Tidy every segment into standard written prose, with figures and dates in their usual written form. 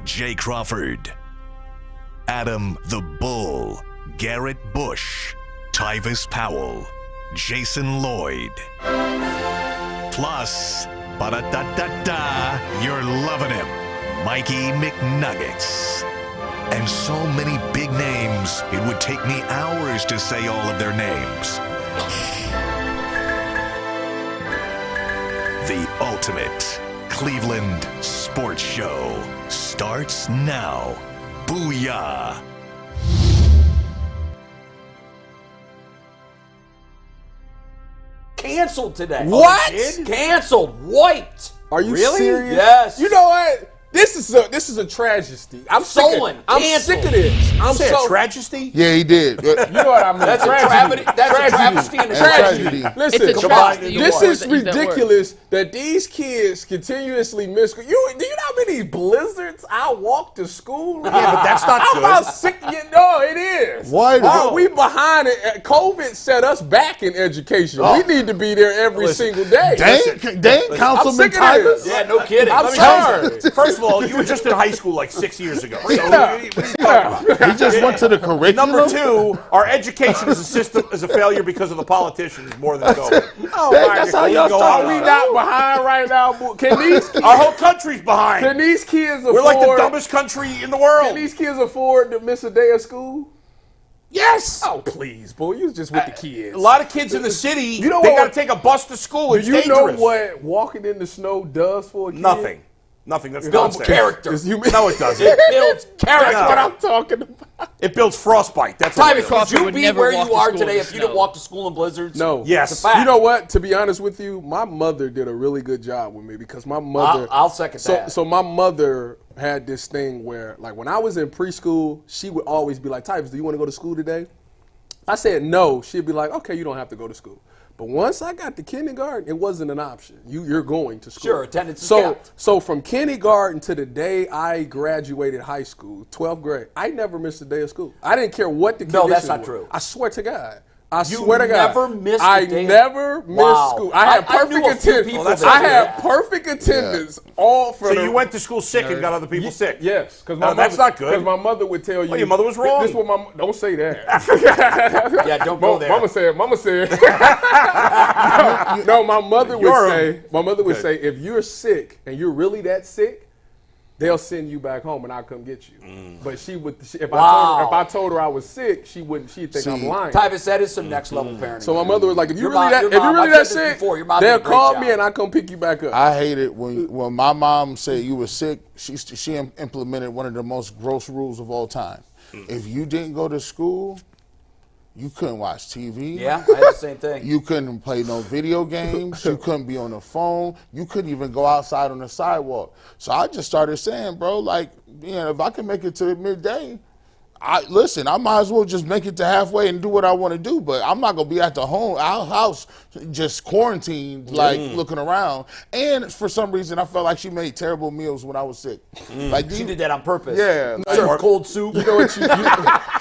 Jay Crawford, Adam the Bull, Garrett Bush, Tyvis Powell, Jason Lloyd. Plus, ba-da-da-da-da, you're loving him, Mikey McNuggets. And so many big names, it would take me hours to say all of their names. The ultimate Cleveland sports show starts now. Booyah! Canceled today. What? Canceled. Wiped. Are you really? serious? Yes. You know what? This is a tragedy. I'm Stolen. sick of this. I'm Say so a tragedy? Yeah, he did. You know what I mean? That's a travesty. That's a travesty and a Tragedy. tragedy. Listen, It's a travesty. this is Use that word. ridiculous that these kids continuously miss. Do you know how many blizzards I walk to school? Yeah, but that's not I'm good. about sick. No, it is. Why? We behind it. COVID set us back in education. We need to be there every single day. Dang, Councilman sick of Tyvis. this. Yeah, no kidding. I'm Let me tell sorry. you, first of all, you were just in high school like 6 years ago. So Yeah. what are you talking about? He just went to the curriculum. Number two, our education as a system is a failure because of the politicians more than COVID. Oh Dang, my that's God. how y'all Are start. we not behind right now? Can these kids, Our whole country's behind. can these kids afford? We're like the dumbest country in the world. Can these kids afford to miss a day of school? Yes. Oh please, boy, you was just with the kids. A lot of kids in the city, You know they what- got to take a bus to school. Do It's you dangerous. know what walking in the snow does for a kid? Nothing. Nothing. That's Builds nonsense. character. It's human. No, it doesn't. It builds character. That's what I'm talking about. It builds frostbite. That's what it Tyvis, does. would you would be never where walk you to are school today in if you snow. didn't walk to school in blizzards? No. Yes. It's a fact. You know what? To be honest with you, my mother did a really good job with me because my mother. I'll second that. So my mother had this thing where, like, when I was in preschool, she would always be like, "Tyvis, do you want to go to school today?" I said no. She'd be like, "Okay, you don't have to go to school." But once I got to kindergarten, it wasn't an option. You're going to school. Sure, attendance is kept. So from kindergarten to the day I graduated high school, 12th grade, I never missed a day of school. I didn't care what the No, conditions that's not were. true. I swear to God. I You swear to God. never missed a I day? never missed Wow. school. I had I knew perfect a few attendance. people that I did had that. perfect attendance all for So the you went to school sick and got other people sick? Yes, because No, that's not good. Because my mother would tell you. Well, your mother was wrong. This is what my don't say that. Yeah, don't go there. Mama said. No, my mother would say. My mother would say, if you're sick and you're really that sick, they'll send you back home and I'll come get you. But she would. If I told her I was sick, she wouldn't. She'd think I'm lying. Tyvis, that is some next level parenting. So my mother was like, if Your you're really mom- that, your mom- I've said this sick, before, your mom they'll did a great call job. me and I'll come pick you back up. I hate it when my mom said you were sick. She implemented one of the most gross rules of all time. If you didn't go to school, you couldn't watch TV. Yeah, I had the same thing. You couldn't play no video games. You couldn't be on the phone. You couldn't even go outside on the sidewalk. So I just started saying, bro, like, if I can make it to midday, I might as well just make it to halfway and do what I want to do. But I'm not gonna be at our house just quarantined, like looking around. And for some reason, I felt like she made terrible meals when I was sick. Like She did that on purpose. Yeah. Serve cold soup. You know what? You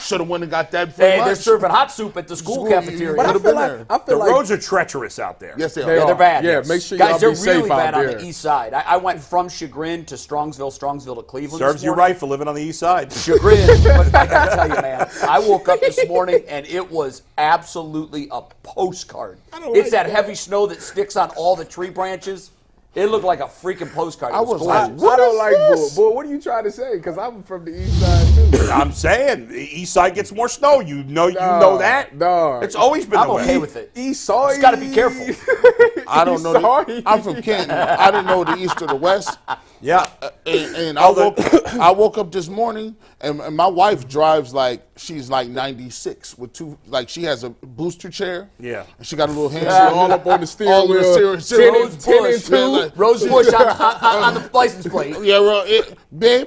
should have went and got that for Hey, lunch. they're serving hot soup at the school cafeteria. But I could've feel been like there. I The feel like roads are treacherous out there. Yes, they They are. They're bad. Yeah, make sure Guys, y'all they're be really safe bad out on there. the east side. I went from Chagrin to Strongsville to Cleveland. Serves this you morning. right for living on the east side. Chagrin, but I gotta tell you, man, I woke up this morning and it was absolutely a postcard. It's that heavy snow that sticks on all the tree branches. It looked like a freaking postcard. It I was was like, gorgeous. I don't like this? bull. What are you trying to say? Because I'm from the east side too. I'm saying the east side gets more snow. You know that. Dog. It's always been I'm the way. okay with it. East side. Just gotta be careful. I don't know. Sorry. I'm from Canton. I didn't know the east or the west. Yeah. And I woke up this morning, and my wife drives like she's like 96 with two, like she has a booster chair. Yeah. And she got a little hand all up on the steering all wheel. the steering wheel. 10 and 2. Yeah, like- Rose Bush on the license plate. Yeah, well, babe,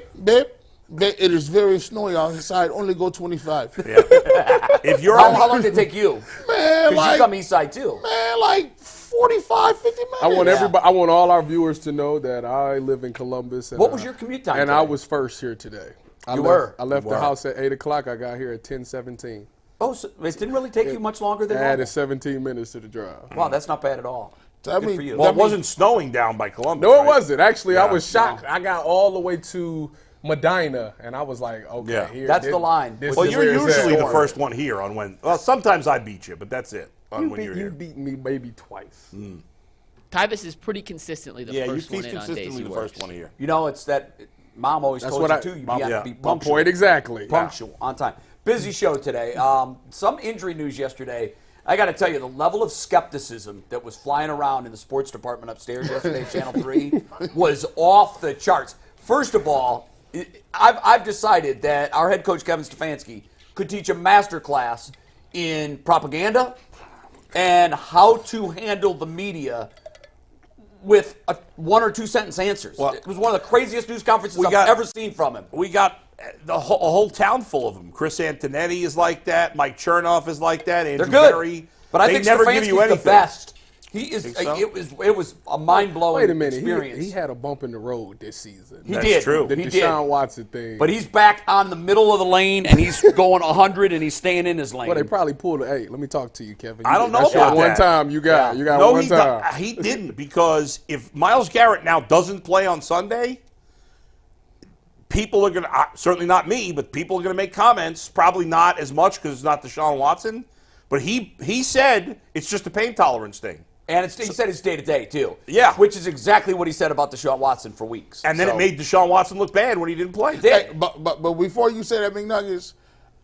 it is very snowy outside. Only go 25. Yeah. If you're How long did it take you? Man, Because you come east side too. like 45, 50 minutes. I want everybody. I want all our viewers to know that I live in Columbus. And What was your commute time And today? I was first here today. I left the house at 8 o'clock. I got here at 10:17. Oh, so it didn't really take you much longer than I normal. added 17 minutes to the drive. Wow, that's not bad at all. That Good mean- for you. Well, it wasn't snowing down by Columbus. No, it right? wasn't. Actually, I No, was shocked. I got all the way to Medina, and I was like, okay, Yeah. here. That's the line. This Well, is you're where it's usually at. the first one here on when. Well, sometimes I beat you, but that's it. On when you're You here. beat me maybe twice. Tyvus is pretty consistently the Yeah, first he's one in on days consistently he the works. first one here. You know, it's that Mom always That's told what you, I- too. You my- have yeah. to be My punctual. point exactly. Punctual, on time. Busy show today. Some injury news yesterday. I got to tell you, the level of skepticism that was flying around in the sports department upstairs yesterday at Channel 3 was off the charts. First of all, I've decided that our head coach, Kevin Stefanski, could teach a master class in propaganda and how to handle the media with one or two sentence answers. Well, it was one of the craziest news conferences I've ever seen from him. We got a whole town full of them. Chris Antonetti is like that. Mike Chernoff is like that. Andrew They're good, Berry. but I They think never Stefanski's give you anything. the best. He is. Think so? It was a mind blowing Wait a minute. experience. He had a bump in the road this season. He That's did. true. The He Deshaun did. Watson thing. But he's back on the middle of the lane and he's going 100 and he's staying in his lane. Well, they probably pulled it. Hey, let me talk to you, Kevin. I don't know That's about your one that. time you got. Yeah. You got No, one time. he didn't, because if Myles Garrett now doesn't play on Sunday, people are going to, certainly not me, but people are going to make comments. Probably not as much because it's not Deshaun Watson. But he said it's just a pain tolerance thing. And he said it's day to day, too. Yeah. Which is exactly what he said about Deshaun Watson for weeks. And then it made Deshaun Watson look bad when he didn't play. Hey, but before you say that, McNuggets,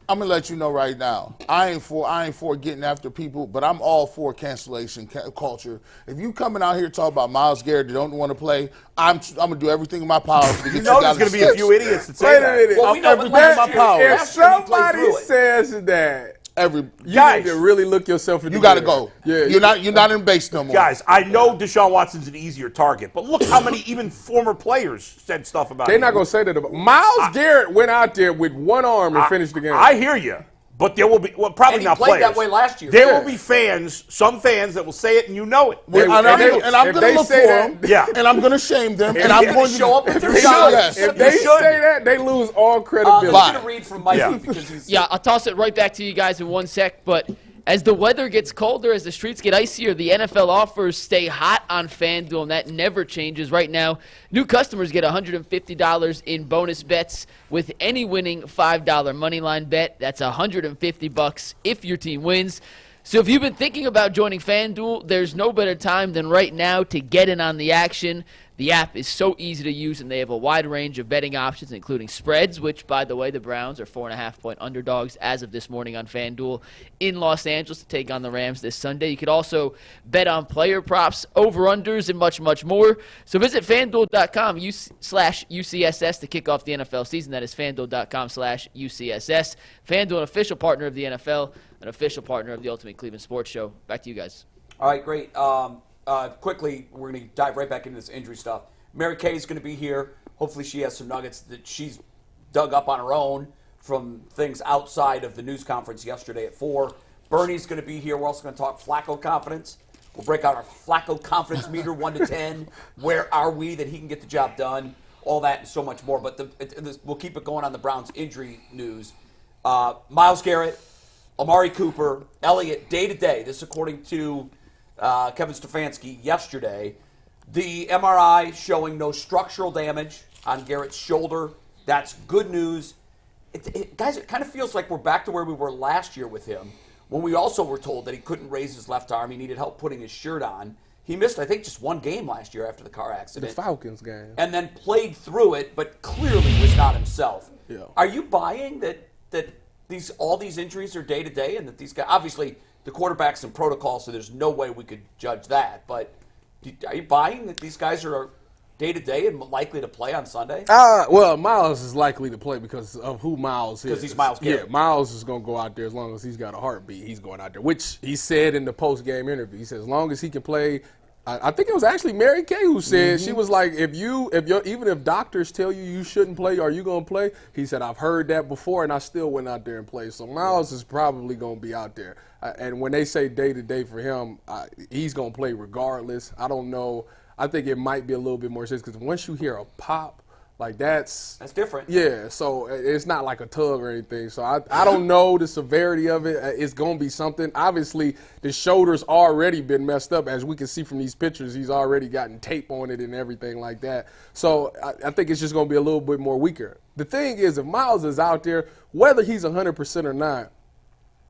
I'm gonna let you know right now. I ain't for getting after people, but I'm all for cancellation culture. If you coming out here talking about Myles Garrett that don't want to play, I'm gonna do everything in my power to get You you know guys there's going to be a few idiots that say Wait a that. minute. Well, we know, but everything last in my year- power. If last year he played somebody through it. says that, You Guys, need to really look yourself in the you got to mirror. go. Yeah, You're not in base no more. Guys, I know Deshaun Watson's an easier target, but look how many even former players said stuff about they're him. not gonna say that about Myles Garrett. Went out there with one arm and finished the game. I hear you, but there will be, well, probably And he not played players. that way last year. There Yeah. will be fans, some fans that will say it, and you know it. And I'm if going to they look for say them, that- Yeah. and I'm going to shame them, and He's I'm gonna going to show up with their Yes. shot. if they should. say that, they lose all I'm credibility. going to read from Mikey Yeah. because he's. Yeah, I'll toss it right back to you guys in one sec. But as the weather gets colder, as the streets get icier, the NFL offers stay hot on FanDuel, and that never changes. Right now, new customers get $150 in bonus bets with any winning $5 moneyline bet. That's $150 if your team wins. So if you've been thinking about joining FanDuel, there's no better time than right now to get in on the action. The app is so easy to use, and they have a wide range of betting options, including spreads, which, by the way, the Browns are 4.5-point underdogs as of this morning on FanDuel in Los Angeles to take on the Rams this Sunday. You could also bet on player props, over-unders, and much, much more. So visit FanDuel.com/UCSS to kick off the NFL season. That is FanDuel.com/UCSS. FanDuel, an official partner of the NFL, an official partner of the Ultimate Cleveland Sports Show. Back to you guys. All right, great. Quickly, we're going to dive right back into this injury stuff. Mary Kay is going to be here. Hopefully she has some nuggets that she's dug up on her own from things outside of the news conference yesterday at 4. Bernie's going to be here. We're also going to talk Flacco confidence. We'll break out our Flacco confidence meter, 1 to 10. Where are we that he can get the job done? All that and so much more. But we'll keep it going on the Browns injury news. Myles Garrett, Amari Cooper, Elliott, day to day. This according to Kevin Stefanski yesterday. The MRI showing no structural damage on Garrett's shoulder. That's good news. Guys, it kind of feels like we're back to where we were last year with him, when we also were told that he couldn't raise his left arm. He needed help putting his shirt on. He missed, I think, just one game last year after the car The accident. Falcons game. And then played through it, but clearly was not himself. Yeah. Are you buying that all these injuries are day to day, and that these guys, obviously the quarterback's in protocol, so there's no way we could judge that. But are you buying that these guys are day to day and likely to play on Sunday? Well, Myles is likely to play because of who Myles is. Because he's Myles Garrett. Yeah, Myles is going to go out there as long as he's got a heartbeat. He's going out there, which he said in the post-game interview. He said as long as he can play. I think it was actually Mary Kay who said, she was like, even if doctors tell you shouldn't play, are you going to play? He said, I've heard that before, and I still went out there and played. So Myles is probably going to be out there. And when they say day-to-day for him, he's going to play regardless. I don't know. I think it might be a little bit more serious because once you hear a pop, Like that's different. Yeah, so it's not like a tug or anything. So I don't know the severity of it. It's going to be something. Obviously, the shoulder's already been messed up. As we can see from these pictures, he's already gotten tape on it and everything like that. So I think it's just going to be a little bit more weaker. The thing is, if Myles is out there, whether he's 100% or not,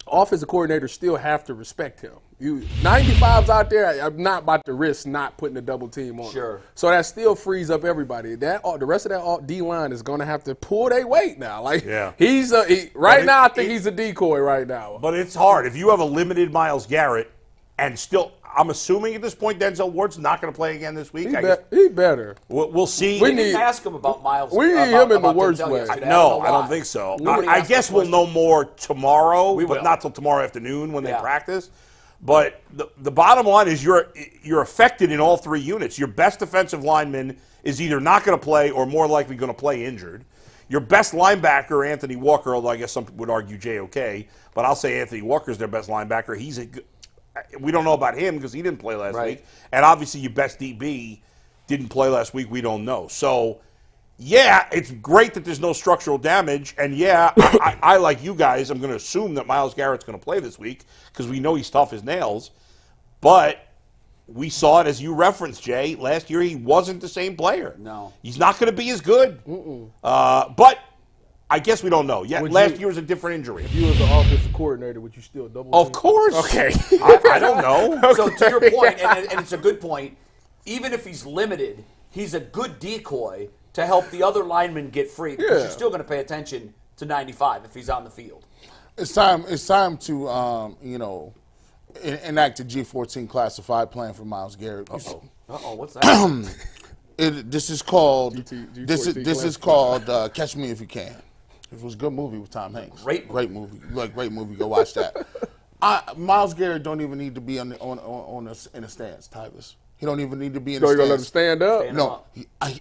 offensive coordinators still have to respect him. 95's out there, I'm not about to risk not putting a double team on him. So that still frees up everybody. The rest of that D-line is going to have to pull their weight now. Like, he's now I think he's a decoy right now. But it's hard. If you have a limited Myles Garrett and still – I'm assuming at this point Denzel Ward's not going to play again this week. He better. We'll see. We didn't ask him about Myles. We need him in the worst way. No, I don't think so. I guess we'll know more tomorrow, but not till tomorrow afternoon when they practice. But the bottom line is you're affected in all three units. Your best defensive lineman is either not going to play or more likely going to play injured. Your best linebacker, Anthony Walker, although I guess some people would argue JOK, but I'll say Anthony Walker's their best linebacker. We don't know about him because he didn't play last week. And obviously your best DB didn't play last week. We don't know. So, yeah, it's great that there's no structural damage. And, yeah, I like you guys, I'm going to assume that Myles Garrett's going to play this week because we know he's tough as nails. But we saw it, as you referenced, Jay. Last year he wasn't the same player. No. He's not going to be as good. But I guess we don't know. Yeah, last year was a different injury. If you was the offensive coordinator, would you still double team? Of course. Okay. I don't know. So to your point, and it's a good point, even if he's limited, he's a good decoy to help the other linemen get free because you're still going to pay attention to 95 if he's on the field. It's time to enact a G14 classified plan for Myles Garrett. What's that? This is called Catch Me If You Can. It was a good movie with Tom Hanks. Great movie. Great movie. Go watch that. Myles Garrett don't even need to be in a stance, Tyvis. He don't even need to be in a stance. So you're going to let him stand up? No.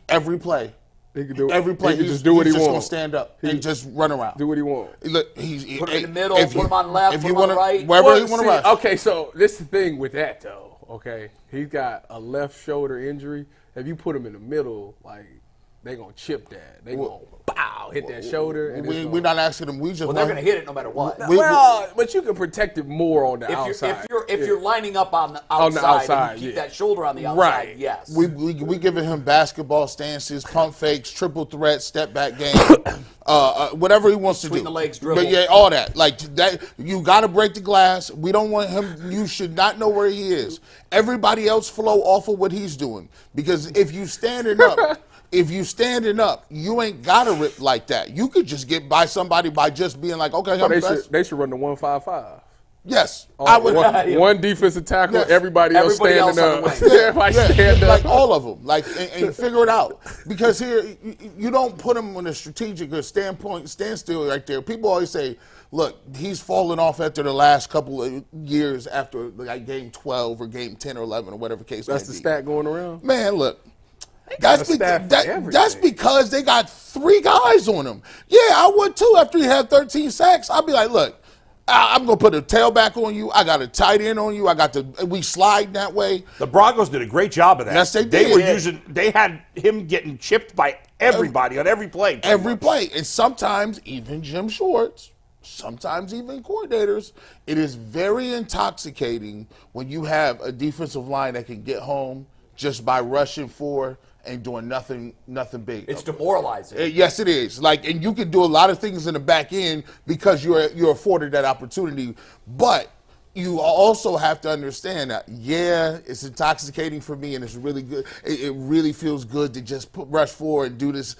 Every play. He can do every play. He can just do what he wants. He's just going to stand up and just run around. Do what he wants. Put him in the middle, put him on left, put him on right. Wherever he want to rush. Okay, so this is the thing with that, though. Okay, he's got a left shoulder injury. If you put him in the middle, like, they going to chip that. They going to hit that shoulder. And we're not asking them. They're going to hit it no matter what. But you can protect it more on the outside. If you're lining up on the outside, and you keep that shoulder on the outside, yes. We giving him basketball stances, pump fakes, triple threat, step back game, whatever he wants to do. Between the legs, dribble. But yeah, all that. Like that, you got to break the glass. We don't want him. You should not know where he is. Everybody else flow off of what he's doing because if you standing up. If you standing up, you ain't got to rip like that. You could just get by somebody by just being like, okay, they should run the 1-5-5. Yes. I would. One defensive tackle, everybody else standing up. Stand up. Like all of them. Like, and figure it out. Because here, you don't put him in a strategic or standstill right there. People always say, look, he's fallen off after the last couple of years after like game 12 or game 10 or 11 or whatever case may be. That's the stat going around? Man, look. That's because they got 3 guys on him. Yeah, I would too after he had 13 sacks. I'd be like, look, I'm going to put a tailback on you. I got a tight end on you. We slide that way. The Broncos did a great job of that. Yes, they did. They had him getting chipped by everybody on every play. Every play. And sometimes even Jim Schwartz, sometimes even coordinators, it is very intoxicating when you have a defensive line that can get home just by rushing for and doing nothing big. It's demoralizing. Yes, it is. And you can do a lot of things in the back end because you're afforded that opportunity. But you also have to understand that, it's intoxicating for me and it's really good. It really feels good to just rush forward and do this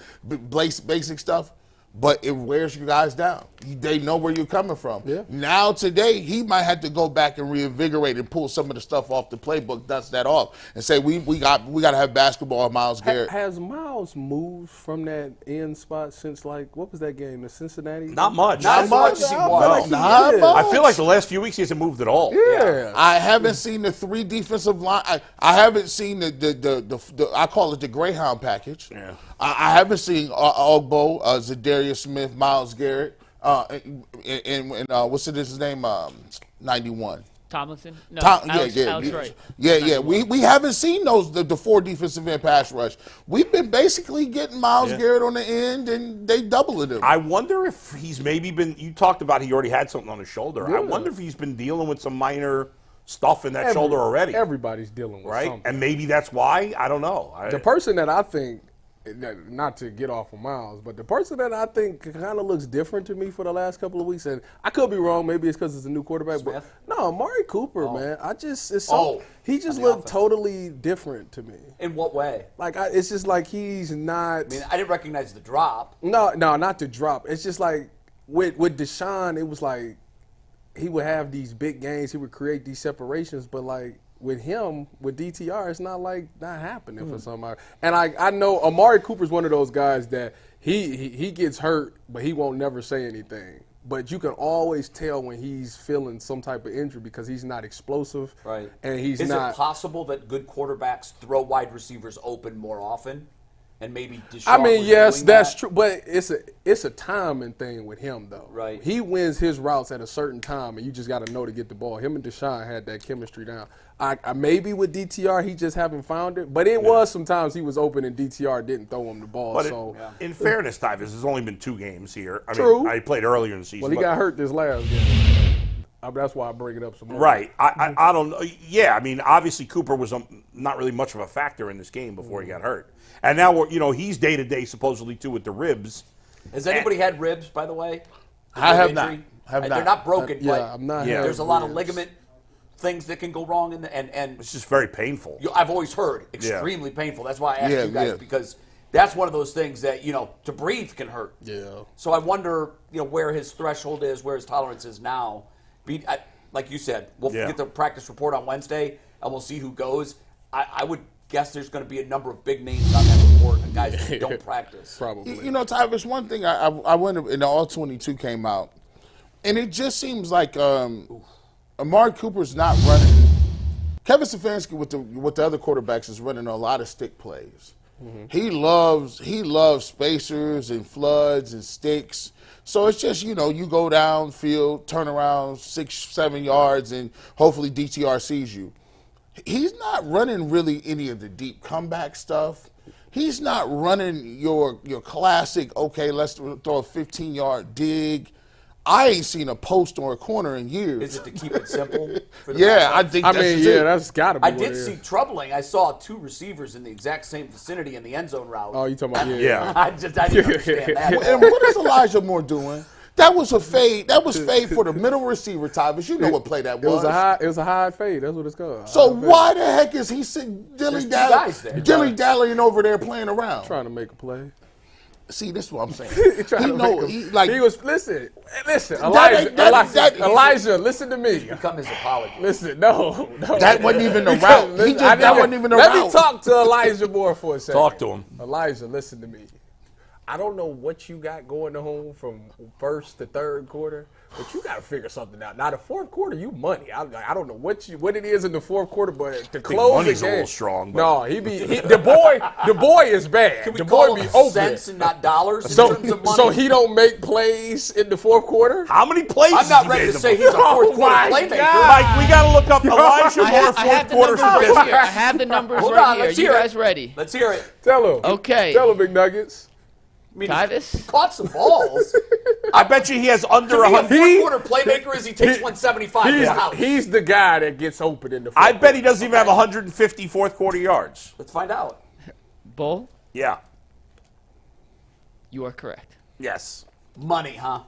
basic stuff. But it wears you guys down. They know where you're coming from. Yeah. Now today, he might have to go back and reinvigorate and pull some of the stuff off the playbook, dust that off, and say we got to have basketball. Myles Garrett. Has Myles moved from that end spot since what was that game? The Cincinnati? Not much. Not as much as he was. I feel like the last few weeks he hasn't moved at all. Yeah. I haven't seen the 3 defensive line. I haven't seen the I call it the Greyhound package. Yeah. I haven't seen Ogbo, Zadarius Smith, Myles Garrett, and what's his name? 91. Tomlinson? No, Alex Wright. Yeah. We haven't seen the 4 defensive end pass rush. We've been basically getting Myles Garrett on the end, and they doubling him. I wonder if he's maybe been. You talked about he already had something on his shoulder. I wonder if he's been dealing with some minor stuff in that shoulder already. Everybody's dealing with right, something. and maybe that's why. I don't know. The person that I think, not to get off of Myles, but the person that I think kind of looks different to me for the last couple of weeks, and I could be wrong, maybe it's because it's a new quarterback. Smith? But no, Amari Cooper, man. He just looked totally different to me. In what way? Like, it's just like he's not. I mean, I didn't recognize the drop. No, not the drop. It's just like with Deshaun, it was like he would have these big games, he would create these separations, but like with him, with DTR, it's not happening for somebody. And I know Amari Cooper's one of those guys that he gets hurt, but he won't never say anything. But you can always tell when he's feeling some type of injury because he's not explosive. Right. And he's Is not. it possible that good quarterbacks throw wide receivers open more often? And maybe Deshaun was yes, doing that's that? true, but it's a timing thing with him though. Right. He wins his routes at a certain time, and you just got to know to get the ball. Him and Deshaun had that chemistry down. I maybe with DTR he just haven't found it, but it was sometimes he was open and DTR didn't throw him the ball. But in fairness, Tyvus, there's only been 2 games here. True. I played earlier in the season. Well, he got hurt this last game. That's why I bring it up some more. Right. I don't know. Yeah, I mean, obviously Cooper was not really much of a factor in this game before he got hurt. And now, he's day-to-day supposedly, too, with the ribs. Has anybody had ribs, by the way? I have not. They're not broken, but I'm not. there's a lot of ligament things that can go wrong, and It's just very painful. I've always heard extremely painful. That's why I asked you guys, because that's one of those things that, to breathe can hurt. Yeah. So I wonder, where his threshold is, where his tolerance is now. Like you said, we'll get the practice report on Wednesday, and we'll see who goes. I would guess there's going to be a number of big names on that report and guys that don't practice. Probably. Tyvus, one thing I went and the All-22 came out, and it just seems like Amari Cooper's not running. Kevin Stefanski with the other quarterbacks is running a lot of stick plays. Mm-hmm. He loves spacers and floods and sticks. So it's just, you go downfield, turn around 6-7 yards, and hopefully DTR sees you. He's not running really any of the deep comeback stuff. He's not running your classic, okay, let's throw a 15-yard dig. I ain't seen a post or a corner in years. Is it to keep it simple? For the I think that's it. That's got to be I did see troubling. I saw 2 receivers in the exact same vicinity in the end zone route. Oh, you talking about Yeah. I didn't understand that. And what is Elijah Moore doing? That was a fade. That was fade for the middle receiver, Tyvus. You know what play that was. It was a high fade. That's what it's called. So why the heck is he sitting dilly-dallying over there playing around? Trying to make a play. See, this is what I'm saying. Listen, Elijah, listen to me. Become his apology. Listen, no. That wasn't even the route. That wasn't even the route. Let me talk to Elijah Moore for a second. Talk to him. Elijah, listen to me. I don't know what you got going on from first to third quarter, but you got to figure something out. Now, the fourth quarter, you money. I don't know what it is in the fourth quarter, but to close money's the game, a little strong. But. No, the boy is bad. Can we the call boy be them open. cents and not dollars in terms of money? So he don't make plays in the fourth quarter? How many plays? I'm not ready to say he's a fourth quarter playmaker. Mike, we got to look up Elijah Moore fourth quarter statistics. I have the numbers Hold right on, here. let's You hear guys it. ready? Let's hear it. Tell him. Okay. Tell him, McNuggets. I mean, Tyvus? he caught some balls. I bet you he has under To be a 100. fourth quarter playmaker as he takes 175 to the house. He's the guy that gets open in the fourth I bet he doesn't even have 150 fourth quarter yards. Let's find out. Bull, Yeah. you are correct. Yes. Money, huh?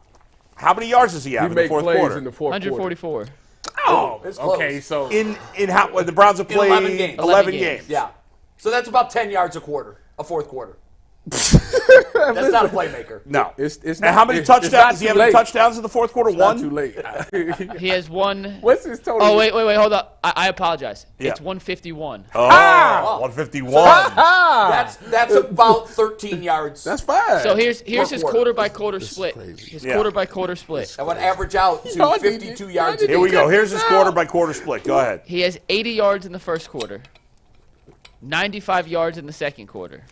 How many yards does he have He in the make fourth plays quarter? in the fourth quarter. 144. Oh, It's close. okay. So in how when the Browns have In played 11 games. 11 games. Yeah. So that's about 10 yards a quarter, a fourth quarter. That's not a playmaker. No. It's And not, how many it's not touchdowns? Does he too have any late. touchdowns in the fourth quarter? It's not One? too late. He has one. What's his total? Oh, wait, hold up. I apologize. Yeah. It's 151. Oh, Ah! 151. That's about 13 yards. That's fine. So here's his quarter. quarter by quarter split. crazy. His Yeah. quarter by quarter split. That would average out to Y'all need 52 to- yards. y'all Here we go. Here's his Out. quarter by quarter split. Go ahead. He has 80 yards in the first quarter, 95 yards in the second quarter,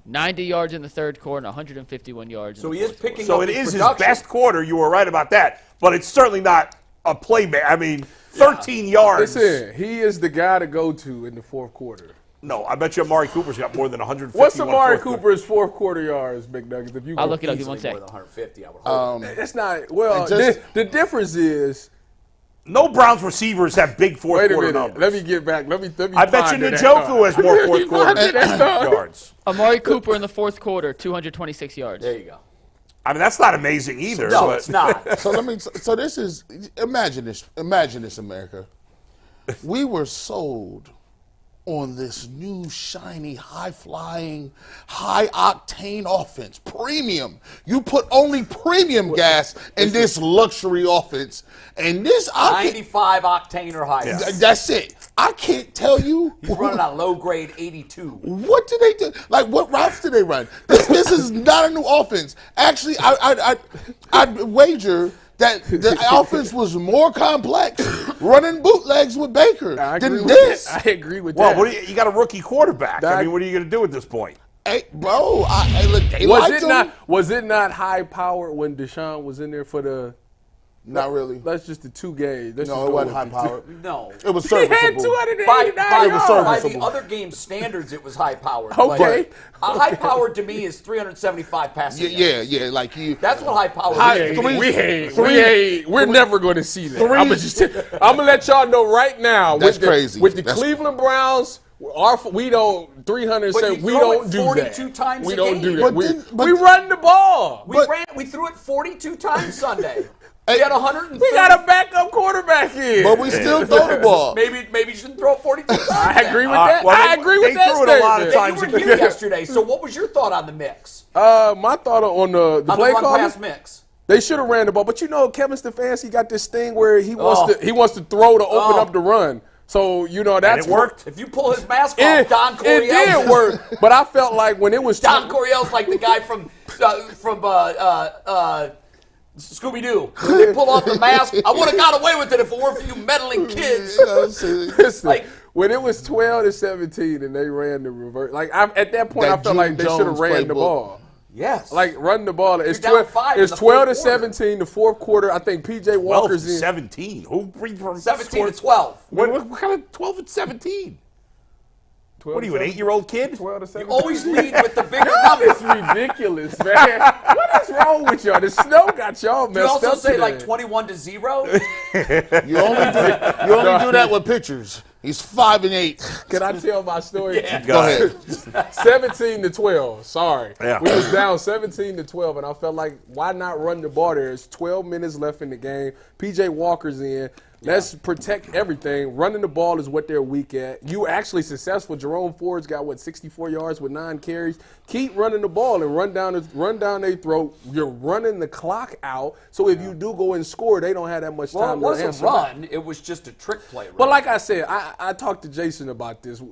90 yards in the third quarter, and 151 yards. So in the he is fourth picking So up it is his production. best quarter. You were right about that. But it's certainly not a playmaker. I mean, 13 yards. Listen, he is the guy to go to in the fourth quarter. No, I bet you Amari Cooper's got more than 150. What's Amari Cooper's fourth quarter yards, McNuggets? If you I'll go look it up in Easily 1 sec. more than 150, I would hope. It's not. Well, just- the difference is. No Browns receivers have big fourth Wait a quarter minute. numbers. Let me get back. Let me. I bet you ponder that Njoku thought. has more fourth quarter Ponder that thought. yards. Amari Cooper in the fourth quarter, 226 yards. There you go. I mean, that's not amazing either. No, but- it's not. So this is, imagine this, America. We were sold on this new, shiny, high-flying, high-octane offense. Premium. You put only premium gas in this luxury offense. And this, 95 octane or higher. that's it. I can't tell you. He's running on low grade 82. What do they do? Like, what routes do they run? This is not a new offense. Actually, I'd wager that the offense was more complex running bootlegs with Baker than this. I agree with Well, that. you got a rookie quarterback. I mean, what are you going to do at this point? Hey, bro, look, they Was liked it him. not? Was it not high powered when Deshaun was in there for the? Not really. That's just the 2 games. Let's No, just it go wasn't with high the powered. No. It was He had serviceable. 289 By the serviceable. other game's standards, it was high powered. Okay. High powered to me is 375 passing yards. Yeah, like you. That's what high powered is. We're never going to see that. I'm gonna let y'all know right now. That's with the, crazy. With the That's- Cleveland Browns, we don't 300. But you We throw don't it do 42 that. times We a don't game. do that. But We run the ball. We threw it 42 times Sunday. We had 130. We got a backup quarterback here. But we still throw the ball. Maybe you shouldn't throw it 42 times. I agree with Uh, that. well, I agree with they that threw it a lot of statement. times. You were here yesterday, so what was your thought on the mix? My thought on the On the play run call. pass mix? They should have ran the ball, but you know Kevin Stefanski got this thing where he wants to throw to open up the run. So that's it worked. If you pull his mask off, Don Coryell. It did work, but I felt like when it was Don Coryell's like the guy from Scooby Doo. They pull off the mask. I would have got away with it if it weren't for you meddling kids. Listen, Like- when it was 12-17 and they ran the reverse, at that point That I felt like Gene they should have Jones ran the playbook. ball. Yes. Like run the ball. It's You're down 12. five in It's the fourth 12-17. The fourth quarter. I think PJ 12 Walker's to in. 17. Who from 17 to 12. What kind of 12 and 17? What are you, an 8-year-old kid? 12 to 17. Always lead with the bigger It's numbers. ridiculous, man. What is wrong with y'all? The snow got y'all You messed also up say today. like 21 to 0. You only do that with pictures. He's 5-8. Can I tell my story? Go ahead. 17-12. Sorry. Yeah. We was down 17-12, and I felt like, why not run the ball? There's 12 minutes left in the game. PJ Walker's in. Let's protect everything. Running the ball is what they're weak at. You actually successful. Jerome Ford's got 64 yards with 9 carries. Keep running the ball and run down their throat. You're running the clock out. So if you do go and score, they don't have that much Well, time it to wasn't answer. run. It was just a trick play. But like I said, I talked to Jason about this.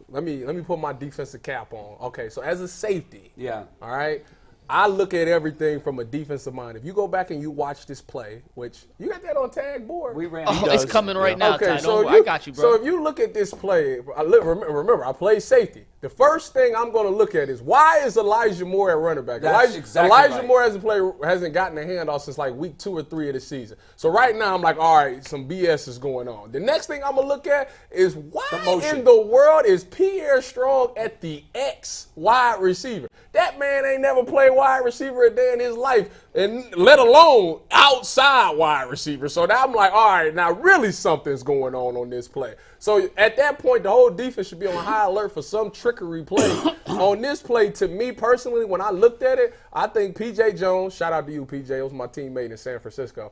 Let me put my defensive cap on. Okay, so as a safety, Yeah. all right, I look at everything from a defensive mind. If you go back and you watch this play, which you got that on tag board. We ran. Oh, it's coming right now, Okay, Ty. so I got you, bro. So if you look at this play, remember I played safety. The first thing I'm going to look at is why is Elijah Moore at running back? That's exactly Elijah right. Moore hasn't gotten a handoff since like week 2 or 3 of the season. So right now I'm like, all right, some BS is going on. The next thing I'm gonna look at is why motion. in the world is Pierre Strong at the X wide receiver? That man ain't never played wide receiver a day in his life, and let alone outside wide receiver. So now I'm like, all right, now really something's going on this play. So at that point, the whole defense should be on high alert for some trickery play. On this play, to me personally, when I looked at it, I think P.J. Jones, shout out to you, P.J., it was my teammate in San Francisco.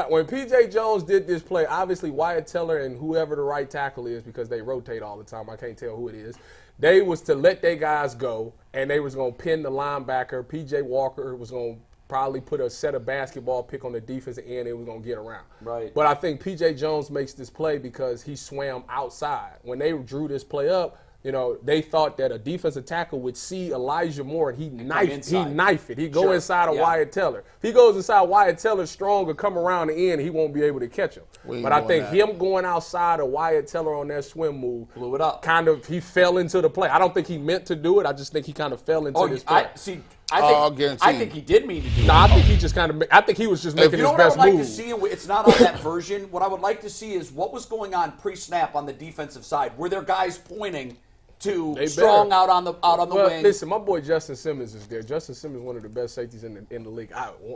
When P.J. Jones did this play, obviously Wyatt Teller and whoever the right tackle is, because they rotate all the time, I can't tell who it is, they was to let their guys go, and they was going to pin the linebacker. P.J. Walker was going to probably put a set of basketball pick on the defensive end, and was going to get around. Right. But I think P.J. Jones makes this play because he swam outside. When they drew this play up, they thought that a defensive tackle would see Elijah Moore and he knife it. He go Sure. inside of Yeah. Wyatt Teller. If he goes inside Wyatt Teller strong and come around the end, he won't be able to catch him. ain't But I doing think that. him going outside of Wyatt Teller on that swim move Blew it up. he fell into the play. I don't think he meant to do it. I just think he kind of fell into this play. guaranteed. think he did mean to do No, I it. think he just kind of. I think he was just making You know his what I best would like move. to see? It's not on that version. What I would like to see is what was going on pre-snap on the defensive side. Were there guys pointing to They Strong better. out on the Well, wing? listen, my boy Justin Simmons is there. Justin Simmons is one of the best safeties in the league.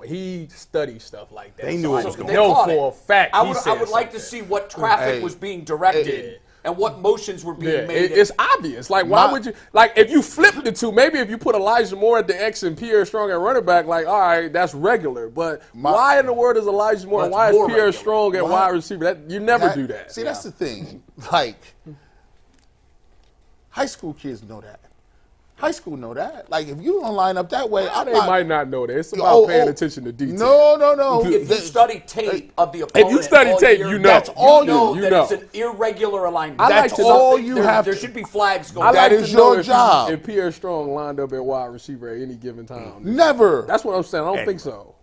He studies stuff like that. They knew it was going They know caught for it. a fact. I he would said like to something. see what traffic Hey. was being directed and what motions were being made. It's obvious. Like, why My- would you? Like, if you flip the two, maybe if you put Elijah Moore at the X and Pierre Strong at running back, like, all right, that's regular. But why in the world is Elijah Moore and Well, why it's is more Pierre regular. Strong at Why- wide receiver? You never do that. See, that's the thing. Like, high school kids know that. High school know that. Like, if you don't line up that way, I'm They not. might not know that. It's about paying attention to detail. No. If you study tape of the opponent, If you study all tape, year, you know. That's all you know you that know. it's an irregular alignment. I like That's to know- all you have There to. should be flags going. I That like is to know your if job. If Pierre Strong lined up at wide receiver at any given time. Never. That's what I'm saying. I don't think so.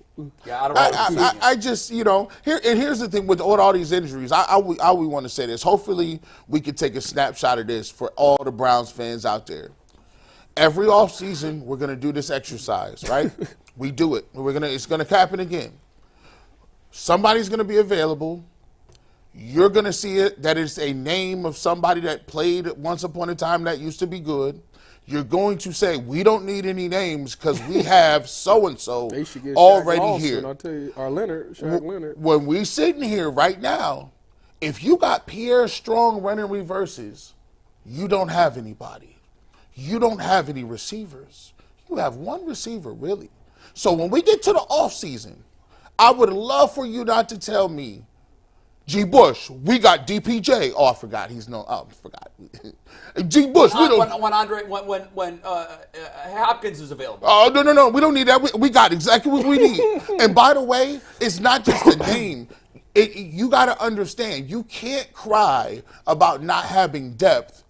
Yeah, I don't know. I just, here's the thing with all these injuries. I would want to say this. Hopefully, we could take a snapshot of this for all the Browns fans out there. Every offseason, we're going to do this exercise, right? We do it. It's going to happen again. Somebody's going to be available. You're going to see it. That is a name of somebody that played once upon a time that used to be good. You're going to say, we don't need any names because we have so-and-so They should get Shaq already Lawson, here. I'll tell you, or Leonard, Shaq Leonard. When we sitting here right now, if you got Pierre Strong running reverses, you don't have anybody. You don't have any receivers. You have one receiver, really. So when we get to the offseason, I would love for you not to tell me, G. Bush, we got DPJ. Oh, I forgot. I forgot. G. Bush, we don't. When Hopkins is available. Oh, no. We don't need that. We got exactly what we need. And by the way, it's not just the name. You got to understand, you can't cry about not having depth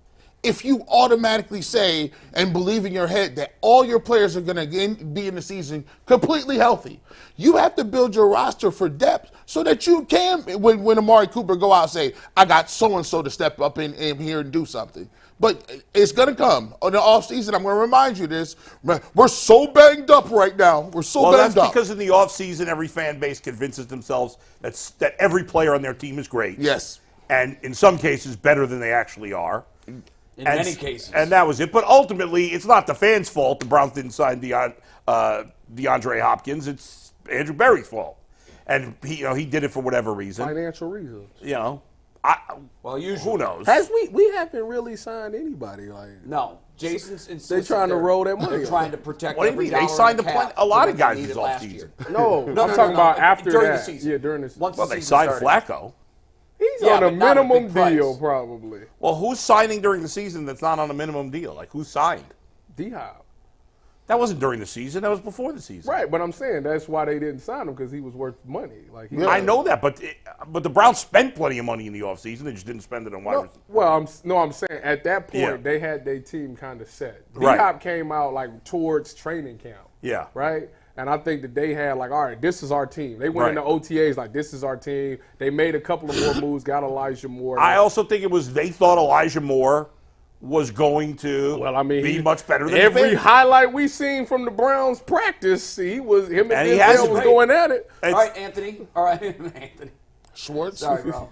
if you automatically say and believe in your head that all your players are going to be in the season completely healthy. You have to build your roster for depth so that you can, when Amari Cooper go out and say, I got so-and-so to step up in here and do something. But it's going to come. On the offseason, I'm going to remind you this. We're so banged up right now. We're so banged that's up. because in the offseason, every fan base convinces themselves that every player on their team is great. Yes. And in some cases, better than they actually are. In many cases. And that was it. But ultimately, it's not the fans' fault the Browns didn't sign DeAndre Hopkins. It's Andrew Berry's fault. And he did it for whatever reason. Financial reasons. Who knows? We haven't really signed anybody like. No. Jason's They trying to roll that money. They're trying to protect What do you every mean? They dollar signed in the cap a lot for of what guys they this needed last offseason. year. No, No, I'm no, talking no, about no. after During that. the season. Yeah, during the Once Well, the they season signed started. Flacco. He's Yeah, on a but not a big minimum price. deal, probably. Well, who's signing during the season that's not on a minimum deal? Like, who signed? D-Hop. That wasn't during the season. That was before the season. Right, but I'm saying that's why they didn't sign him because he was worth money. Like I know that, but the Browns spent plenty of money in the offseason. They just didn't spend it on wide receivers. Well, I'm saying at that point Yeah. they had their team kind of set. Right. D-Hop came out like towards training camp. Yeah. Right? And I think that they had like, all right, this is our team. They went Right. into OTAs like, this is our team. They made a couple of more moves, got Elijah Moore. I also think they thought Elijah Moore was going to be he- much better than every Finn. highlight we seen from the Browns practice. Him and And he Denzel hasn't was played. going at it. All right, Anthony. All right, Anthony. Schwartz. Sorry, bro.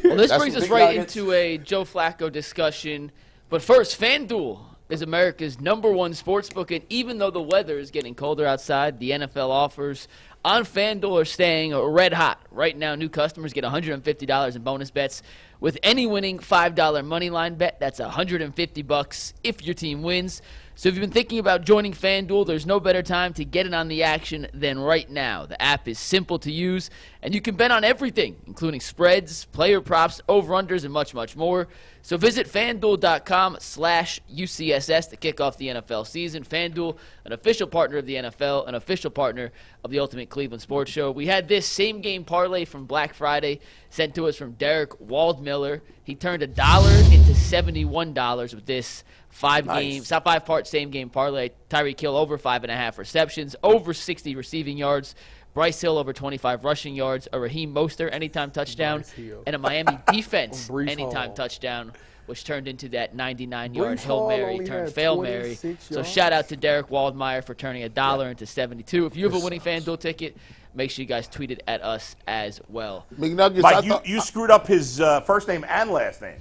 Well, this That's brings us big right nuggets. into a Joe Flacco discussion. But first, FanDuel is America's #1 sportsbook, and even though the weather is getting colder outside, the NFL offers on FanDuel are staying red hot. Right now, new customers get $150 in bonus bets with any winning $5 money line bet. That's $150 if your team wins. So if you've been thinking about joining FanDuel, there's no better time to get in on the action than right now. The app is simple to use, and you can bet on everything, including spreads, player props, over-unders, and much, much more. So visit FanDuel.com/UCSS to kick off the NFL season. FanDuel, an official partner of the NFL, an official partner of the Ultimate Cleveland Sports Show. We had this same-game parlay from Black Friday sent to us from Derek Waldmiller. He turned $1 into $71 with this five-part same-game parlay. Tyreek Hill over 5.5 receptions, over 60 receiving yards. Bryce Hill over 25 rushing yards, a Raheem Mostert anytime touchdown, and a Miami defense Breece anytime Hall. touchdown which turned into that 99-yard Brees Hail Hall Mary only turned had Fail Mary. 26 So yards. shout out to Derek Waldmeyer for turning $1 into 72. If you have a winning FanDuel ticket, make sure you guys tweet it at us as well. McNuggets, Mike, you screwed up his first name and last name.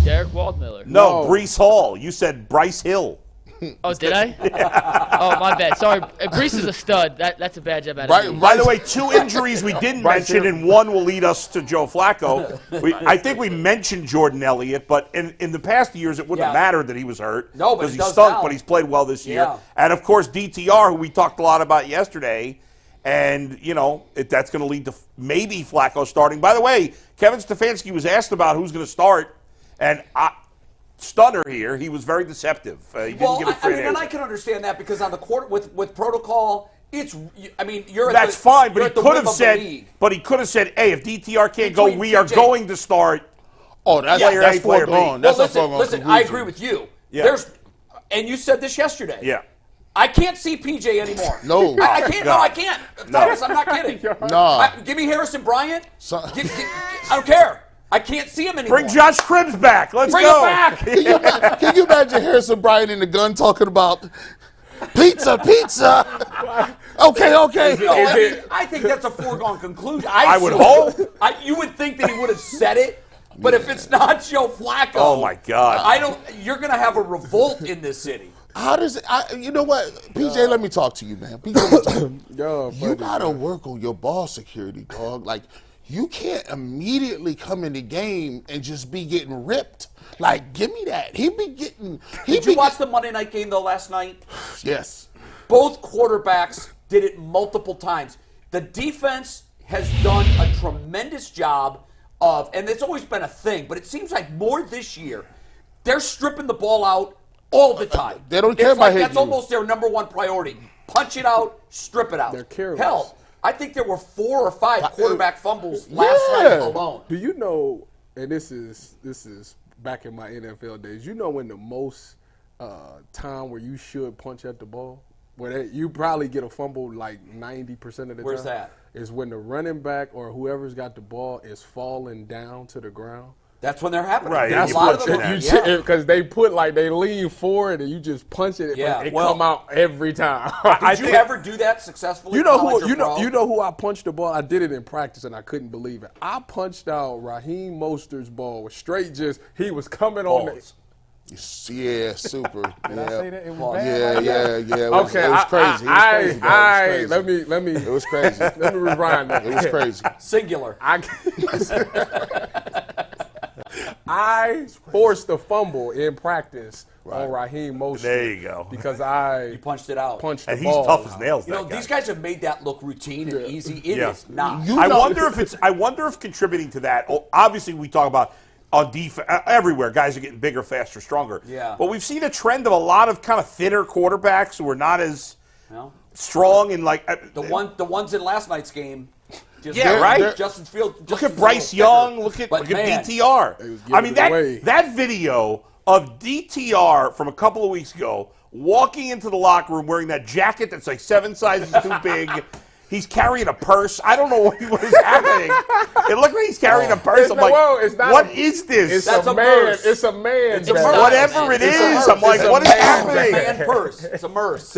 Derek Waldmiller. No, Brees Hall. You said Bryce Hill. Oh, did I? Oh, my bad. Sorry. Brees is a stud. That's a bad job out of Right, me. By the way, 2 injuries we didn't mention, and one will lead us to Joe Flacco. I think we mentioned Jordan Elliott, but in the past years it wouldn't have mattered that he was hurt. No, but because it he does stunk, now. but he's played well this year. Yeah. And of course DTR, who we talked a lot about yesterday, and that's going to lead to maybe Flacco starting. By the way, Kevin Stefanski was asked about who's going to start, and stunner here. He was very deceptive. He didn't give a straight and answer. I can understand that because on the court with protocol, you're That's at the, fine, you're but at the he could whim have of the said. league. But he could have said, "Hey, if DTR can't go, Between we are PJ going to start." Oh, that's Player A, player B. foregone. Well, That's a listen. foregone I conclusion. agree with you. Yeah. And you said this yesterday. Yeah. I can't see PJ anymore. No. I can't. No, I can't. No. Thomas, I'm not kidding. Nah. Give me Harrison Bryant. So- I don't care. I can't see him anymore. Bring Josh Cribbs back. Let's Bring go. him back. Can you imagine Harrison Bryant in the gun talking about pizza? Okay. No, I think that's a foregone conclusion. I would hope. You would think that he would have said it, but if it's not Joe Flacco, Oh, my God. You're going to have a revolt in this city. How does it? You know what, PJ? Let me talk to you, man. PJ, let me talk to you. Yo, You buddy, gotta work on your ball security, dog. Like, you can't immediately come in the game and just be getting ripped. Like, give me that. Did you watch the Monday night game, though, last night? Yes. Both quarterbacks did it multiple times. The defense has done a tremendous job of, and it's always been a thing, but it seems like more this year, they're stripping the ball out all the time. They don't care it's about like hitting that's you. almost their number one priority. Punch it out, strip it out. They're careless. Hell, I think there were 4 or 5 quarterback fumbles last night alone. Do you know? And this is back in my NFL days. You know when the most time where you should punch at the ball, where you probably get a fumble like 90% of the Where's time. that? Is when the running back or whoever's got the ball is falling down to the ground. That's when they're happening. Right, That's you a lot punch of them. it Yeah. Because they they lean forward and you just punch it. Yeah. But it Well, come out every time. Did you ever do that successfully? You know college who or you know pro? you know who I punched the ball. I did it in practice and I couldn't believe it. I punched out Raheem Mostert's ball with straight he was coming on the Balls. Yeah, super. Did I say that? It was Well, bad. Yeah. It was, Okay, it was crazy. It was crazy, dog. It was crazy. let me It was crazy. let me rewind that. It was crazy. Singular. I forced a fumble in practice on Raheem Mostert. There you go. Because I You punched it out. punched And the he's ball. tough as nails. You know, that guy. these guys have made that look routine and easy. It is Yeah. not. I wonder if contributing to that. Obviously, we talk about on defense everywhere. Guys are getting bigger, faster, stronger. Yeah. But we've seen a trend of a lot of kind of thinner quarterbacks who are not as No. strong and like The ones in last night's game. Just Yeah, right? Justin Fields. Look at Bryce Young. Look at DTR. was I giving mean it away. that video of DTR from a couple of weeks ago walking into the locker room wearing that jacket that's like 7 sizes too big. He's carrying a purse. I don't know what is happening. It looked like he's carrying a purse. I'm like, what is this? It's a man. It's a man. It's a bag. purse. Whatever it It's a is, purse. I'm like, It's a what is man. happening? It's a man purse. It's a merce.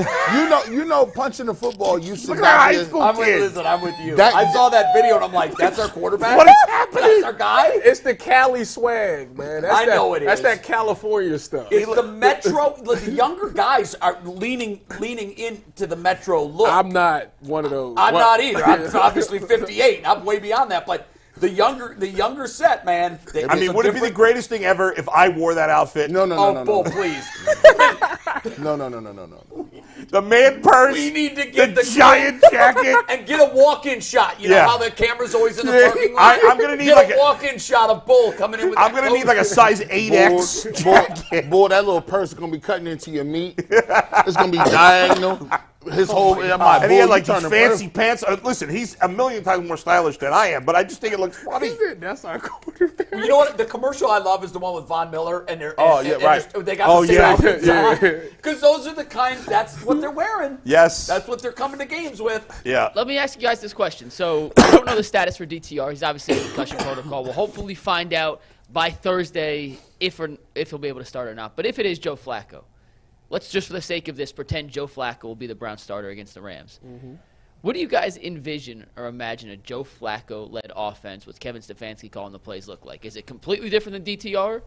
You know, punching the football used to Look at that not be high a- school I'm with, kid. listen, I'm with you. That- I saw that video and I'm like, that's our quarterback? What is happening? That's our guy? It's the Cali swag, man. That's I know it That's is. that California stuff. It's the Metro. Look, the younger guys are leaning into the Metro look. I'm not one of those. I'm not either. I'm obviously 58. I'm way beyond that. But the younger set, man. I mean, would it be the greatest thing ever if I wore that outfit? No, Bull, please. no. The man purse, We need to get the the giant jacket. and get a walk-in shot. You know Yeah. how the camera's always in the parking lot. I'm gonna need get like a walk-in shot of Bull coming in with. I'm that gonna need coat. like a size 8X jacket. Boy, that little purse is gonna be cutting into your meat. It's gonna be diagonal. His whole And he had like these fancy pants. Listen, he's a million times more stylish than I am, but I just think it looks funny. That's our quarterback. You know what? The commercial I love is the one with Von Miller and they're. Oh, and- yeah, and right. They got Oh, the same yeah. outfits Yeah. on. Because those are the kind. That's what they're wearing. Yes. That's what they're coming to games with. Yeah. Let me ask you guys this question. So I don't know the status for DTR. He's obviously in concussion protocol. We'll hopefully find out by Thursday if he'll be able to start or not. But if it is Joe Flacco, let's just for the sake of this pretend Joe Flacco will be the Browns starter against the Rams. Mm-hmm. What do you guys envision or imagine a Joe Flacco-led offense with Kevin Stefanski calling the plays look like? Is it completely different than DTR?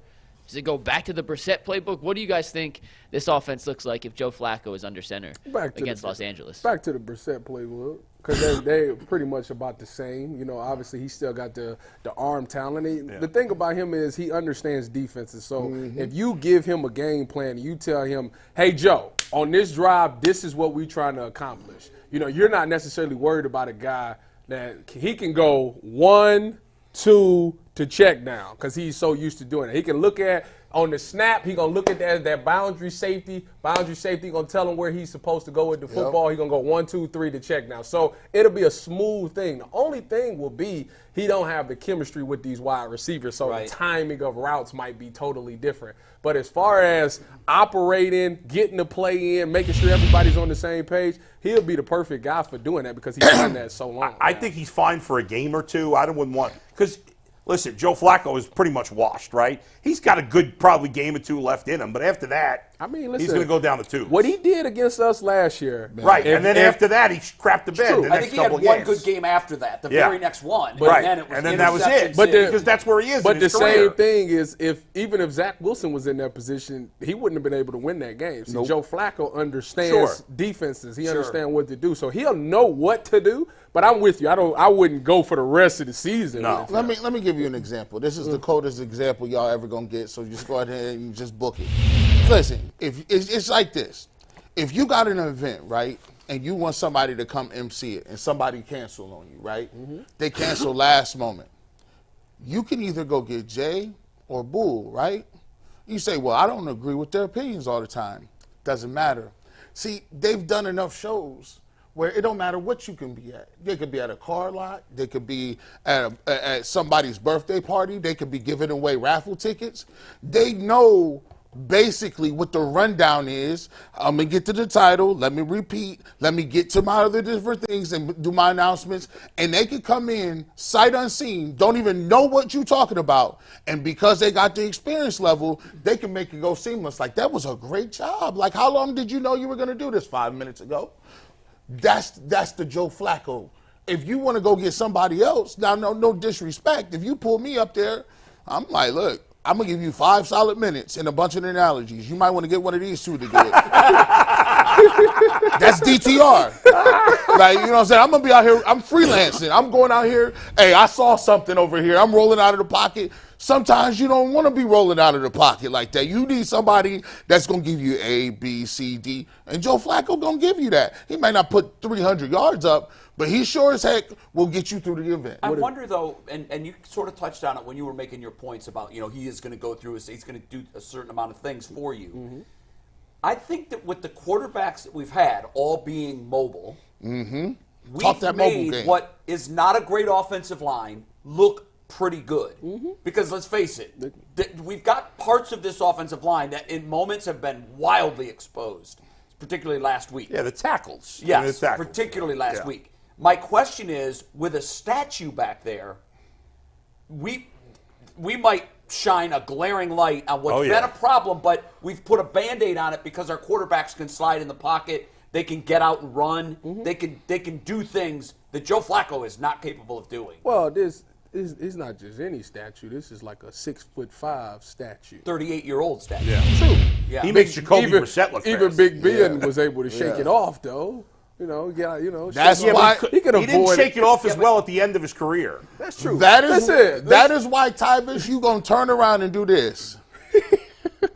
Does it go back to the Brissett playbook? What do you guys think this offense looks like if Joe Flacco is under center against Los Angeles? Back to the Brissett playbook, because they're pretty much about the same. You know, obviously he's still got the arm talent. The thing about him is he understands defenses. So if you give him a game plan and you tell him, hey, Joe, on this drive, this is what we're trying to accomplish. You know, you're not necessarily worried about a guy that he can go 1, 2 to check down because he's so used to doing it. He can look at on the snap. He gonna look at that boundary safety. Boundary safety gonna tell him where he's supposed to go with the football. He gonna go 1, 2, 3 to check down. So it'll be a smooth thing. The only thing will be he don't have the chemistry with these wide receivers. So the timing of routes might be totally different. But as far as operating, getting the play in, making sure everybody's on the same page, he'll be the perfect guy for doing that because he's done that so long. I think he's fine for a game or two. I wouldn't want because. Listen, Joe Flacco is pretty much washed, right? He's got a good probably game or two left in him, but after that, I mean, listen, he's going to go down the tubes. What he did against us last year. Right, and then after that, he crapped the bed. I think he had one good game after that, the very next one. Right, and then that was it. But because that's where he is But in his the career. same thing is even if Zach Wilson was in that position, he wouldn't have been able to win that game. See, Joe Flacco understands defenses. He understands what to do. So he'll know what to do. But I'm with you. I wouldn't go for the rest of the season. No. Let me give you an example. This is the coldest example y'all ever gonna get. So just go ahead and just book it. Listen, if it's like this. If you got an event, right, and you want somebody to come MC it, and somebody cancel on you, right? They cancel last moment. You can either go get Jay or Bull, right? You say, well, I don't agree with their opinions all the time. Doesn't matter. See, they've done enough shows where it don't matter what you can be at. They could be at a car lot. They could be at somebody's birthday party. They could be giving away raffle tickets. They know basically what the rundown is. I'm going to get to the title. Let me repeat. Let me get to my other different things and do my announcements. And they can come in sight unseen, don't even know what you're talking about. And because they got the experience level, they can make it go seamless. Like, that was a great job. Like, how long did you know you were going to do this? 5 minutes ago. That's the Joe Flacco. If you want to go get somebody else, now no disrespect. If you pull me up there, I'm like, look, I'm going to give you 5 solid minutes and a bunch of analogies. You might want to get one of these two to do it. That's DTR. Like, you know what I'm saying? I'm going to be out here. I'm freelancing. I'm going out here. Hey, I saw something over here. I'm rolling out of the pocket. Sometimes you don't want to be rolling out of the pocket like that. You need somebody that's going to give you A, B, C, D. And Joe Flacco going to give you that. He might not put 300 yards up, but he sure as heck will get you through the event. I wonder, though, and you sort of touched on it when you were making your points about, he is going to go through, he's going to do a certain amount of things for you. I think that with the quarterbacks that we've had all being mobile, we've made what is not a great offensive line look pretty good. Because let's face it, we've got parts of this offensive line that in moments have been wildly exposed, particularly last week. Yeah, the tackles. Yes, particularly last week. My question is, with a statue back there, we might shine a glaring light on what's been a problem, but we've put a Band-Aid on it because our quarterbacks can slide in the pocket, they can get out and run, they can do things that Joe Flacco is not capable of doing. Well, this is not just any statue. This is like a 6'5" statue. 38-year-old statue. Yeah. True. Yeah. He makes Jacoby Brissett look Even fast. Big Ben was able to shake it off, though. That's why he can avoid. He didn't shake it off as well at the end of his career. That's true. That is That's it. That is why, Tyvis, you gonna turn around and do this.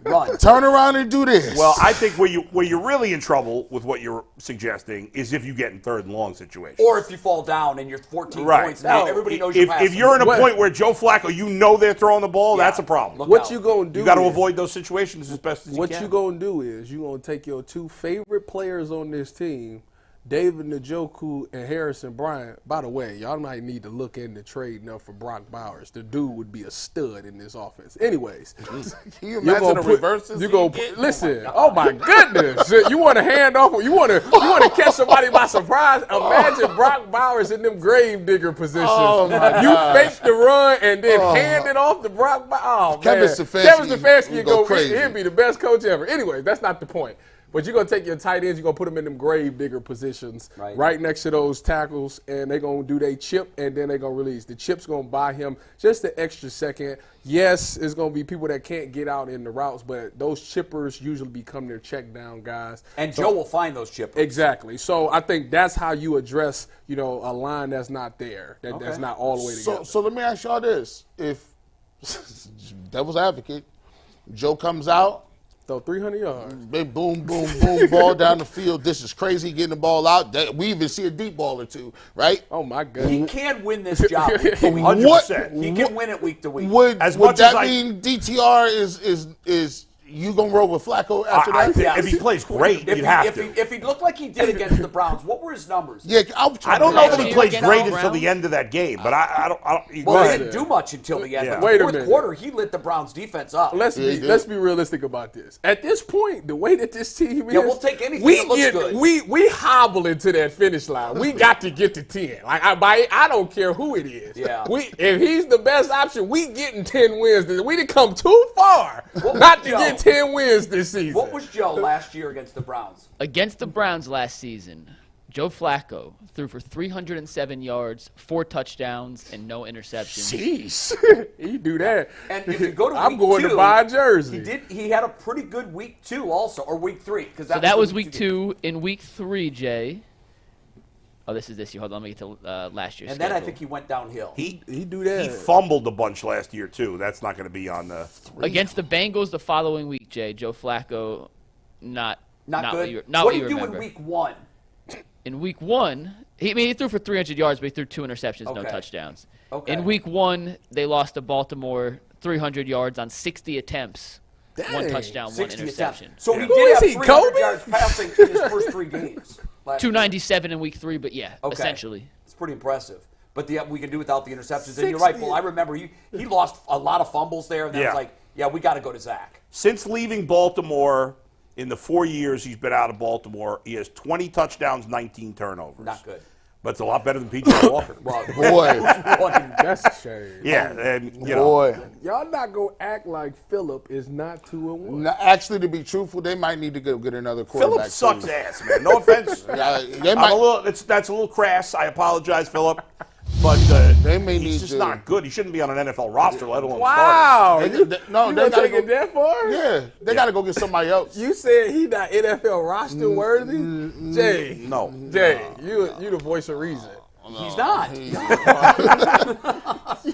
Run. Turn around and do this. Well, I think where you're really in trouble with what you're suggesting is if you get in third and long situations. Or if you fall down and you're 14 points now, everybody knows you're passing. If you're in a point where Joe Flacco, they're throwing the ball, that's a problem. What you gonna do? You got to avoid those situations as best as you can. What you gonna do is you gonna take your 2 favorite players on this team David Njoku and Harrison Bryant. By the way, y'all might need to look into trading up for Brock Bowers. The dude would be a stud in this offense. Anyways, Can you imagine the reverses? You go listen. Oh my goodness! You want to hand off? You want to catch somebody by surprise? Imagine Brock Bowers in them grave digger positions. Oh my You fake the run and then hand it off to Brock Bowers. Oh, Kevin man. Stefanski Kevin Stefanski would go crazy. He'd be the best coach ever. Anyway, that's not the point. But you're going to take your tight ends, you're going to put them in them grave digger positions right next to those tackles, and they're going to do their chip, and then they're going to release. The chip's going to buy him just an extra second. Yes, it's going to be people that can't get out in the routes, but those chippers usually become their check down guys. And Joe will find those chippers. Exactly. So I think that's how you address, a line that's not there, that's not all the way together. So let me ask y'all this. If, devil's advocate, Joe comes out, So 300 yards. big boom, boom, boom, ball down the field. This is crazy getting the ball out. We even see a deep ball or two, right? Oh, my He goodness. can win this job. 100%. He can win it week to week. Would As much as that mean DTR is you gonna roll with Flacco after I that? think if he plays great, you'd have to. If he looked like he did against the Browns, what were his numbers? Yeah, I don't know that he Actually, plays against great the until the Browns? end of that game, but I don't. Well, Right. he didn't do much until the end. Yeah. But Wait a the fourth minute. quarter, he lit the Browns' defense up. Let's be realistic about this. At this point, the way that this team is, we'll take anything that looks good. We hobble into that finish line. We got to get to 10. Like I don't care who it is. Yeah. If he's the best option, we getting 10 wins. We didn't come too far What not was to Joe? get 10 wins this season. What was Joe last year against the Browns? Against the Browns last season, Joe Flacco threw for 307 yards, 4 touchdowns, and no interceptions. Jeez, he do that. And if you go to I'm week going 2, to buy a jersey. He had a pretty good week 2 also, or week 3. So that was week 2. In week 3, Jay. Oh, this is this year. Hold on, let me get to last year's And then I schedule. think he went downhill. He do that. He fumbled a bunch last year too. That's not going to be on the. Against the Bengals the following week, Jay, Joe Flacco, not Not what good. you, What what do you you do remember. in week 1? In week 1, he threw for 300 yards, but he threw 2 interceptions, no Okay. touchdowns. Okay. In week 1, they lost to Baltimore 300 yards on 60 attempts. 1 Dang. touchdown, 1 60 interception. attempts. So he Who did is have he, 300 Kobe? yards passing in his first 3 games. last year. 297 in week 3, but yeah, Okay. essentially. It's pretty impressive. But we can do without the interceptions. And you're right, Paul. I remember he lost a lot of fumbles there, and then Yeah. was like, yeah, we got to go to Zach. Since leaving Baltimore, in the 4 years he's been out of Baltimore, he has 20 touchdowns, 19 turnovers. Not good. But it's a lot better than P.J. Walker. Well, Boy, That's a shame. Yeah, and you know. boy. Y'all not gonna act like Phillip is not 2-1. No, actually, to be truthful, they might need to go get another quarterback. Philip sucks too. ass, man. No offense. They I'm might- a little. That's a little crass. I apologize, Philip. But They may he's need just to- not good. He shouldn't be on an NFL roster, let alone Wow. They- You they- no, you they gonna gotta take go- it that far? Yeah, they got to go get somebody else. You said he not NFL roster worthy? Jay. starting. No. Jay, you the voice of reason. he's not.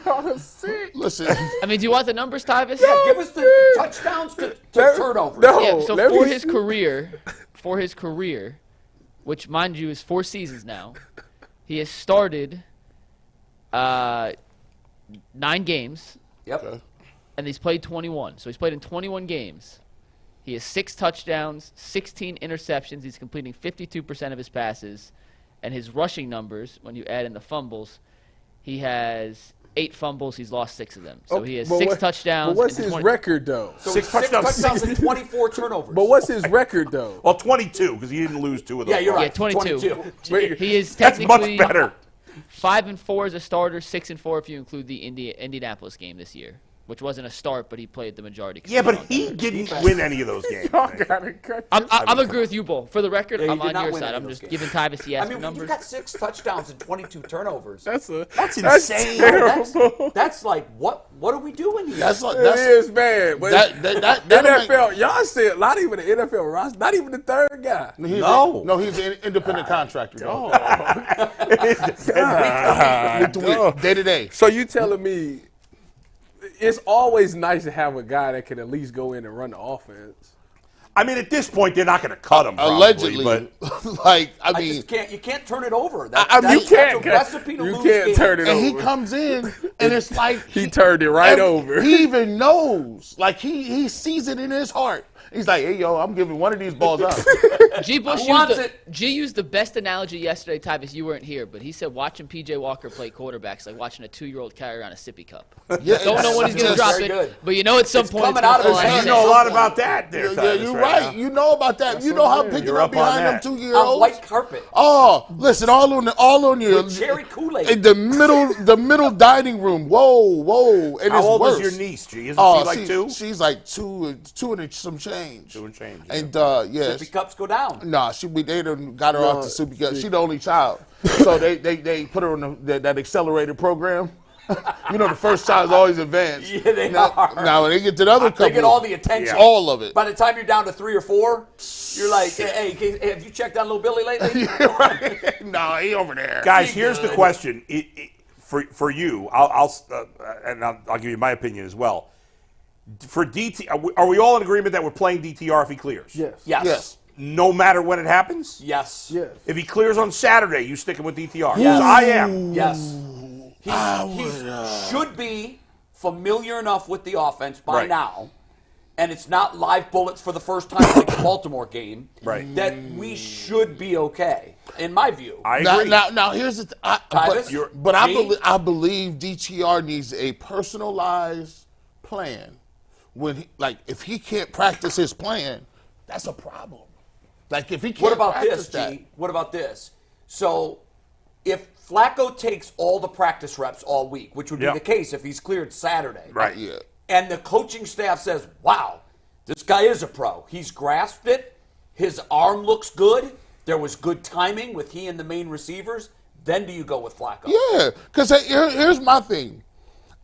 Y'all sick. Listen, I mean, do you want the numbers, Tyvis? Yeah, give us the touchdowns to turnovers. No. Yeah, so let for me his see. career, which mind you is 4 seasons now, he has started 9 games Yep. and he's played 21. So he's played in 21 games. He has 6 touchdowns, 16 interceptions. He's completing 52% of his passes, and his rushing numbers, when you add in the fumbles, he has 8 fumbles. He's lost 6 of them. So he has But 6 what- touchdowns. But what's and his 20 record though? So 6 6 touchdowns, touchdowns and 24 turnovers. But what's his record though? Well, 22 because he didn't lose 2 of those. Yeah, you're Yeah, right. 22. Wait, He is That's technically much better. 5-4 as a starter, 6-4 if you include the Indianapolis game this year, which wasn't a start, but he played the majority. 'cause Yeah, he but was on he Denver. didn't win any of those games. Y'all man. gotta cut I'm agree with you both. For the record, Yeah, he I'm did on not your win side. any I'm of those just games. giving Tyvis the I yes mean, when you numbers. got 6 touchdowns and 22 turnovers. That's insane. terrible. That's like, what are we doing here? that's like It that's is bad. But that'll make- NFL, y'all said not even the NFL roster, not even the third guy. he's an independent contractor. Day to day. So you telling me it's always nice to have a guy that can at least go in and run the offense. I mean, at this point, they're not going to cut him. Probably, Allegedly, but like I mean, just can't. You can't turn it over. I mean, That's a recipe to you lose can't games. turn it and he over. comes in and it's like He turned it right and over. He even knows, like he sees it in his heart. He's like, hey, yo, I'm giving one of these balls up. G. Bush used the best analogy yesterday, Tyvus. You weren't here, but he said watching P.J. Walker play quarterback's like watching a 2-year-old carry around a sippy cup. Yeah, Don't know when he's going to drop very it, good. but you know at some point coming it's out of gonna his fall hand. You out. know a lot about that there, Yeah, Tyvus, you're right right. now. You know about that. You know how I'm picking You're up up on behind them that. 2-year-olds. On white carpet. Oh, listen, all on your With cherry Kool-Aid. in the middle dining room. Whoa, and How it's old worse. is your niece, G? Isn't Oh, she like 2? She's like two and some change. 2 and change. Yeah. And yes, Sippy cups go down. nah, they done got her off the soup because she's the only child. So they put her on that accelerated program. You know, the first child is always advanced. Yeah, they now, are. Now when they get to the other couple, They get all the attention. all of it. By the time you're down to 3 or 4, you're like, hey, have you checked on little Billy lately? Right? No, he over there. Guys, here's the question for you. I'll give you my opinion as well. For DT, are we all in agreement that we're playing DTR if he clears? Yes. Yes. No matter when it happens? Yes. Yes. If he clears on Saturday, you sticking with DTR? Yes. I am. Yes. He should be familiar enough with the offense by Right. now, and it's not live bullets for the first time like the Baltimore game, Right. that we should be okay, in my view. I agree. Now here's the Tyvus, but I G? believe DTR needs a personalized plan. If he can't practice his plan, that's a problem. Like if he can't What about practice this, that, G? What about this? So, if Flacco takes all the practice reps all week, which would be Yep. the case if he's cleared Saturday, Right. Yeah. and the coaching staff says, wow, this guy is a pro. He's grasped it. His arm looks good. There was good timing with he and the main receivers. Then do you go with Flacco? Yeah, because here's my thing.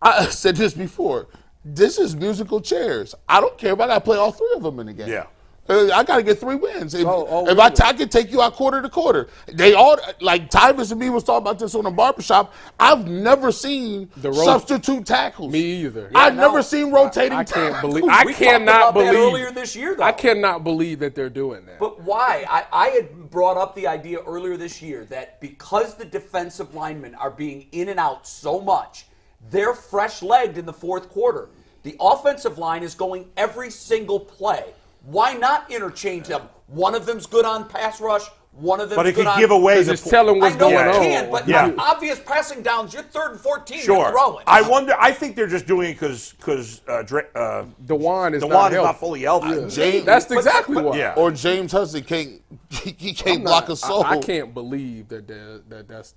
I said this before. This is musical chairs. I don't care if I got to play all 3 of them in the game. Yeah. I got to get 3 wins. If really? I can take you out quarter to quarter. They all, like Tyvus and me was talking about this on the barbershop. I've never seen substitute tackles. Me either. I've no. never seen rotating I can't tackles. believe. We I talked cannot about that believe. earlier this year, though. I cannot believe that they're doing that. But why? I had brought up the idea earlier this year that because the defensive linemen are being in and out so much, they're fresh-legged in the fourth quarter. The offensive line is going every single play. Why not interchange them? One of them's good on pass rush. One of them's But if good you on. give away the Just tell them what's I know going you on. can, but Yeah. obvious passing downs. You're 3rd and 14. Sure. You're throwing. I wonder. I think they're just doing it because Dewan is Dewan is not not fully healthy. That's exactly why. Yeah. Or James Hudson can't block a soul. I can't believe that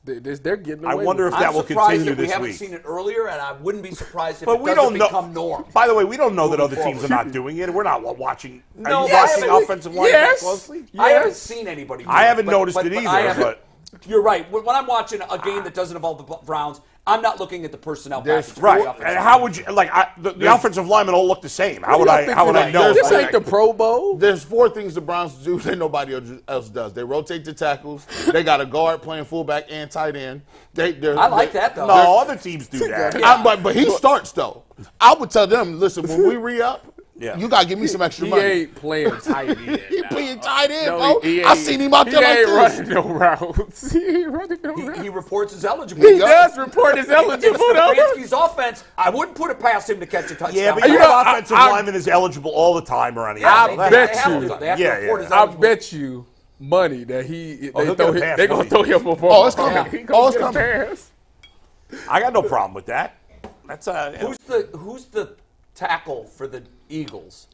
they're getting away I wonder with if it. that I'm will surprised continue that we this haven't week. seen it earlier, and I wouldn't be surprised if But it we doesn't don't become know. norm. By the way, we don't know that Moving other teams are forward. not doing it. We're not watching. Are No, you yes. watching offensive line Yes. closely? I haven't Yes. seen anybody. I move, haven't noticed it I either, haven't- but- You're right. When I'm watching a game that doesn't involve the Browns, I'm not looking at the personnel package. for the Right. offensive And line. how would you the offensive linemen all look the same? How would I know? This ain't the Pro Bowl. There's 4 things the Browns do that nobody else does. They rotate the tackles. They got a guard playing fullback and tight end. I like that, though. No, other teams do that. But he starts though. I would tell them, listen, when we re-up, you gotta give me some extra He money. ain't playing tight end. He playing tight end, No, bro. he I ain't- seen him out there he like ain't this. running no routes. He ain't running no routes. He reports as eligible. He does report his eligible though. Stefanski's offense, I wouldn't put it past him to catch a touchdown. Yeah, but You your know, offensive lineman is eligible all the time around the Yeah, NFL. I they bet have you. to. They have Yeah, to report yeah. as I eligible. bet you money that he'll get a pass, they gonna won't he? throw him a ball. Oh, it's coming. He Oh, gonna it's get a coming. pass. I got no problem with that. That's Who's the tackle for the Eagles?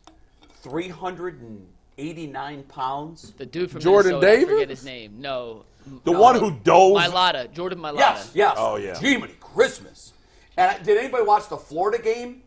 389 pounds. The dude from Jordan Minnesota, I Davis? forget his name. No. the one who dove. Mailata. Jordan Mailata. Yes. Oh, yeah. Jiminy Christmas. And did anybody watch the Florida game?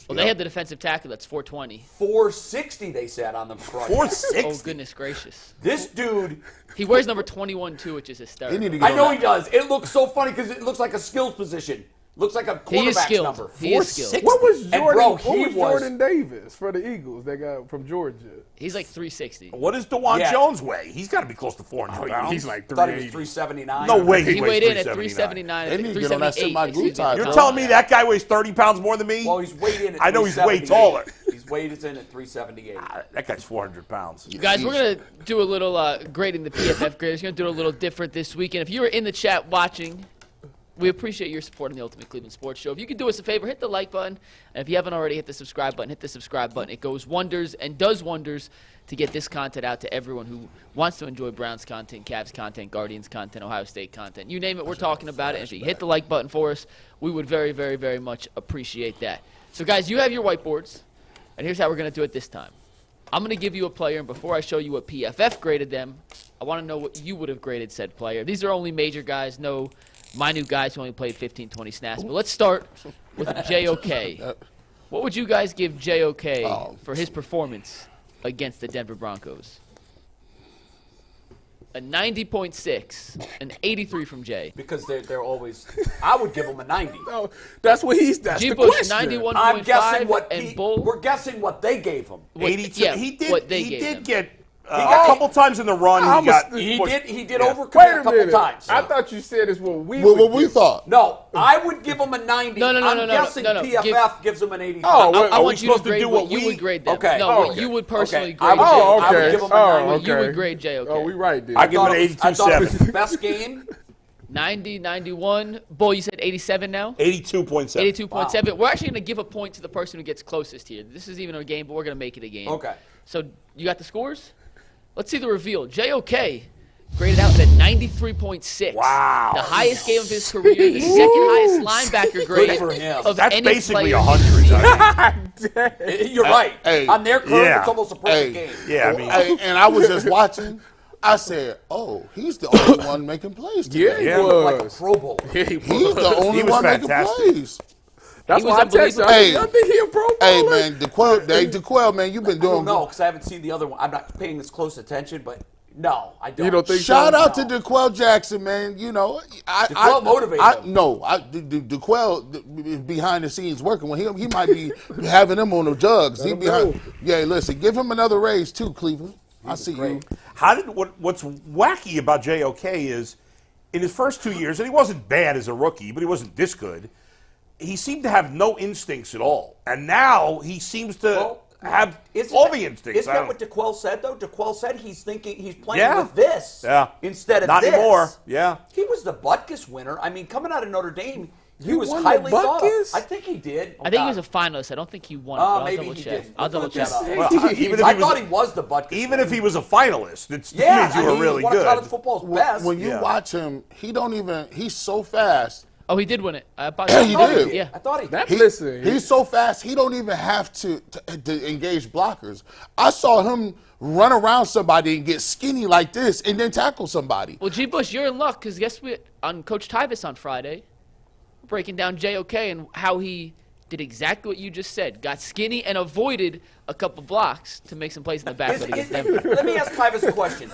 Well, they had the defensive tackle that's 420. 460 they said on the front. 460. Oh, goodness gracious. This dude, He wears number 21 too, which is hysterical. He need to get I know on he does. It looks so funny because it looks like a skills position. Looks like a He is quarterback's skilled. number. He is skilled. What was And, Jordan? bro, what he was was- Jordan Davis for the Eagles? They got from Georgia. He's like 360. What does DeJuan Yeah. Jones weigh? He's got to be close to 400 pounds. He's like I thought he was 380. 379. No way He weighed in at 379. 379. They I need think to get on that 378. semi-glutide. You're telling me that guy weighs 30 pounds more than me? Well, he's weighed in at I know he's way 378. taller. He's weighed in at 378. That guy's 400 pounds. Guys, we're going to do a little grading the PFF graders. We're going to do it a little different this weekend. If you were in the chat watching, We appreciate your support on the Ultimate Cleveland Sports Show. If you could do us a favor, hit the like button. And if you haven't already hit the subscribe button, hit the subscribe button. It goes wonders and does wonders to get this content out to everyone who wants to enjoy Browns content, Cavs content, Guardians content, Ohio State content. You name it, we're talking about it. And if you hit the like button for us, we would very, very, very much appreciate that. So, guys, you have your whiteboards. And here's how we're going to do it this time. I'm going to give you a player, and before I show you what PFF graded them, I want to know what you would have graded said player. These are only major guys, no minute guys who only played 15, 20 snaps. But let's start with JOK. What would you guys give JOK for his performance against the Denver Broncos? A 90.6, an 83 from Jay. Because they're always. I would give him a 90. No, that's what that's the G-Bush, question. 91.5, I'm guessing what and Bull. we're guessing what they gave him. 82. Yeah, he what they he gave did them. get a couple times in the run. He He did Wait overcommit a a couple minute. times. I thought you said it's what we What would we give. thought. No, I would give him a 90. No. I'm guessing no. PFF gives him an 85. Oh, well, I we want you to supposed to grade do what what you we- would grade them. Okay. No, Oh, what okay. you would personally Okay. grade. I Oh, would okay. give him a Oh, 90. What you okay. would grade JOK. Oh, we right there. I give him an I thought it was 82.7. his best game. 90, 91. Bull, you said 87 now? 82.7. 82.7. We're actually going to give a point to the person who gets closest here. This isn't even a game, but we're going to make it a game. Okay. So you got the scores? Let's see the reveal. JOK graded out at 93.6. Wow. The highest game of his career, the second highest linebacker grade for him. of That's any basically player 100. You're right. Hey. On their curve, Yeah. it's almost a perfect game. Yeah, I mean, And I was just watching. I said, "Oh, he's the only one making plays Yeah, today. he Yeah. Like a was. Pro Bowler. Yeah, he He's the was. only He was one fantastic. making plays." That's He was why I texted you. unbelievable. I think he a Pro Bowler. Hey man, DeQuell, man, you've been I doing don't know, because I haven't seen the other one. I'm not paying this close attention, but no, I don't. You don't think Shout so? out to DeQuell Jackson, man. You know, DeQuell motivated him. DeQuell behind the scenes working when he might be having them on the jugs. He him behind. know. Yeah, listen, give him another raise too, Cleveland. I see you. what's wacky about JOK is in his first 2 years, and he wasn't bad as a rookie, but he wasn't this good. He seemed to have no instincts at all, and now he seems to have all the instincts. Isn't that what DeQuell said, though? DeQuell said he's playing Yeah. with this instead of Not this. anymore. Yeah. He was the Butkus winner. I mean, coming out of Notre Dame, he was won the highly thought of. Butkus? I think he did. I think he was a finalist. I don't think he won. but I'll Maybe double he check. did. I'll double check. Well, I thought he was the Butkus. Even if he was a finalist, it yeah, means you were really he's one of good. college football's best. When you Yeah. watch him, he's so fast. Oh, he did win it. I He I thought did. Yeah. I thought he did. Listen, He's so fast, he don't even have to engage blockers. I saw him run around somebody and get skinny like this and then tackle somebody. Well, G. Bush, you're in luck because guess what? On Coach Tyvis on Friday, we're breaking down JOK and how he did exactly what you just said. Got skinny and avoided a couple blocks to make some plays in the backfield against Denver. Let me ask Tyvis a question.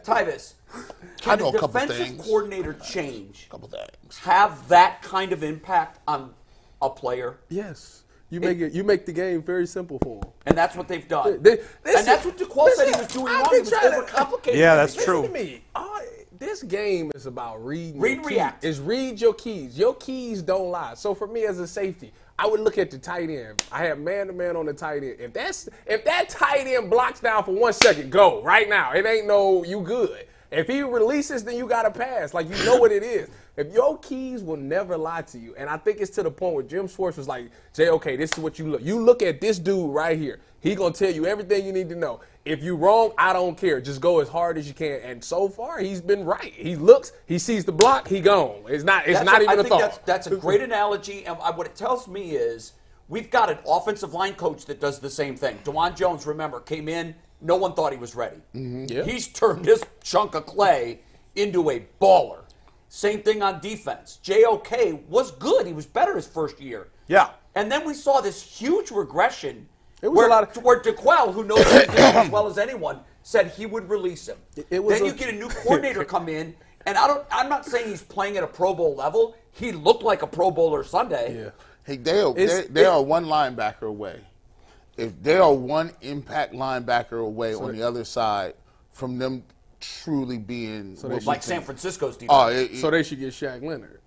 Tyvis, I can know a a couple defensive things. coordinator change Couple things. have that kind of impact on a player? yes, you make the game very simple for him. And that's what they've done. Listen, and that's what DeQuell said he was doing I've wrong. been He was trying to- overcomplicating Yeah, that's everything. true. Listen to me. This game is about reading. Read your and keys. react. It's read your keys. Your keys don't lie. So for me as a safety, I would look at the tight end. I have man-to-man on the tight end. If that tight end blocks down for 1 second, go right now. It ain't no you good. If he releases, then you got to pass. Like, you know what it is. If your keys will never lie to you, and I think it's to the point where Jim Schwartz was like, JOK, this is what you look. You look at this dude right here. He going to tell you everything you need to know. If you wrong, I don't care. Just go as hard as you can. And so far, he's been right. He looks, he sees the block, he gone. It's not even I a think thought. that's a great analogy. And what it tells me is we've got an offensive line coach that does the same thing. DeJuan Jones, remember, came in. No one thought he was ready. Yeah. He's turned this chunk of clay into a baller. Same thing on defense. JOK was good. He was better his first year. Yeah. And then we saw this huge regression It was a lot of- where DeQuell, who knows the game as well as anyone, said he would release him. It was then a- you get a new coordinator come in, and I'm not saying he's playing at a Pro Bowl level. He looked like a Pro Bowler Sunday. Yeah. Hey, they are one linebacker away. If they are one impact linebacker away on the other side from them truly being Like San Francisco's defense. So they should get Shaq Leonard.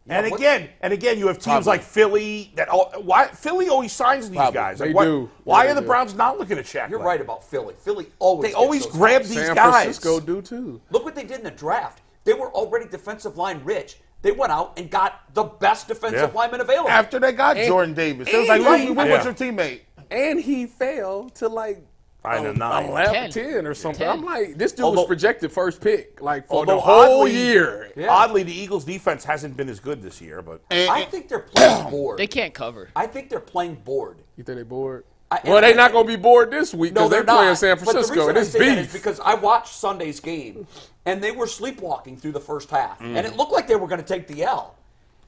And what- again, you have teams Probably. like Philly that why Philly always signs these Probably. guys. They Like, do. Why Yeah, are the they do. Browns not looking at Shaq? You're Leonard? right about Philly. Philly always They always gets those grab guys. these San guys. Francisco do too. Look what they did in the draft. They were already defensive line rich. they went out and got the best defensive lineman available. After they got Jordan Davis. It was like, when was your teammate? And he fell to like Find a 9. 11, 10 or something. 10. I'm like, this dude Although- was projected first pick, like for the Although whole oddly- year. Oddly, the Eagles' defense hasn't been as good this year, but I think they're playing bored. They can't cover. I think they're playing bored. You think they bored? And Well, they're I- not going to be bored this week No, because they're they're playing not. San But the Francisco, reason and I it's say that is beef. because I watched Sunday's game, and they were sleepwalking through the first half, and it looked like they were going to take the L.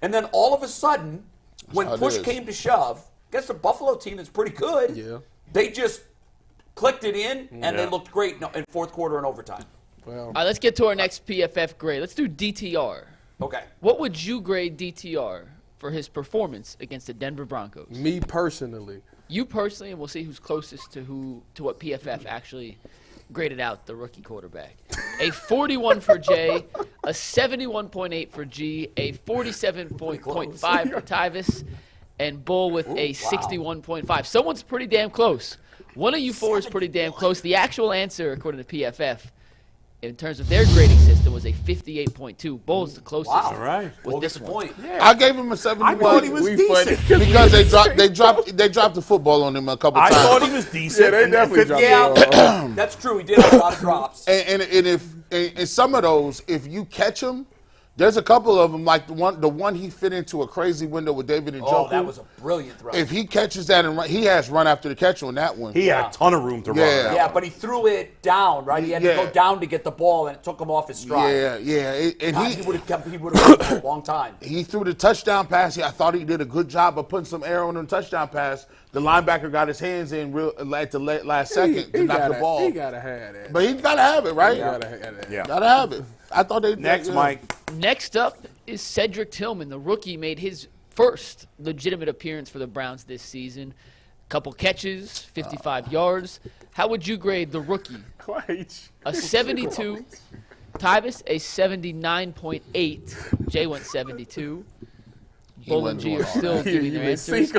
And then all of a sudden, when how it push is. came to shove, guess the Buffalo team is pretty good. Yeah. They just clicked it in, and they Yeah. looked great in fourth quarter and overtime. Well, All right, let's get to our next PFF grade. Let's do DTR. Okay. What would you grade DTR for his performance against the Denver Broncos? me personally, You personally, and we'll see who's closest to what PFF actually graded out the rookie quarterback. A 41 for Jay, a 71.8 for G, a 47.5 for Tyvis, and Bull with a 61.5. Someone's pretty damn close. One of you four is pretty damn close. The actual answer, according to PFF, in terms of their grading system, was a 58.2. Bull's the closest Wow. all right. with this Good one. point. I gave him a 71. I thought he was decent. because they dropped the football on him a couple I times. thought he was decent. yeah, they and definitely 50 dropped the ball. That's true. He did have a lot of drops. And some of those, if you catch them, there's a couple of them, like the one he fit into a crazy window with David and Oh, Njoku. that was a brilliant throw. If he catches that and he has run after the catch on that one. He had a ton of room to run. Yeah. that Yeah, one. but he threw it down, right? He had to Yeah. go down to get the ball, and it took him off his stride. And He would have kept for a long time. he threw the touchdown pass. I thought he did a good job of putting some air on the touchdown pass. The linebacker got his hands in at the last second to knock the ball. He gotta have that. But he's got to have it, right? He gotta have that. Yeah. Got to have it. I thought they Next, yeah. Mike. Next up is Cedric Tillman. The rookie made his first legitimate appearance for the Browns this season. Couple catches, 55 yards. How would you grade the rookie? A 72. Tyvis, a 79.8. Jay went 72. Bull and G are still giving their answers. We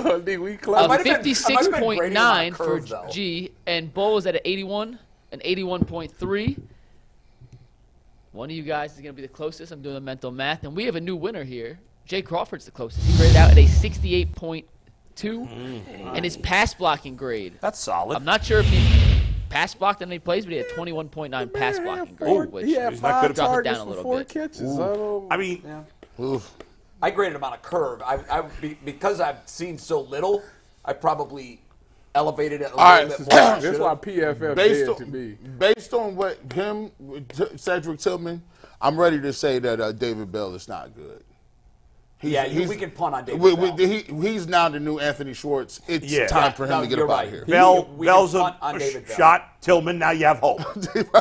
A close. might have been- I might have been grading him on a 56.9 for curve, though. G, and Bull is at an 81, an 81.3. One of you guys is going to be the closest. I'm doing the mental math. And we have a new winner here. Jay Crawford's the closest. He graded out at a 68.2. And his pass blocking grade. That's solid. I'm not sure if he pass blocked in any plays, but he had 21.9 pass blocking grade, which He had He's not good 5 at- Drop it down targets a for little 4 bit. catches. I mean, Oof. I graded him on a curve. Because I've seen so little, I probably elevated it a All little right, bit more. than I That's should've. why PFF Based did to me. based on what Cedric Tillman, I'm ready to say that David Bell is not good. We can punt on David Bell. He's now the new Anthony Schwartz. It's Yeah. time for him No, to get you're up out right. of here. Bell's can a punt on David Bell. shot. Tillman, now you have hope.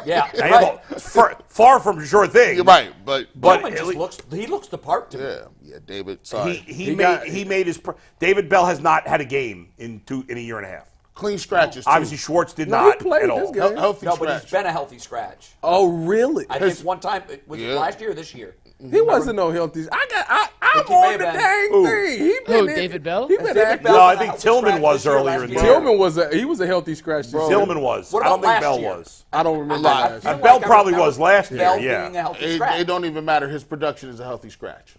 Yeah, Now you have right. hope. Far from a sure thing. You're right, but Tillman at just least- looks the part to me. yeah, David. Sorry, He made his. David Bell has not had a game in a year and a half. clean scratches. Too. Obviously, Schwartz did No, not he played at this all. game. Healthy No, but scratch. he's been a healthy scratch. Oh, really? I think one time, was it Yeah. last year or this year? He wasn't no healthy. I'm he may on have the been. dang Who? thing. He been in- David Bell? He been David active. Bell No, I was a think healthy Tillman scratch was this year, earlier last in the year. year. Tillman was a healthy scratch. This year. Tillman was. What I don't about think Bell last year? was. I don't remember I last feel year. Bell like I probably remember was last year, Bell yeah. being a healthy It scratch. don't even matter. His production is a healthy scratch.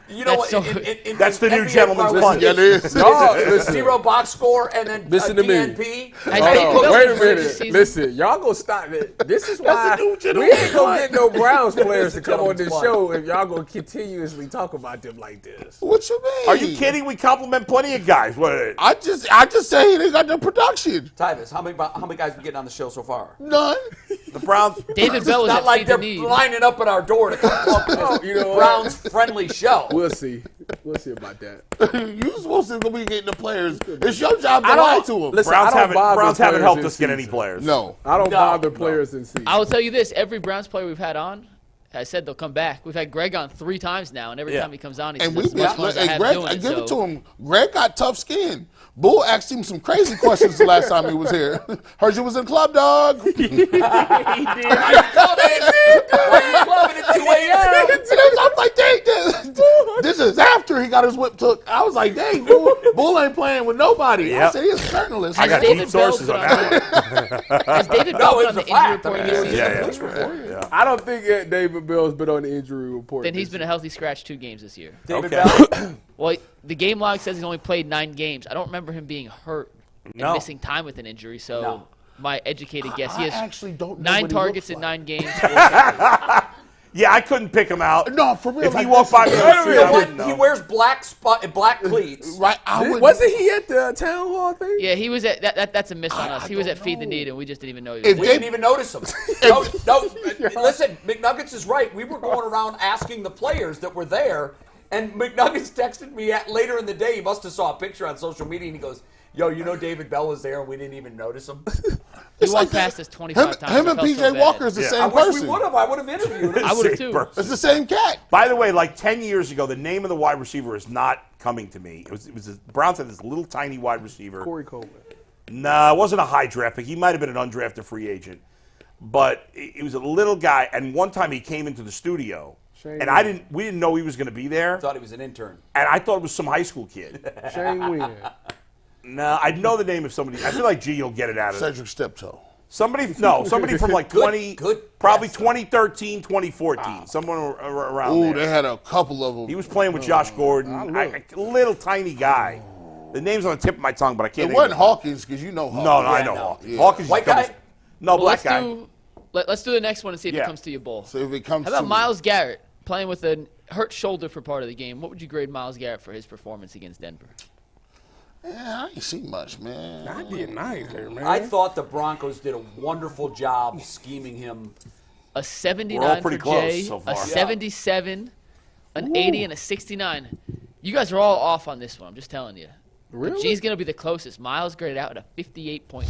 You know That's what? so- That's the new NBA gentleman's probably- punch. Yeah, it is. No, It's listen. 0 box score and then Listen to me. DNP. Has Oh, David Bell wait a been good this minute. season? Listen, y'all gonna stop it. This is why the new we gentleman's ain't gonna get no Browns players to the come on gentleman's this punch. show if y'all gonna continuously talk about them like this. What you mean? Are you kidding? We compliment plenty of guys. What? I just say they got the production. Tyvis, how many guys we getting on the show so far? None. The Browns. David Bell is Not at like feed they're the need. lining up at our door to come talk to this You know what? Browns friendly show. We'll see. We'll see about that. You supposed to be getting the players. It's your job to I lie don't- to them. listen, Browns I don't haven't. bother Browns haven't players helped in us get any season. players. No. I don't No, bother no. players in season. I will tell you this: every Browns player we've had on has said they'll come back. We've had Greg on 3 times now, and every Yeah. time he comes on, he And says, we "As much fun as I have Greg, doing I it." give So it to him. Greg got tough skin. Bull asked him some crazy questions the last time he was here. Heard you was in club, dog. Why you clubbing at 2 a.m.? I'm like, dang, this is after he got his whip took. I was like, dang, Bull ain't playing with nobody. I Yep. said, he's a journalist. I got David deep Bell sources been on on that one. Has David No, Bell been it's on the a injury fact. report I mean, this it was season? in the police report. Yeah. know. I don't think that David Bell's been on the injury report. Then he's this been a healthy scratch 2 games this year. David Okay. Bell. Well, the game log says he's only played 9 games. I don't remember him being hurt and No. missing time with an injury. So No. my educated guess, he I has actually don't know 9 what he targets looks in like. 9 games. 4 tackles. Yeah, I couldn't pick him out. No, for real. If he like, walked by me this on is- the street, You know I what? wouldn't know. He wears black cleats. Right, I would. Wasn't he at the town hall thing? Yeah, he was at that's a miss on us. He was at don't Feed the know. Need, and we just didn't even know he was If there. We didn't even notice him. No, listen, McNuggets is right. We were going around asking the players that were there, and McNuggets texted me later in the day. He must have saw a picture on social media, and he goes, "Yo, you know David Bell was there, and we didn't even notice him." He walked past us 25 times. Him I and felt PJ so bad. Walker is the Yeah. I same wish we person. would have. I would have interviewed him. I would have Same too. person. It's the same cat. By the way, like 10 years ago, the name of the wide receiver is not coming to me. It was the Browns had this little tiny wide receiver. Corey Coleman. No, it wasn't a high draft pick. He might have been an undrafted free agent. But he was a little guy, and one time he came into the studio, Shane and we didn't know he was going to be there, Thought he was an intern. and I thought it was some high school kid. Shane Wynn. No, I know the name of somebody. I feel like G will get it out of it. Cedric Steptoe. Somebody from like 20, good probably guess. 2013, 2014, someone around Ooh, there. they had a couple of them. He was playing with Josh Gordon, a little tiny guy. The name's on the tip of my tongue, but I can't. It wasn't Hawkins because you know Hawkins. No, I Yeah, know no. Hawkins. Yeah. Hawkins White comes- guy? No, Well, black guy. let's do the next one and see if Yeah. it comes to your bowl. So if it comes How about to Myles Garrett playing with a hurt shoulder for part of the game? What would you grade Myles Garrett for his performance against Denver? Yeah, I ain't seen much, man. I did nice there, man. I thought the Broncos did a wonderful job scheming him. A 79 We're all for pretty close Jay, so far. a Yeah. 77, an 80, and a 69. You guys are all off on this one. I'm just telling you. Really? But G's going to be the closest. Myles graded out at a 58.4.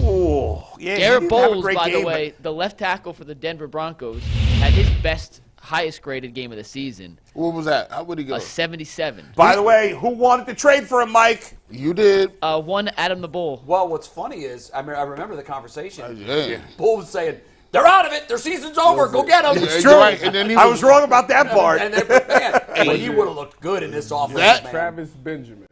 Ooh, yeah, he Garrett didn't have a Bowles, great by game, the way, the left tackle for the Denver Broncos, had his best, highest graded game of the season, What was that? How would he go? a 77. By the way, who wanted to trade for him, Mike? You did. One Adam the Bull. Well, what's funny is, I remember the conversation. Yeah. Bull was saying, "They're out of it. Their season's over. Go get them." Yeah, It's you're true. right. And then he I was wrong about that part. And then, man, well, he would have looked good in this offense, That- man. Travis Benjamin.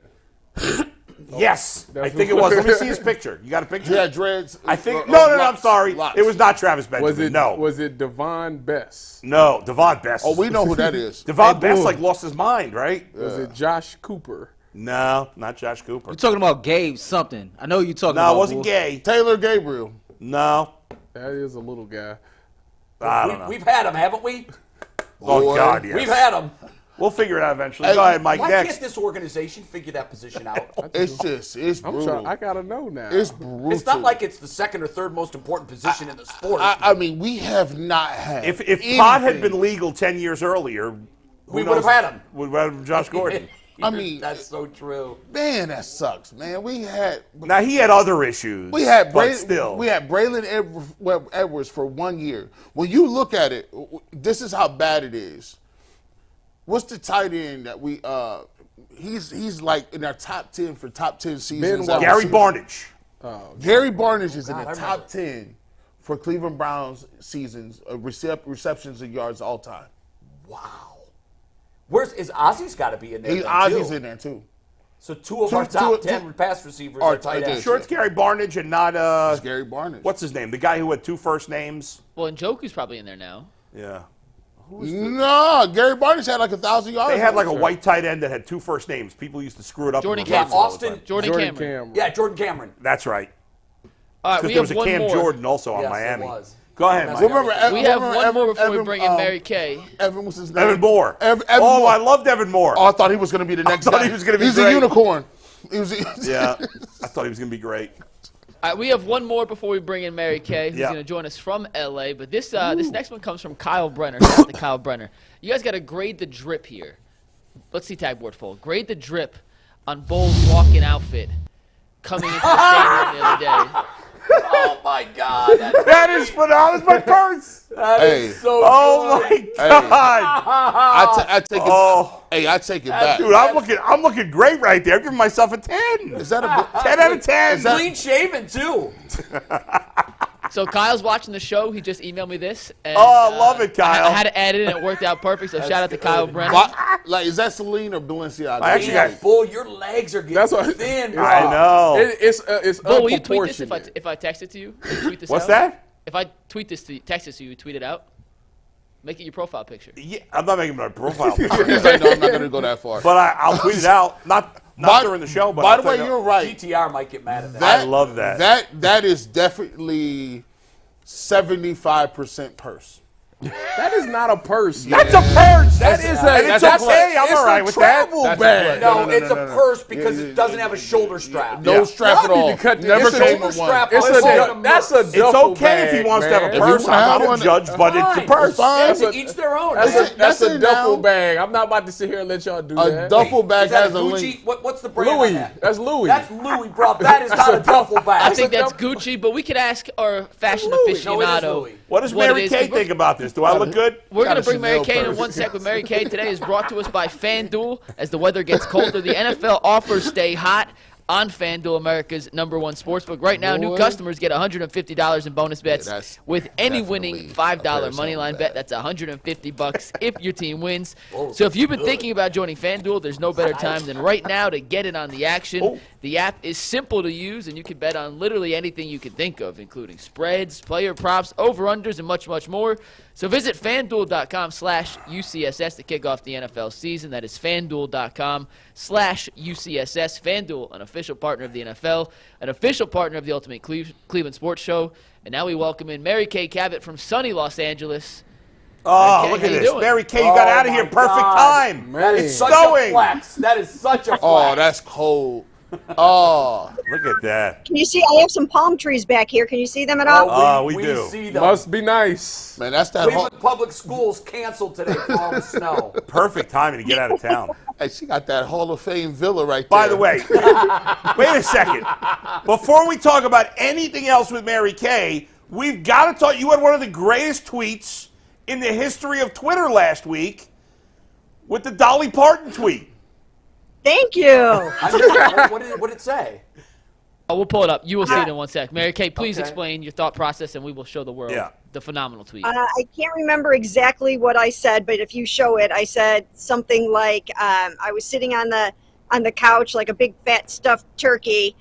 Yes, I That's think it what- was. Let me see his picture. You got a picture? He had dreads. I think. No, I'm locks, sorry. locks. It was not Travis Benjamin. Was it? No. Was it Devon Best? No, Devon Best. Oh, we know who that is. Devon Hey, Best boom. like lost his mind, right? Was it Josh Cooper? No, not Josh Cooper. You're talking about Gabe something. I know you're talking No, about. it wasn't Bull. gay. Taylor Gabriel. No, That is a little guy. I don't know. We've had him, haven't we? Oh Boy. God, yes. We've had him. We'll figure it out eventually. Hey, Go ahead, Mike. Why Next. can't this organization figure that position out? It's I'm brutal. trying. I gotta know now. It's brutal. It's not like it's the second or third most important position in the sport. I mean, we have not had. If anything. pot had been legal 10 years earlier, We who would have knows? had him. Would have had Josh Gordon. I mean- that's so true. Man, that sucks, man. We had Now he had other issues. but still. we had Braylon Edwards for 1 year. When you look at it, this is how bad it is. What's the tight end that we he's like in our top 10 for top 10 seasons. White. Gary Barnidge. Gary Barnidge is in God, the I top 10 for Cleveland Browns seasons of receptions and yards all time. Wow. Is Ozzy's got to be in there? then, Ozzy's too. in there too. So two of our top 10 pass receivers are tight ends. Sure, it's Gary Barnidge and not It's Gary Barnidge. what's his name? The guy who had 2 first names. Well, Njoku's probably in there now. Yeah. No, Gary Barnidge had like 1,000 yards. They had like a white tight end that had 2 first names. People used to screw it up. Jordan in reverse Cameron. all the Austin- time. Jordan Cameron. Cameron. Yeah, Jordan Cameron. That's right. All right, Because we there was have a one Cam more. Jordan also on Yes, Miami. there was. Go ahead, That's Mike. Remember, We have remember one more Evan- before we Evan, bring in Mary Kay. Evan was his name. Evan Moore. Evan Oh, Moore. I loved Evan Moore. Oh, I thought he was going to be the next thought guy. he was gonna be He's great. a unicorn. He was. Yeah, I thought he was going to be great. All right, we have one more before we bring in Mary Kay, who's Yeah. going to join us from LA. But this next one comes from Kyle Brenner. Shout out to Kyle Brenner. You guys got to grade the drip here. Let's see tag board full. Grade the drip on Bull's walk-in outfit coming into the stadium the other day. Oh, my God. That is phenomenal. That's my purse. That Hey. is so Oh good. my God. I take it. Oh. Hey, I take it back. Dude, I'm looking great right there. I'm giving myself a 10. Is that a 10 out of 10. Clean shaven, too. So Kyle's watching the show. He just emailed me this. And, Oh, I love it, Kyle. I had to add it, and it worked out perfect. So shout out to Kyle Brenner. Like, is that Celine or Balenciaga? I actually Yeah, got- Bull, your legs are That's getting what- thin. it's- I know. It's Bull, will you tweet this unproportionate. if I text it to you? Will you tweet this What's out? that? If I tweet this to you, text this to you, tweet it out. Make it your profile picture. Yeah, I'm not making my profile picture, No, I'm not going to go that far. but I'll tweet it out. Not during the show, but by I'll the way, tweet it you're out. right. GTR might get mad at that. I love that. That is definitely 75% purse. That is not a purse. That's a purse. That is and it's okay. I'm all right with that. travel bag. No, it's a purse because it doesn't have a shoulder strap. No strap at Y'all all. need to cut this. Never It's a came shoulder with one. strap. It's Listen, that's a It's duffel okay bag, if he wants to have a man. purse. you wanna I'm have not one, a judge, but it's a fine. purse. It's fine. To each their own. That's That's a it duffel now. bag. I'm not about to sit here and let y'all do A that. duffel bag Is that has a Gucci? link. What's the brand Louis. on that? That's Louis. That's Louis, bro. That is not a duffel I bag. think that's Gucci, but we could ask our fashion Louis. No, it is aficionado. Louis. What does what it Mary is, Kay 'cause we're- think about this? Do I look good? We're going Got to a bring Mary Chanel Kay in purse. 1 sec, but Mary Kay today is brought to us by FanDuel. As the weather gets colder, the NFL offers stay hot on FanDuel, America's #1 sportsbook. Right now, new Boy. customers get $150 in bonus bets that's with any definitely winning a $5 purse moneyline on bet. that. That's $150 if your team wins. So if you've been thinking about joining FanDuel, there's no better time than right now to get in on the action. The app is simple to use, and you can bet on literally anything you can think of, including spreads, player props, over-unders, and much, much more. So visit FanDuel.com/UCSS to kick off the NFL season. That is FanDuel.com/UCSS. FanDuel, an official partner of the NFL, an official partner of the Ultimate Cleveland Sports Show. And now we welcome in Mary Kay Cabot from sunny Los Angeles. Oh, Kay, look how at you this. doing? Mary Kay, you got Oh, out of here. my Perfect God. time. Man. It's such Snowing. a flex. That is such a flex. Oh, that's cold. Oh, Look at that. Can you see? I have some palm trees back here. Can you see them at all? Oh, we do. see them. Must be nice. man, that's that. Cleveland Public Schools canceled today for all the snow. Perfect timing to get out of town. Hey, she got that Hall of Fame villa right there. By the way, wait a second. Before we talk about anything else with Mary Kay, we've got to talk. You had one of the greatest tweets in the history of Twitter last week with the Dolly Parton tweet. Thank you. What did it say? Oh, we'll pull it up. You will see it in 1 sec. Mary Kay, please Okay. explain your thought process, and we will show the world the phenomenal tweet. I can't remember exactly what I said, but if you show it, I said something like I was sitting on the couch like a big fat stuffed turkey,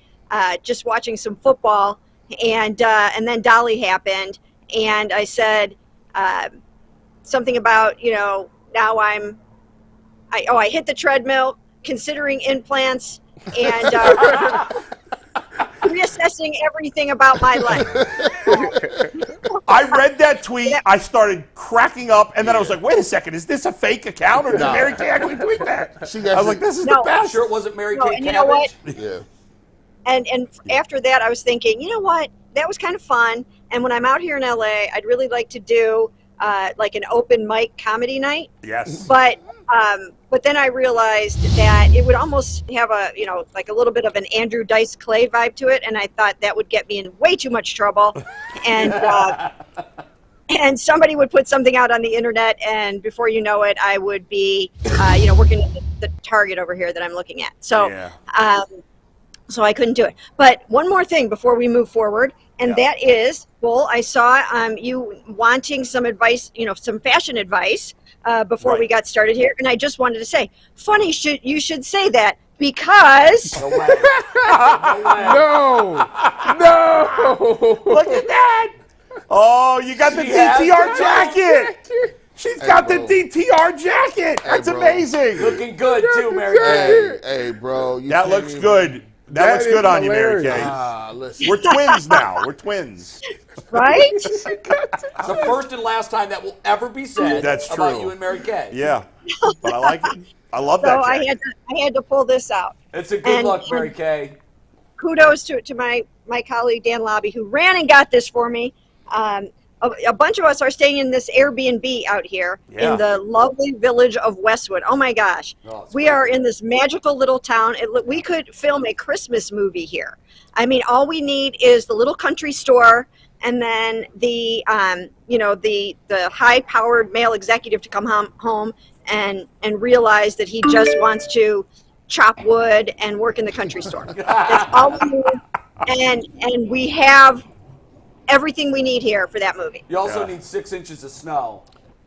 just watching some football, and then Dolly happened, and I said something about now I hit the treadmill, considering implants and reassessing everything about my life. I read that tweet. I started cracking up, and then I was like, wait a second. Is this a fake account, or did No. Mary Kay actually tweet that? I was like, this is No. the best. Sure, it wasn't Mary No, Kay and you know what? Cabbage. Yeah. And after that, I was thinking, you know what? That was kind of fun. And when I'm out here in LA, I'd really like to do like an open mic comedy night. Yes. But then I realized that it would almost have like a little bit of an Andrew Dice Clay vibe to it, and I thought that would get me in way too much trouble. And and somebody would put something out on the internet, and before you know it, I would be working at the Target over here that I'm looking at. So so I couldn't do it. But one more thing before we move forward, and that is, well, I saw you wanting some advice, some fashion advice before we got started here, and I just wanted to say, funny, you should say that because No way. No way. No. Look at that. Oh, you got the She has DTR the jacket. She's got the bro. DTR jacket. That's bro. amazing. Looking good too, Mary Kay. Hey, bro. You That can't looks even- good. That looks is good on you, Mary hilarious. Kay. Listen. We're twins now. We're twins. right? It's the first and last time that will ever be said That's about true. you and Mary Kay. Yeah. But I like it. I love So that I jacket. had to pull this out. It's a good And- look, Mary Kay. Kudos to my colleague Dan Lobby, who ran and got this for me. A bunch of us are staying in this Airbnb out here Yeah. in the lovely village of Westwood. Oh my gosh. Oh, it's We great. are in this magical little town. We could film a Christmas movie here. I mean, all we need is the little country store and then the high-powered male executive to come home and realize that he just wants to chop wood and work in the country store. That's all we need. And we have everything we need here for that movie. You also Yeah. need 6 inches of snow.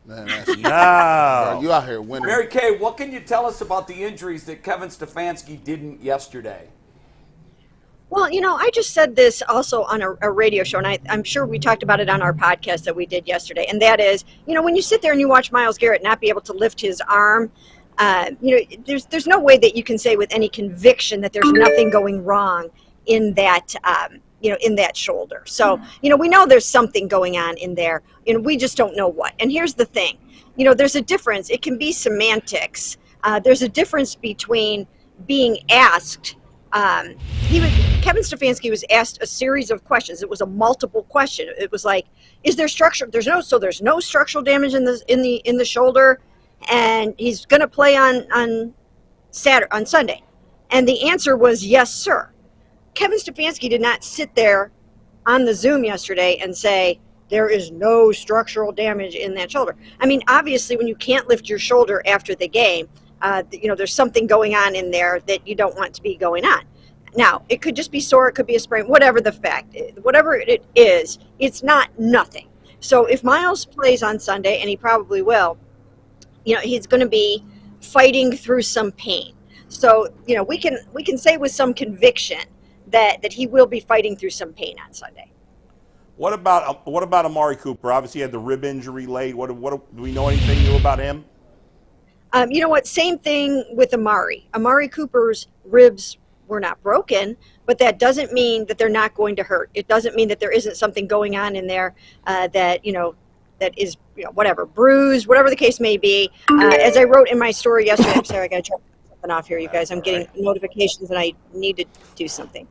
Man, that's, No. bro, you out here winning. Mary Kay, what can you tell us about the injuries that Kevin Stefanski didn't yesterday? Well, I just said this also on a radio show, and I'm sure we talked about it on our podcast that we did yesterday. And that is, when you sit there and you watch Myles Garrett not be able to lift his arm, there's no way that you can say with any conviction that there's nothing going wrong in that, in that shoulder. So, we know there's something going on in there, and we just don't know what. And here's the thing, there's a difference. It can be semantics. There's a difference between being asked. Kevin Stefanski was asked a series of questions. It was a multiple question. It was like, is there structure? There's no structural damage in the shoulder, and he's going to play on Sunday. And the answer was yes, sir. Kevin Stefanski did not sit there on the Zoom yesterday and say there is no structural damage in that shoulder. I mean, obviously, when you can't lift your shoulder after the game, there's something going on in there that you don't want to be going on. Now, it could just be sore, it could be a sprain, whatever the fact, whatever it is, it's not nothing. So if Myles plays on Sunday, and he probably will, he's going to be fighting through some pain. So, we can say with some conviction that he will be fighting through some pain on Sunday. What about Amari Cooper? Obviously, he had the rib injury late. What do we know anything new about him? You know what? Same thing with Amari. Amari Cooper's ribs were not broken, but that doesn't mean that they're not going to hurt. It doesn't mean that there isn't something going on in there that is whatever, bruised, whatever the case may be. As I wrote in my story yesterday, I'm sorry, I got to turn something off here, you guys. I'm getting notifications and I need to do something.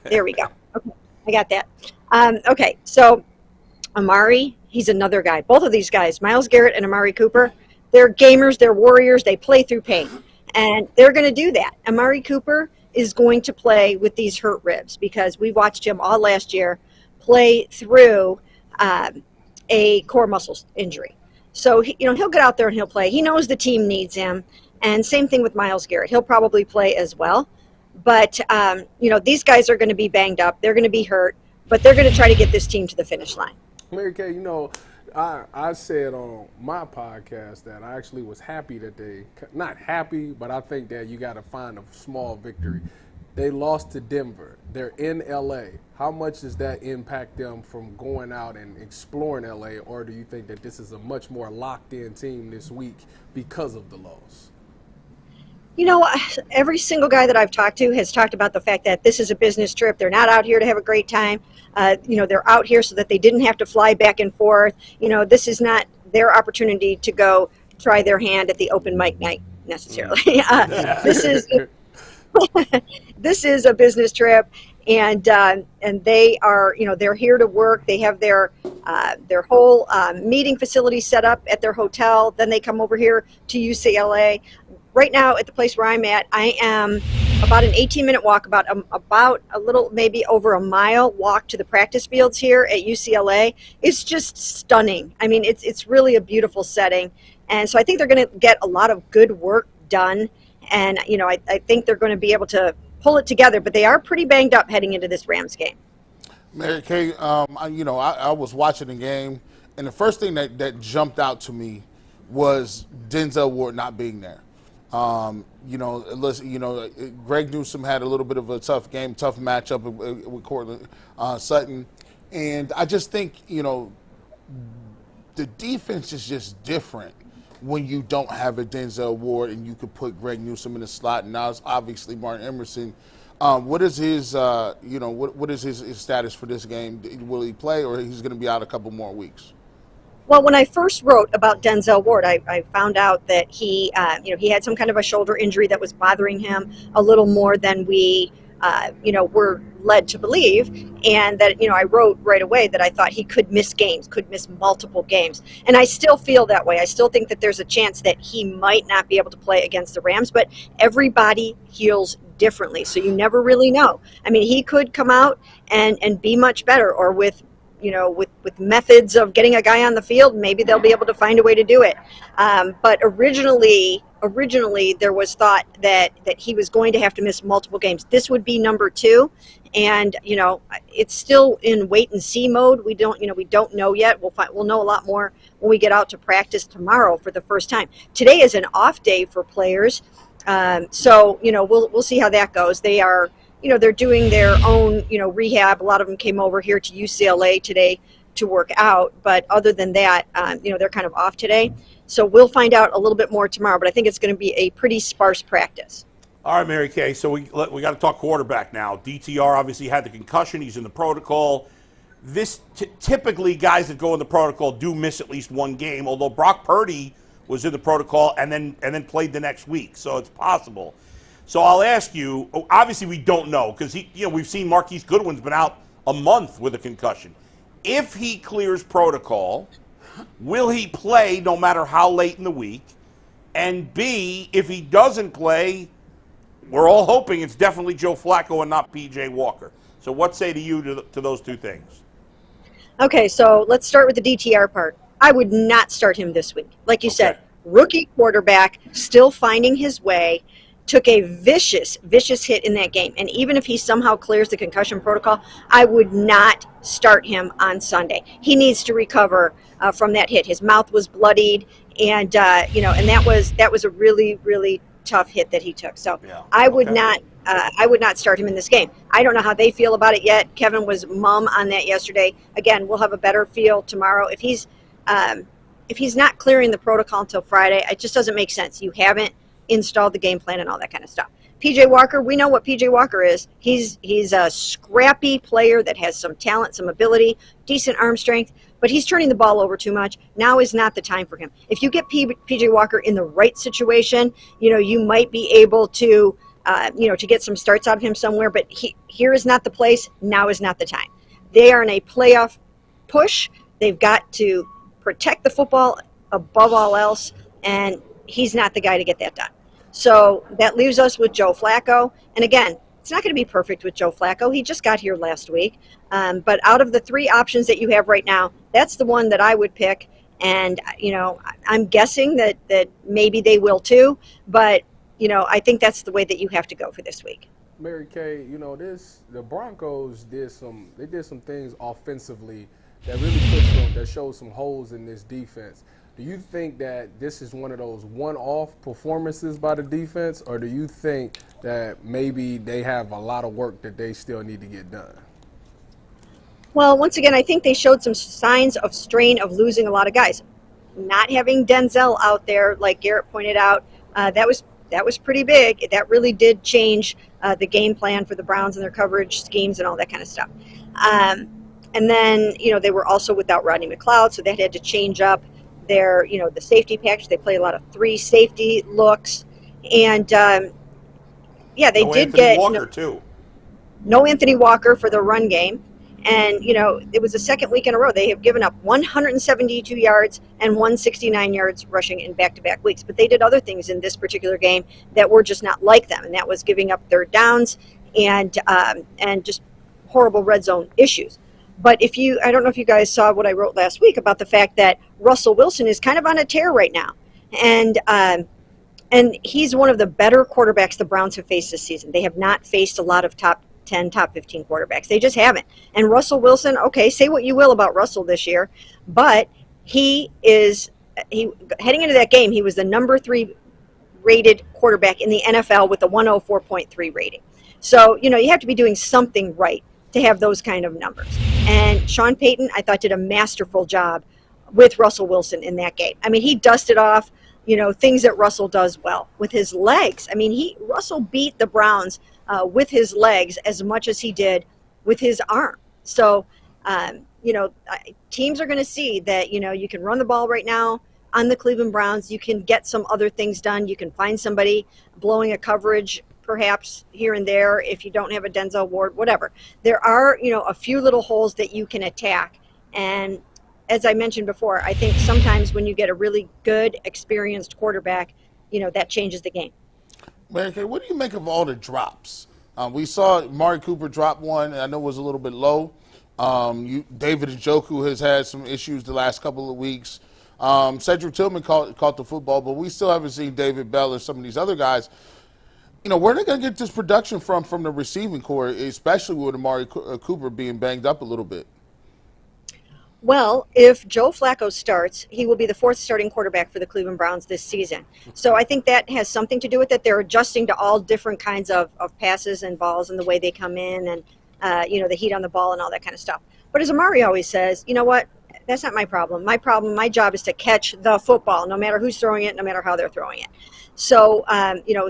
There we go. Okay, I got that. Okay, so Amari, he's another guy. Both of these guys, Myles Garrett and Amari Cooper, they're gamers, they're warriors, they play through pain. And they're going to do that. Amari Cooper is going to play with these hurt ribs because we watched him all last year play through a core muscle injury. So, he'll get out there and he'll play. He knows the team needs him. And same thing with Myles Garrett. He'll probably play as well. But, these guys are going to be banged up. They're going to be hurt. But they're going to try to get this team to the finish line. Mary Kay, I said on my podcast that I actually was happy that not happy, but I think that you got to find a small victory. They lost to Denver. They're in L.A. How much does that impact them from going out and exploring L.A., or do you think that this is a much more locked-in team this week because of the loss? Every single guy that I've talked to has talked about the fact that this is a business trip. They're not out here to have a great time. They're out here so that they didn't have to fly back and forth. This is not their opportunity to go try their hand at the open mic night necessarily. This is a business trip, and they are, they're here to work. They have their whole meeting facility set up at their hotel. Then they come over here to UCLA. Right now, at the place where I'm at, I am about an 18-minute walk, about a little, maybe over a mile walk to the practice fields here at UCLA. It's just stunning. I mean, it's really a beautiful setting. And so I think they're going to get a lot of good work done. And, I think they're going to be able to pull it together. But they are pretty banged up heading into this Rams game. Mary Kay, I was watching the game, and the first thing that jumped out to me was Denzel Ward not being there. Greg Newsome had a little bit of a tough matchup with Cortland Sutton. And I just think, the defense is just different when you don't have a Denzel Ward and you could put Greg Newsome in the slot. And now it's obviously Martin Emerson. What is his, what is his status for this game? Will he play, or he's going to be out a couple more weeks? Well, when I first wrote about Denzel Ward, I found out that he had some kind of a shoulder injury that was bothering him a little more than we, were led to believe. And that, I wrote right away that I thought he could miss multiple games. And I still feel that way. I still think that there's a chance that he might not be able to play against the Rams, but everybody heals differently. So you never really know. I mean, he could come out and be much better, or with methods of getting a guy on the field, maybe they'll be able to find a way to do it. But originally there was thought that he was going to have to miss multiple games. This would be number 2. And, it's still in wait and see mode. We don't know yet. We'll know a lot more when we get out to practice tomorrow for the first time. Today is an off day for players. So, we'll see how that goes. They are, they're doing their own, rehab. A lot of them came over here to UCLA today to work out. But other than that, they're kind of off today. So we'll find out a little bit more tomorrow. But I think it's going to be a pretty sparse practice. All right, Mary Kay. So we got to talk quarterback now. DTR obviously had the concussion. He's in the protocol. This typically guys that go in the protocol do miss at least one game. Although Brock Purdy was in the protocol and then played the next week, so it's possible. So I'll ask you. Obviously, we don't know because we've seen Marquise Goodwin's been out a month with a concussion. If he clears protocol, will he play no matter how late in the week? And B, if he doesn't play, we're all hoping it's definitely Joe Flacco and not P.J. Walker. So what say you to those two things? Okay, so let's start with the DTR part. I would not start him this week. Like you said, rookie quarterback, still finding his way, took a vicious hit in that game. And even if he somehow clears the concussion protocol, I would not start him on Sunday. He needs to recover from that hit. His mouth was bloodied, and and that was a really, really tough hit that he took. So I would not start him in this game. I don't know how they feel about it yet. Kevin was mum on that yesterday. Again, we'll have a better feel tomorrow. If he's not clearing the protocol until Friday, it just doesn't make sense. You haven't installed the game plan and all that kind of stuff. PJ Walker, we know what PJ Walker is. He's a scrappy player that has some talent, some ability, decent arm strength, but he's turning the ball over too much. Now is not the time for him. If you get PJ Walker in the right situation, you might be able to to get some starts out of him somewhere, but here is not the place. Now is not the time. They are in a playoff push. They've got to protect the football above all else, and he's not the guy to get that done. So that leaves us with Joe Flacco. And again, it's not going to be perfect with Joe Flacco. He just got here last week. But out of the three options that you have right now, that's the one that I would pick. And, I'm guessing that maybe they will too. But, I think that's the way that you have to go for this week. Mary Kay, the Broncos did some things offensively that really showed some holes in this defense. Do you think that this is one of those one-off performances by the defense, or do you think that maybe they have a lot of work that they still need to get done? Well, once again, I think they showed some signs of strain of losing a lot of guys. Not having Denzel out there, like Garrett pointed out, that was pretty big. That really did change the game plan for the Browns and their coverage schemes and all that kind of stuff. And then, they were also without Rodney McLeod, so that had to change up their, the safety package. They play a lot of 3 safety looks. And, they did get Walker too. No Anthony Walker for the run game. And, it was the second week in a row. They have given up 172 yards and 169 yards rushing in back-to-back weeks. But they did other things in this particular game that were just not like them. And that was giving up third downs and just horrible red zone issues. But I don't know if you guys saw what I wrote last week about the fact that Russell Wilson is kind of on a tear right now. And he's one of the better quarterbacks the Browns have faced this season. They have not faced a lot of top 10, top 15 quarterbacks. They just haven't. And Russell Wilson, okay, say what you will about Russell this year, but he heading into that game, he was the number 3 rated quarterback in the NFL with a 104.3 rating. So, you have to be doing something right to have those kind of numbers. And Sean Payton, I thought, did a masterful job with Russell Wilson in that game. I mean, he dusted off, things that Russell does well with his legs. I mean, Russell beat the Browns with his legs as much as he did with his arm. So, teams are going to see that, you can run the ball right now on the Cleveland Browns. You can get some other things done. You can find somebody blowing a coverage perhaps here and there if you don't have a Denzel Ward, whatever. There are, a few little holes that you can attack. And as I mentioned before, I think sometimes when you get a really good, experienced quarterback, that changes the game. Mary Kay, what do you make of all the drops? We saw Amari Cooper drop one, and I know it was a little bit low. David Njoku has had some issues the last couple of weeks. Cedric Tillman caught the football, but we still haven't seen David Bell or some of these other guys. Where are they going to get this production from the receiving core, especially with Amari Cooper being banged up a little bit? Well, if Joe Flacco starts, he will be the 4th starting quarterback for the Cleveland Browns this season. So I think that has something to do with it. They're adjusting to all different kinds of passes and balls and the way they come in and, the heat on the ball and all that kind of stuff. But as Amari always says, you know what? That's not my problem. My job is to catch the football, no matter who's throwing it, no matter how they're throwing it. So,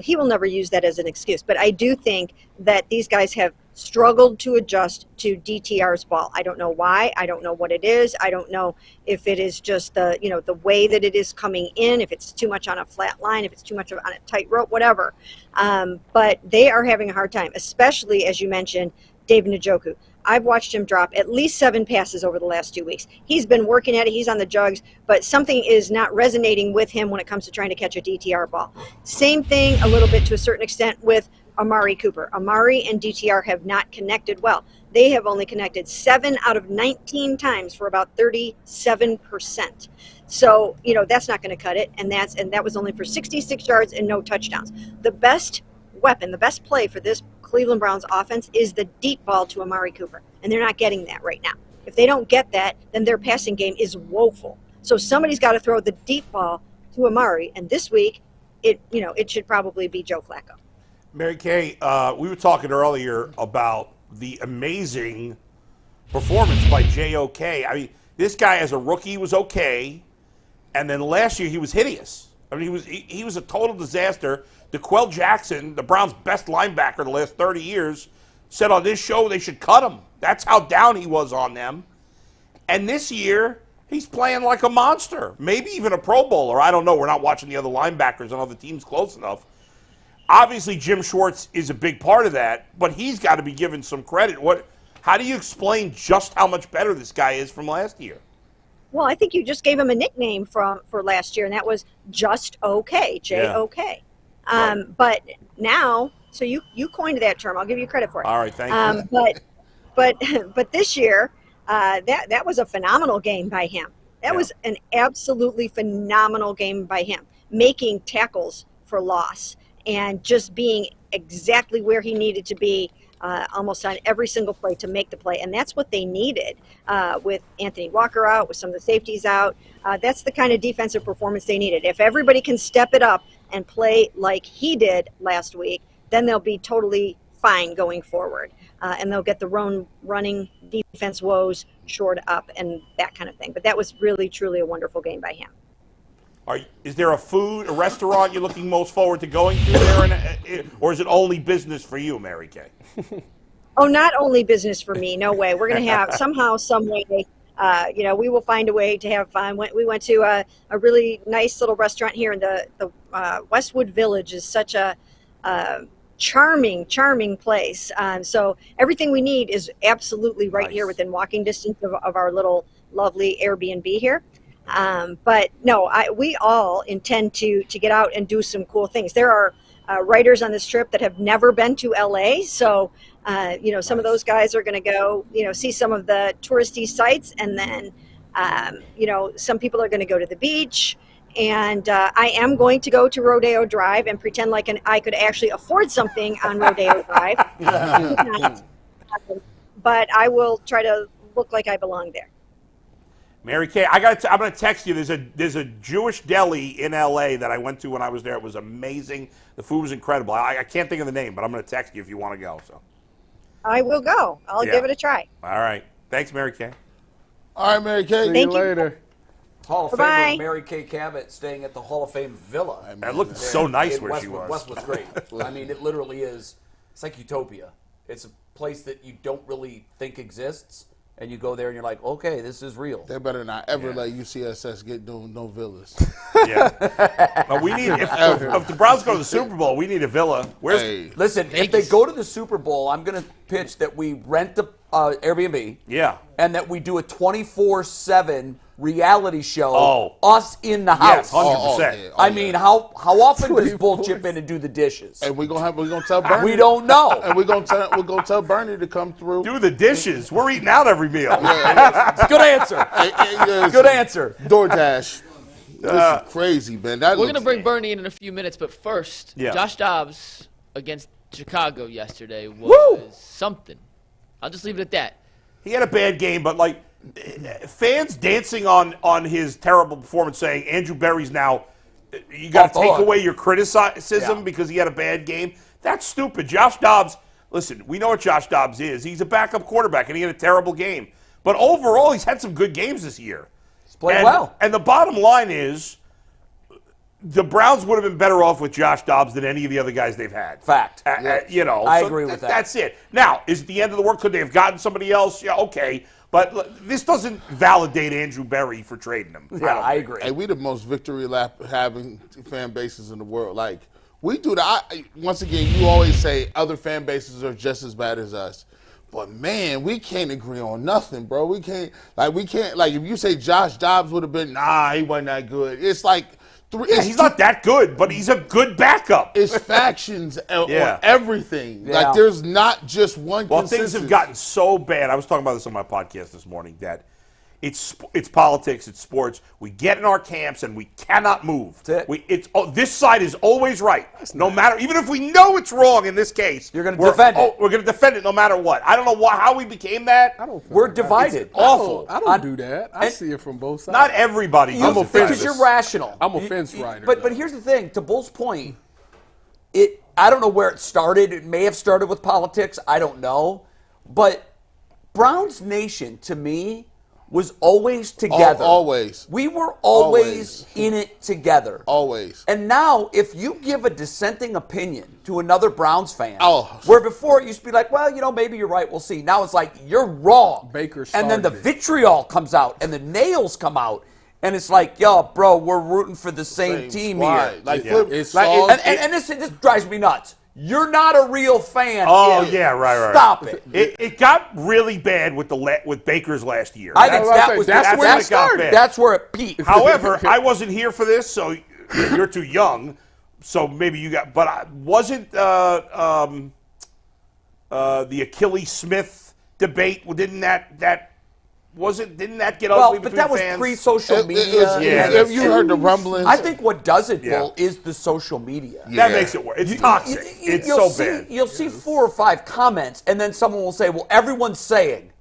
he will never use that as an excuse. But I do think that these guys have struggled to adjust to DTR's ball. I don't know why. I don't know what it is. I don't know if it is just the way that it is coming in, if it's too much on a flat line, if it's too much on a tight rope, whatever. But they are having a hard time, especially, as you mentioned, David Njoku. I've watched him drop at least 7 passes over the last 2 weeks. He's been working at it. He's on the jugs, but something is not resonating with him when it comes to trying to catch a DTR ball. Same thing a little bit to a certain extent with Amari Cooper. Amari and DTR have not connected well. They have only connected 7 out of 19 times for about 37%. So, that's not going to cut it. And that was only for 66 yards and no touchdowns. The best weapon, the best play for this Cleveland Browns offense is the deep ball to Amari Cooper. And they're not getting that right now. If they don't get that, then their passing game is woeful. So somebody's got to throw the deep ball to Amari. And this week, it should probably be Joe Flacco. Mary Kay, we were talking earlier about the amazing performance by J.O.K. I mean, this guy as a rookie was okay, and then last year he was hideous. I mean, he was a total disaster. DeQuell Jackson, the Browns' best linebacker the last 30 years, said on this show they should cut him. That's how down he was on them. And this year, he's playing like a monster, maybe even a Pro Bowler. I don't know. We're not watching the other linebackers on other teams close enough. Obviously, Jim Schwartz is a big part of that, but he's got to be given some credit. How do you explain just how much better this guy is from last year? Well, I think you just gave him a nickname for last year, and that was Just Okay, J-O-K. Right. But now, so you coined that term. I'll give you credit for it. All right, thank you. But this year, that was a phenomenal game by him. That was an absolutely phenomenal game by him, making tackles for loss and just being exactly where he needed to be almost on every single play to make the play. And that's what they needed with Anthony Walker out, with some of the safeties out. That's the kind of defensive performance they needed. If everybody can step it up and play like he did last week, then they'll be totally fine going forward. And they'll get the running defense woes shored up and that kind of thing. But that was really, truly a wonderful game by him. Is there a restaurant you're looking most forward to going to there, or is it only business for you, Mary Kay? Oh, not only business for me. No way. We're going to have somehow, some way, we will find a way to have fun. We went to a really nice little restaurant here in the Westwood Village. Is such a charming place. So everything we need is absolutely right here within walking distance of our little lovely Airbnb here. But no, we all intend to get out and do some cool things. There are writers on this trip that have never been to LA. So, some of those guys are going to go, see some of the touristy sites. And then, some people are going to go to the beach. And I am going to go to Rodeo Drive and pretend like I could actually afford something on Rodeo Drive. But I will try to look like I belong there. Mary Kay, I'm going to text you. There's a Jewish deli in L.A. that I went to when I was there. It was amazing. The food was incredible. I can't think of the name, but I'm going to text you if you want to go. So I will go. I'll give it a try. All right. Thanks, Mary Kay. All right, Mary Kay. See you later. Hall of Famer Mary Kay Cabot staying at the Hall of Fame Villa. That looked so nice where she was. Westwood's great. I mean, it literally is. It's like utopia. It's a place that you don't really think exists. And you go there and you're like, okay, this is real. They better not ever let UCSS get no villas. Yeah. But we need, if the Browns go to the Super Bowl, we need a villa. Listen, if they go to the Super Bowl, I'm going to pitch that we rent the Airbnb. Yeah. And that we do a 24/7 reality show. Us in the house. Yes, 100%. I mean, how often does Bull chip in and do the dishes? And we're gonna tell Bernie. We don't know. And we're gonna tell Bernie to come through. Do the dishes. We're eating out every meal. Good answer. Good answer. DoorDash. This is crazy, man. We're going to bring Bernie in a few minutes, but first, Josh Dobbs against Chicago yesterday was something. I'll just leave it at that. He had a bad game, but fans dancing on his terrible performance, saying Andrew Berry's now, you got to take away your criticism because he had a bad game. That's stupid. Josh Dobbs, listen, we know what Josh Dobbs is. He's a backup quarterback, and he had a terrible game. But overall, he's had some good games this year. He's played well. And the bottom line is, the Browns would have been better off with Josh Dobbs than any of the other guys they've had. Fact. You know, I agree with that. That's it. Now, is it the end of the world? Could they have gotten somebody else? Yeah, okay. But this doesn't validate Andrew Berry for trading him. Yeah, I agree. Hey, we the most victory lap having fan bases in the world. Like, we do that. Once again, you always say other fan bases are just as bad as us. But, man, we can't agree on nothing, bro. We can't, if you say Josh Dobbs would have been, he wasn't that good. It's like, he's not that good, but he's a good backup. It's factions on everything. Yeah. Like, there's not just one Well, things have gotten so bad. I was talking about this on my podcast this morning, that it's politics, it's sports. We get in our camps and we cannot move. That's it. This side is always right. No matter, even if we know it's wrong in this case. You're going to defend it. We're going to defend it no matter what. I don't know how we became that. We're divided. It's awful. I don't do that. I see it from both sides. Not everybody does it. Because you're rational. I'm a fence rider. But here's the thing. To Bull's point, I don't know where it started. It may have started with politics. I don't know. But Browns Nation, to me, was always together. Always. We were always in it together. Always. And now, if you give a dissenting opinion to another Browns fan, Oh. where before it used to be like, well, maybe you're right, we'll see. Now it's like, you're wrong. Baker and then the started it. vitriol comes out, and the nails come out, and it's like, yo, bro, we're rooting for the same team squad. here. Like, It's like, all- And this drives me nuts. You're not a real fan. Oh, if- yeah, right. Stop it. It got really bad with Baker's last year. I think that's where that's it when it got started. bad. That's where it peaked. However, I wasn't here for this, so you're too young. So maybe you got. But wasn't the Achilles Smith debate? Didn't that get ugly but between that was fans? pre-social media. If you heard the rumblings. I think what does it, Bill, is the social media. That makes it worse. It's toxic. It's you'll so bad. You'll see 4 or 5 comments, and then someone will say, well, everyone's saying.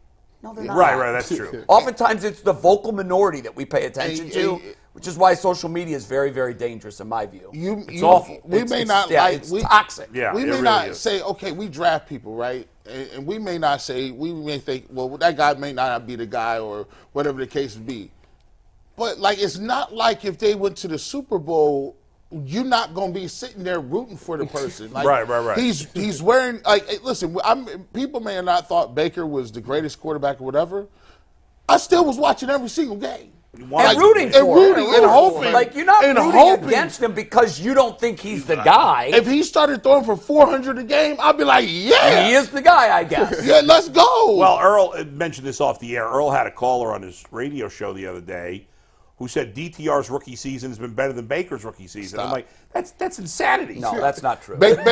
No, they're not. Right. That's true. Oftentimes, it's the vocal minority that we pay attention to, which is why social media is very, very dangerous in my view. It's awful. It's toxic. Yeah, we it may really not is. say, okay, we draft people, right? And we may not say, we may think, well, that guy may not be the guy or whatever the case would be. But, like, it's not like if they went to the Super Bowl, you're not going to be sitting there rooting for the person. Like, Right. He's wearing, like, hey, listen, people may have not thought Baker was the greatest quarterback or whatever. I still was watching every single game. And rooting for him. And hoping. Like, you're not rooting hoping against him because you don't think he's the guy. If he started throwing for 400 a game, I'd be like, yeah. He is the guy, I guess. Yeah, let's go. Well, Earl mentioned this off the air. Earl had a caller on his radio show the other day who said DTR's rookie season has been better than Baker's rookie season. I'm like, that's insanity. No, that's not true. Baker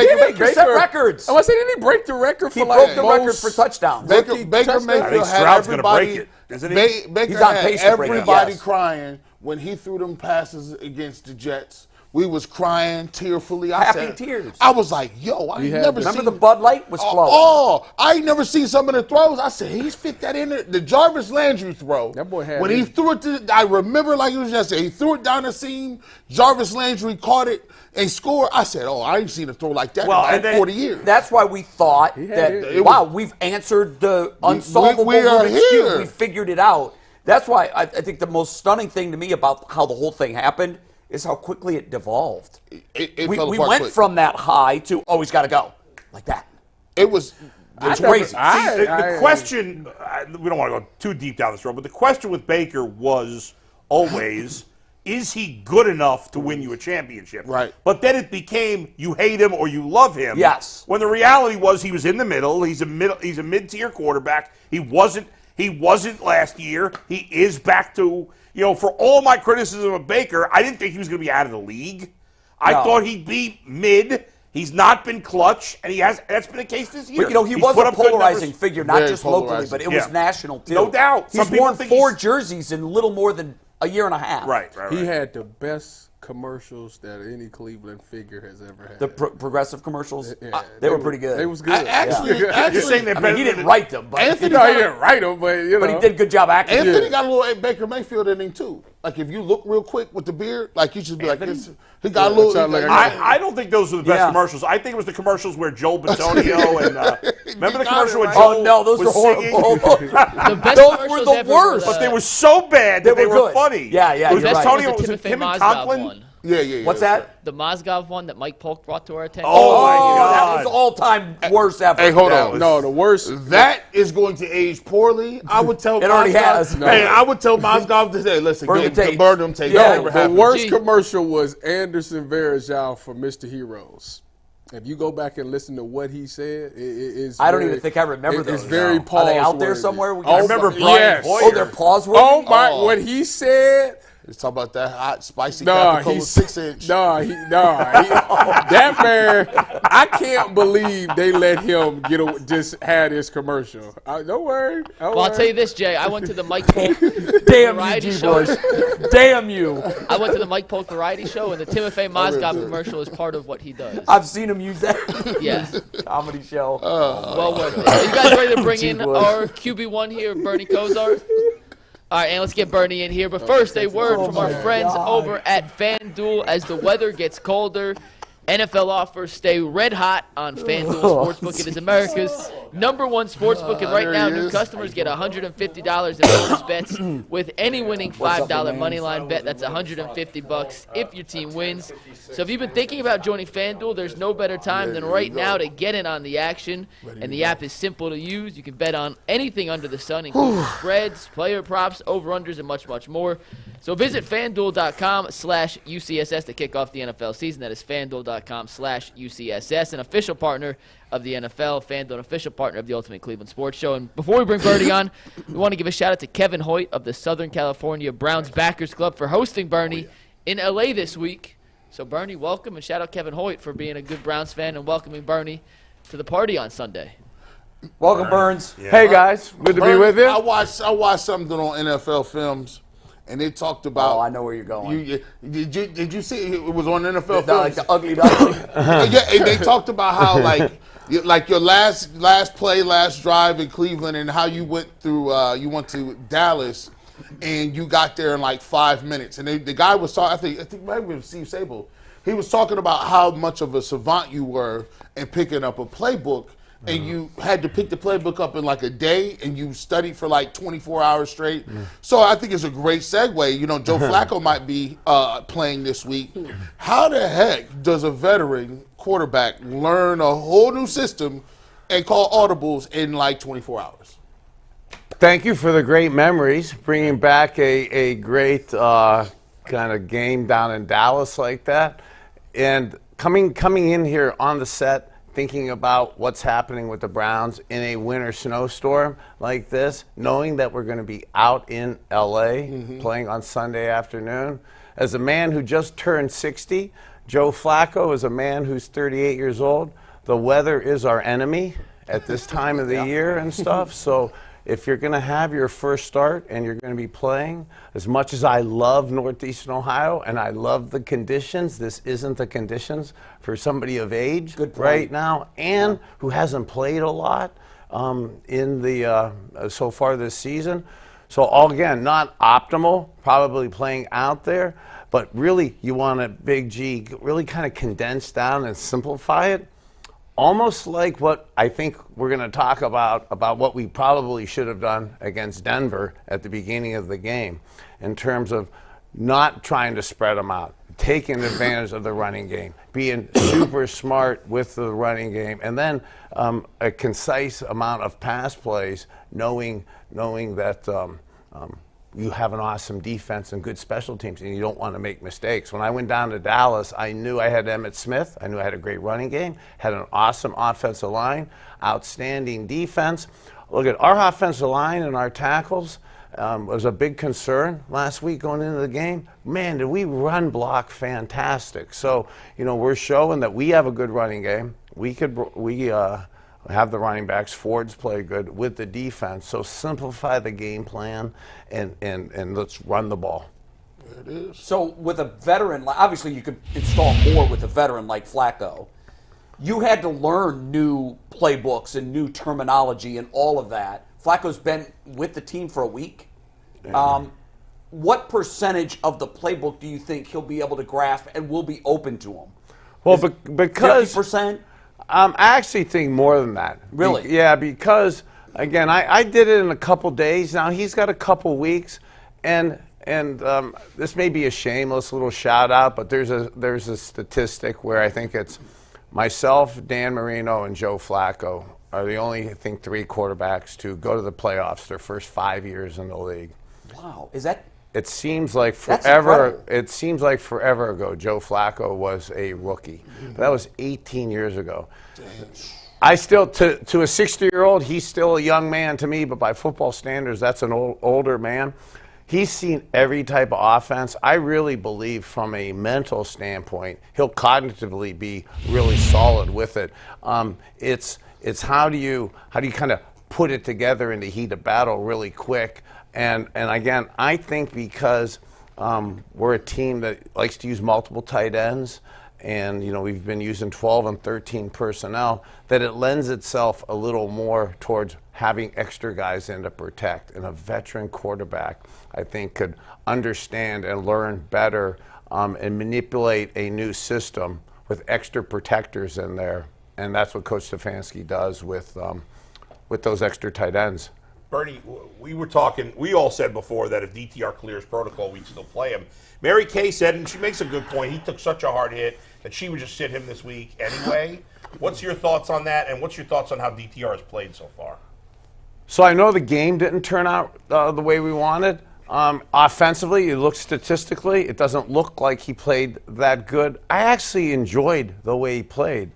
set records. I was saying, didn't he break the record for He like broke the record most for touchdowns. Baker touchdowns? Mayfield I think had Stroud's gonna everybody. break it, isn't he? Baker He's on had pace to break it, everybody yes. crying when he threw them passes against the Jets. We was crying tearfully. Happy tears. I was like, yo, I ain't never Remember seen. the Bud Light was flowing. I ain't never seen some of the throws. I said, he's fit that in there. The Jarvis Landry throw. That boy had when it. he threw it I remember like it was yesterday. He threw it down the seam. Jarvis Landry caught it and scored. I said, I ain't seen a throw like that in like 40 years. That's why we thought that, we've answered the unsolvable Rubik's Cube. We figured it out. That's why I think the most stunning thing to me about how the whole thing happened is how quickly it devolved. We went from that high to, he's got to go. Like that. It was crazy. The question, we don't want to go too deep down this road, but the question with Baker was always, is he good enough to win you a championship? Right. But then it became you hate him or you love him. Yes. When the reality was he was in the middle. He's a mid-tier quarterback. He wasn't last year. He is back to, for all my criticism of Baker, I didn't think he was going to be out of the league. I thought he'd be mid. He's not been clutch, and that's been the case this year. But, he was a polarizing figure, not just locally, but it was national, too. No doubt. He's worn 4 jerseys in little more than a year and a half. Right. He had the best commercials that any Cleveland figure has ever had. The progressive commercials, Yeah, they were pretty good. They was good. Actually, You're saying they're I mean, better he than didn't write them, but He didn't write them, but you know. but he did a good job acting. Anthony got a little Baker Mayfield in him too. Like if you look real quick with the beard, like you should be like this. He got a little. I don't think those were the best Yeah. commercials. I think it was the commercials where Joe Batonio and remember the commercial where right. Joe Oh no, those was were horrible. singing? The best Those were commercials the ever worst. were But they were so bad that They they were were good. funny. Yeah, yeah, It was you're right. Batonio, was was the it Timothy him and Mozgov Conklin? one. Yeah. What's that? The Mozgov one that Mike Polk brought to our attention. Oh, my Oh, God. that was all-time worst ever. Hey, hold That on. was- No, the worst. That is going to age poorly. I would tell. It already Mozgov- has. Hey, I would tell Mozgov to say, "Listen, Burn get the tapes. burn them tapes." Yeah, That never The happened. worst Gee. commercial was Anderson Varejao for Mr. Heroes. If you go back and listen to what he said, it's I don't very- even think I remember those. It's very No. Are they out there pause-worthy. somewhere? We can- Oh, I remember my- Brian yes. Hoyer. Oh, they're pause Oh my! What he said. Let's talk about that hot, spicy Nah, Capicola he's 6-inch. That man. I can't believe they let him just had his commercial. Don't worry. Well, I'll tell you this, Jay. I went to the Mike Polk Damn you, variety G. show. Bush. Damn you. I went to the Mike Polk variety show, and the Timothy Mozgov commercial is part of what he does. I've seen him use that Yeah, comedy show. well worth it. Are you guys ready to bring in Gee, boy. our QB1 here, Bernie Kosar? All right, and let's get Bernie in here. But first, a word from our friends over at FanDuel. As the weather gets colder, NFL offers stay red hot on FanDuel Sportsbook. It is America's #1 sportsbook, and right now, new customers get $150 in bonus bets with any winning $5 money line bet. That's $150 if your team wins. So if you've been thinking about joining FanDuel, there's no better time than right now to get in on the action. And the app is simple to use. You can bet on anything under the sun, including spreads, player props, over-unders, and much, much more. So visit FanDuel.com/UCSS to kick off the NFL season. That is FanDuel.com/UCSS, an official partner of the NFL, FanDuel, an official partner of the Ultimate Cleveland Sports Show. And before we bring Bernie on, we want to give a shout out to Kevin Hoyt of the Southern California Browns Backers Club for hosting Bernie in LA this week. So Bernie, welcome, and shout out Kevin Hoyt for being a good Browns fan and welcoming Bernie to the party on Sunday. Welcome, Burns. Hey guys, good to be with you. I watched something on NFL Films, and they talked about. Oh, I know where you're going. Did you see it was on NFL It's not like Films? the ugly duckling. Yeah, and they talked about how like your last play, last drive in Cleveland, and how you went through. You went to Dallas, and you got there in like 5 minutes. And the guy was talking. I think maybe it was Steve Sable. He was talking about how much of a savant you were in picking up a playbook. And you had to pick the playbook up in like a day, and you studied for like 24 hours straight. So I think it's a great segue. You know, Joe Flacco might be playing this week. How the heck does a veteran quarterback learn a whole new system and call audibles in like 24 hours? Thank you for the great memories, bringing back a great kind of game down in Dallas like that. And coming in here on the set, thinking about what's happening with the Browns in a winter snowstorm like this, knowing that we're going to be out in LA playing on Sunday afternoon. As a man who just turned 60, Joe Flacco is a man who's 38 years old. The weather is our enemy at this time of the year and stuff. So if you're going to have your first start and you're going to be playing, as much as I love Northeastern Ohio and I love the conditions, this isn't the conditions for somebody of age right now and who hasn't played a lot in the so far this season. So all again, not optimal, probably playing out there, but really you want a Big G really kind of condense down and simplify it. Almost like what I think we're going to talk about what we probably should have done against Denver at the beginning of the game in terms of not trying to spread them out, taking advantage of the running game, being super smart with the running game, and then a concise amount of pass plays, knowing that you have an awesome defense and good special teams, and you don't want to make mistakes. When I went down to Dallas, I knew I had Emmitt Smith. I knew I had a great running game, had an awesome offensive line, outstanding defense. Look at our offensive line and our tackles was a big concern last week going into the game. Man, did we run block fantastic. So, you know, we're showing that we have a good running game. We have the running backs. Ford's play good with the defense. So simplify the game plan and let's run the ball. There it is. So with a veteran, obviously you could install more with a veteran like Flacco. You had to learn new playbooks and new terminology and all of that. Flacco's been with the team for a week. What percentage of the playbook do you think he'll be able to grasp and will be open to him? Well, because 50%? I actually think more than that. Really? Yeah, because again, I did it in a couple days. Now he's got a couple weeks, and this may be a shameless little shout out, but there's a statistic where I think it's myself, Dan Marino, and Joe Flacco are the only, I think, 3 quarterbacks to go to the playoffs their first 5 years in the league. Wow, is that? It seems like That's forever. incredible. It seems like forever ago, Joe Flacco was a rookie. But that was 18 years ago. I still, to a 60-year-old, he's still a young man to me. But by football standards, that's an older man. He's seen every type of offense. I really believe, from a mental standpoint, he'll cognitively be really solid with it. It's how do you kind of put it together in the heat of battle really quick. And again, I think because we're a team that likes to use multiple tight ends, and we've been using 12 and 13 personnel, that it lends itself a little more towards having extra guys in to protect. And a veteran quarterback, I think, could understand and learn better and manipulate a new system with extra protectors in there. And that's what Coach Stefanski does with those extra tight ends. Bernie, we were talking, we all said before that if DTR clears protocol, we'd still play him. Mary Kay said, and she makes a good point, he took such a hard hit that she would just sit him this week anyway. What's your thoughts on that, and what's your thoughts on how DTR has played so far? So I know the game didn't turn out the way we wanted. Offensively, you look statistically, it doesn't look like he played that good. I actually enjoyed the way he played.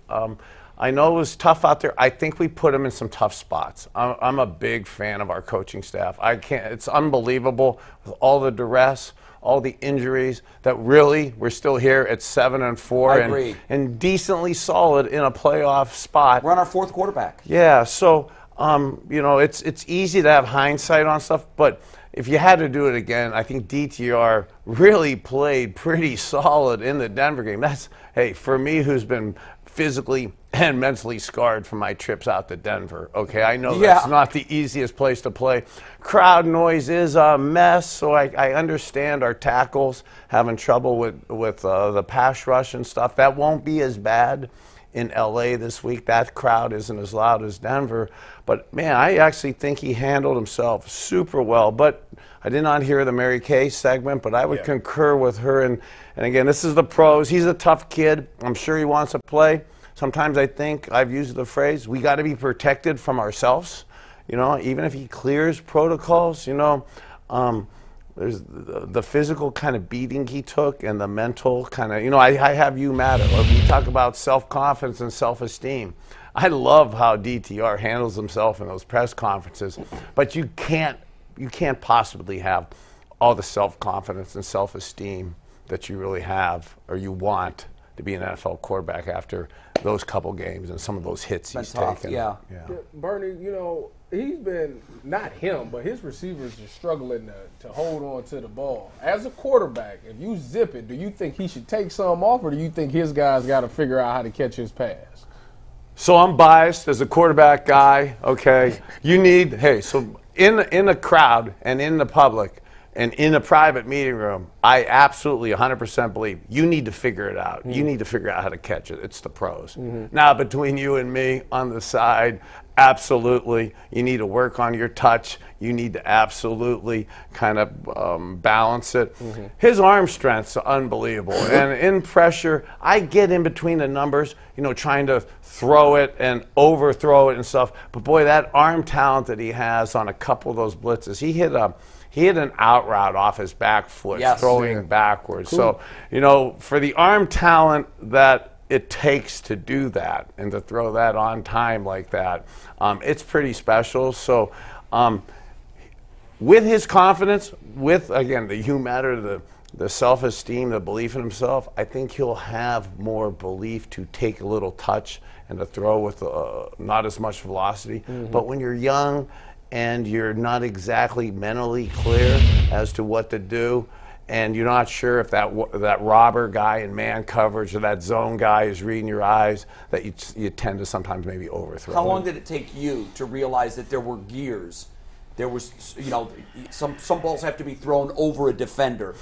I know it was tough out there. I think we put him in some tough spots. I'm a big fan of our coaching staff. It's unbelievable with all the duress, all the injuries, that really we're still here at 7-4 and decently solid in a playoff spot. We're on our 4th quarterback. Yeah, so it's easy to have hindsight on stuff, but if you had to do it again, I think DTR really played pretty solid in the Denver game. For me, who's been physically and mentally scarred from my trips out to Denver. Okay, I know that's not the easiest place to play. Crowd noise is a mess, so I understand our tackles having trouble with the pass rush and stuff. That won't be as bad in LA this week. That crowd isn't as loud as Denver. But, man, I actually think he handled himself super well. But I did not hear the Mary Kay segment, but I would concur with her. And again, this is the pros. He's a tough kid. I'm sure he wants to play. Sometimes I think I've used the phrase, we got to be protected from ourselves. Even if he clears protocols, there's the physical kind of beating he took and the mental kind of, I have you matter. We talk about self-confidence and self-esteem. I love how DTR handles himself in those press conferences, but you can't possibly have all the self-confidence and self-esteem that you really have or you want to be an NFL quarterback after those couple games and some of those hits he's taken. Yeah, Bernie, he's been, not him, but his receivers are struggling to hold on to the ball. As a quarterback, if you zip it, do you think he should take some off, or do you think his guys got to figure out how to catch his pass? So I'm biased as a quarterback guy, okay? So in the crowd and in the public and in a private meeting room, I absolutely 100% believe you need to figure it out. You need to figure out how to catch it. It's the pros. Now, between you and me on the side, absolutely, you need to work on your touch. You need to absolutely kind of balance it. His arm strength's unbelievable. And in pressure, I get in between the numbers, trying to throw it and overthrow it and stuff. But boy, that arm talent that he has on a couple of those blitzes, he hit an out route off his back foot, throwing backwards. Cool. So, for the arm talent that it takes to do that and to throw that on time like that, it's pretty special. So, with his confidence, with, again, the you matter, the self-esteem, the belief in himself, I think he'll have more belief to take a little touch and to throw with not as much velocity. But when you're young and you're not exactly mentally clear as to what to do, and you're not sure if that robber guy in man coverage or that zone guy is reading your eyes, that you tend to sometimes maybe overthrow. How long did it take you to realize that there were gears? There was, some balls have to be thrown over a defender.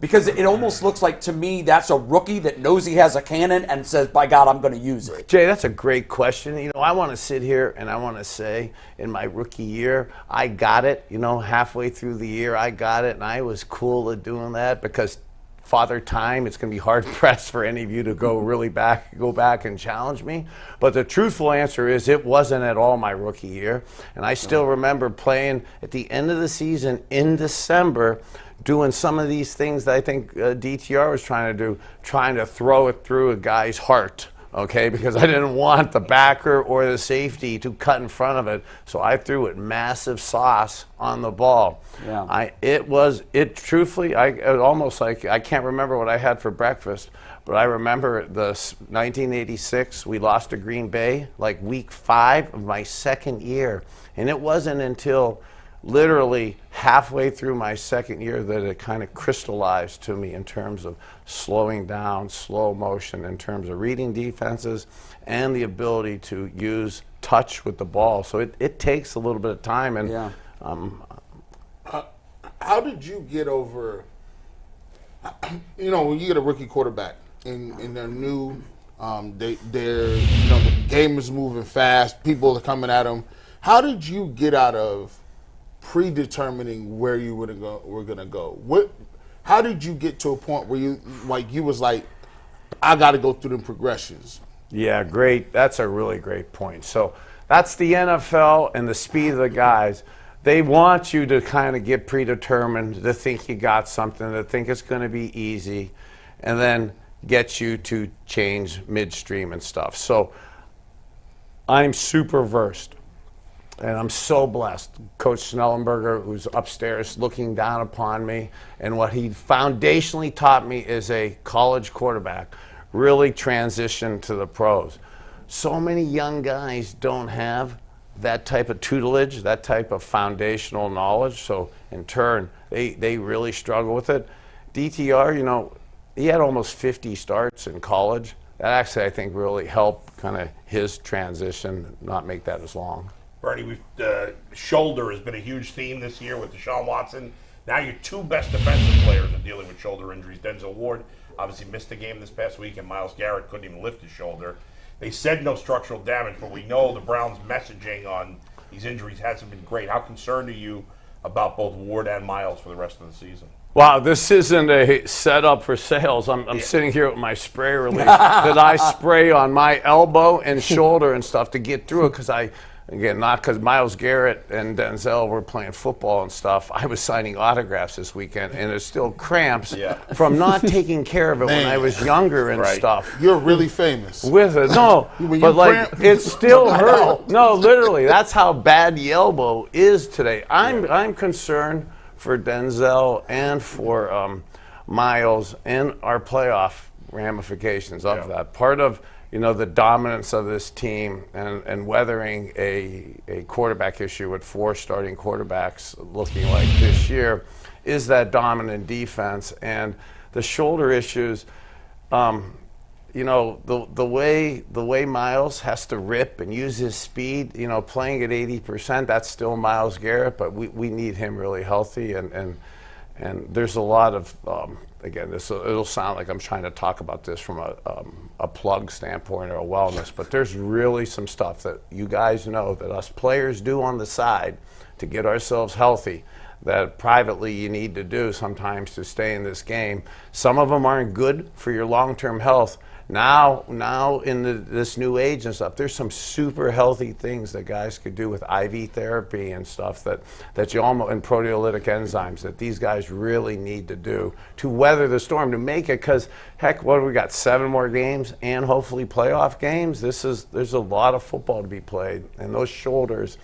Because it almost looks like, to me, that's a rookie that knows he has a cannon and says, by God, I'm going to use it. Jay, that's a great question. I want to sit here and I want to say in my rookie year, I got it. Halfway through the year, I got it, and I was cool at doing that because Father Time, it's going to be hard-pressed for any of you to go back and challenge me. But the truthful answer is it wasn't at all my rookie year. And I still remember playing at the end of the season in December, doing some of these things that I think DTR was trying to do, trying to throw it through a guy's heart, okay, because I didn't want the backer or the safety to cut in front of it, so I threw it massive sauce on the ball. Yeah. It truthfully, it almost like, I can't remember what I had for breakfast, but I remember the 1986, we lost to Green Bay, like week 5 of my second year, and it wasn't until literally halfway through my second year that it kind of crystallized to me in terms of slowing down, slow motion, in terms of reading defenses and the ability to use touch with the ball. So it takes a little bit of time. And yeah. How did you get over, when you get a rookie quarterback and they're new, the game is moving fast, people are coming at them. How did you get out of predetermining where you were gonna go? How did you get to a point where you was like, I got to go through them progressions? Yeah, great. That's a really great point. So that's the NFL and the speed of the guys. They want you to kind of get predetermined, to think you got something, to think it's going to be easy, and then get you to change midstream and stuff. So I'm super versed. And I'm so blessed. Coach Snellenberger, who's upstairs looking down upon me, and what he foundationally taught me is a college quarterback really transitioned to the pros. So many young guys don't have that type of tutelage, that type of foundational knowledge. So in turn, they really struggle with it. DTR, he had almost 50 starts in college. That actually, I think, really helped kind of his transition, not make that as long. Bernie, shoulder has been a huge theme this year with Deshaun Watson. Now your two best defensive players are dealing with shoulder injuries. Denzel Ward obviously missed the game this past week, and Myles Garrett couldn't even lift his shoulder. They said no structural damage, but we know the Browns' messaging on these injuries hasn't been great. How concerned are you about both Ward and Myles for the rest of the season? Wow, this isn't a setup for sales. I'm sitting here with my spray relief that I spray on my elbow and shoulder and stuff to get through it because again, not because Myles Garrett and Denzel were playing football and stuff. I was signing autographs this weekend, and there's still cramps from not taking care of it when I was younger and stuff. You're really famous. With it. No, but like it still hurt. No, literally, that's how bad the elbow is today. I'm concerned for Denzel and for Myles and our playoff ramifications of that. Part of the dominance of this team and weathering a quarterback issue with 4 starting quarterbacks looking like this year is that dominant defense and the shoulder issues. The way Myles has to rip and use his speed, playing at 80%, that's still Myles Garrett, but we need him really healthy and there's a lot of again, it'll sound like I'm trying to talk about this from a plug standpoint or a wellness, but there's really some stuff that you guys know that us players do on the side to get ourselves healthy that privately you need to do sometimes to stay in this game. Some of them aren't good for your long-term health. Now in this new age and stuff, there's some super healthy things that guys could do with IV therapy and stuff that you almost, and proteolytic enzymes that these guys really need to do to weather the storm, to make it, because heck, what do we got, 7 more games and hopefully playoff games? There's a lot of football to be played, and those shoulders,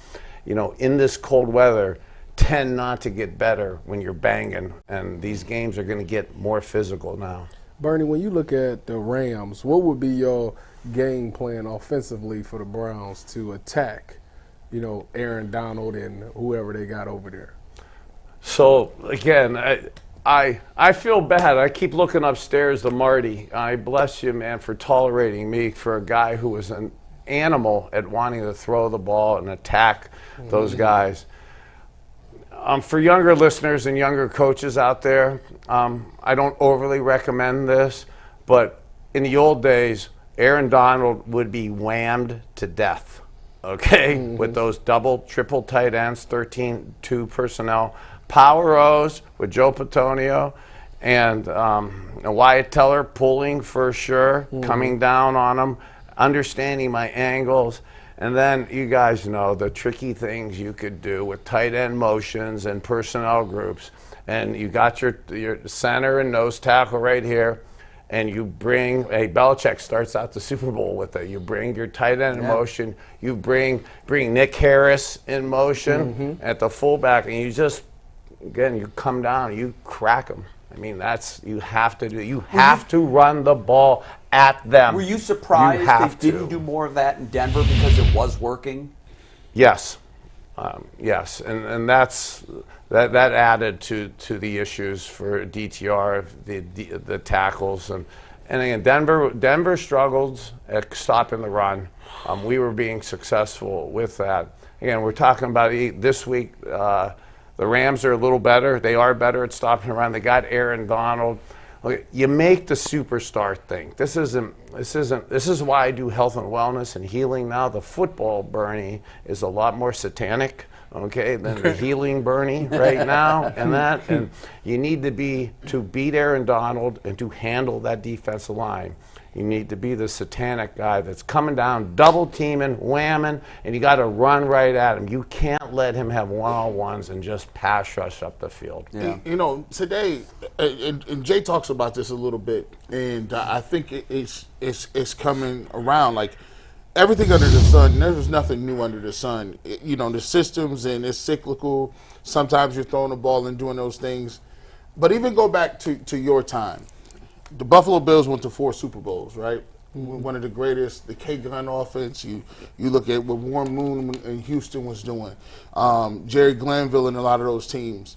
in this cold weather tend not to get better when you're banging, and these games are going to get more physical now. Bernie, when you look at the Rams, what would be your game plan offensively for the Browns to attack, Aaron Donald and whoever they got over there? So, again, I feel bad. I keep looking upstairs to Marty. I bless you, man, for tolerating me for a guy who was an animal at wanting to throw the ball and attack those guys. For younger listeners and younger coaches out there, I don't overly recommend this, but in the old days, Aaron Donald would be whammed to death, okay, with those double, triple tight ends, 13-2 personnel. Power O's with Joe Patonio and Wyatt Teller pulling for sure, coming down on him, understanding my angles. And then you guys know the tricky things you could do with tight end motions and personnel groups. And you got your center and nose tackle right here. And you bring, Belichick starts out the Super Bowl with it. You bring your tight end in motion. You bring Nick Harris in motion at the fullback. And you just, again, you come down, you crack them. I mean, you have to do. You have to run the ball at them. Were you surprised they didn't do more of that in Denver because it was working? Yes, yes, and that added to the issues for DTR, the tackles, and again, Denver struggled at stopping the run. We were being successful with that. Again, we're talking about this week. The Rams are a little better. They are better at stopping the run. They got Aaron Donald. Look, you make the superstar thing. This is why I do health and wellness and healing now. The football Bernie is a lot more satanic, okay, than the healing Bernie right now. And you need to beat Aaron Donald and to handle that defensive line. You need to be the satanic guy that's coming down, double teaming, whamming, and you got to run right at him. You can't let him have one-on-ones and just pass rush up the field. Yeah. You know, today, and Jay talks about this a little bit, and I think it's coming around. Like, everything under the sun, there's nothing new under the sun. You know, the systems, and it's cyclical. Sometimes you're throwing the ball and doing those things. But even go back to your time. The Buffalo Bills went to 4 Super Bowls, right? One of the greatest, the K-Gun offense. You look at what Warren Moon in Houston was doing, Jerry Glanville and a lot of those teams.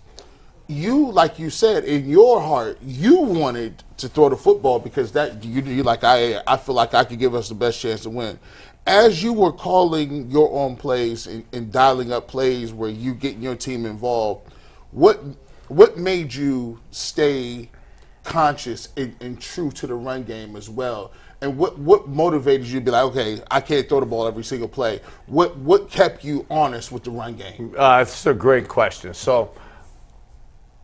You, like you said, in your heart, you wanted to throw the football because you're like, I feel like I could give us the best chance to win. As you were calling your own plays and dialing up plays where you getting your team involved, what made you stay conscious and true to the run game as well? And what motivated you to be like, okay, I can't throw the ball every single play? What kept you honest with the run game? It's a great question. So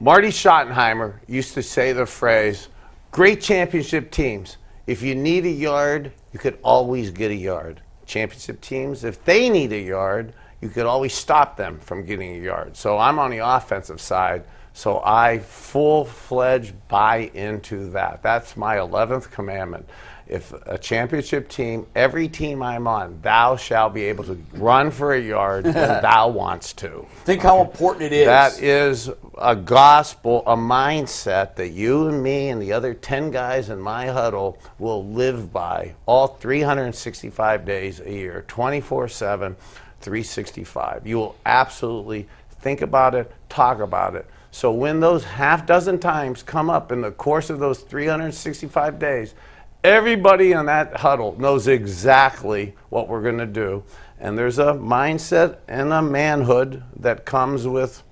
Marty Schottenheimer used to say the phrase, great championship teams, if you need a yard, you could always get a yard. Championship teams, if they need a yard, you could always stop them from getting a yard. So I'm on the offensive side. So I full-fledged buy into that. That's my 11th commandment. If a championship team, every team I'm on, thou shalt be able to run for a yard when thou wants to. Think how important it is. That is a gospel, a mindset that you and me and the other 10 guys in my huddle will live by all 365 days a year, 24/7, 365. You will absolutely think about it, talk about it. So when those half dozen times come up in the course of those 365 days, everybody in that huddle knows exactly what we're going to do. And there's a mindset and a manhood that comes with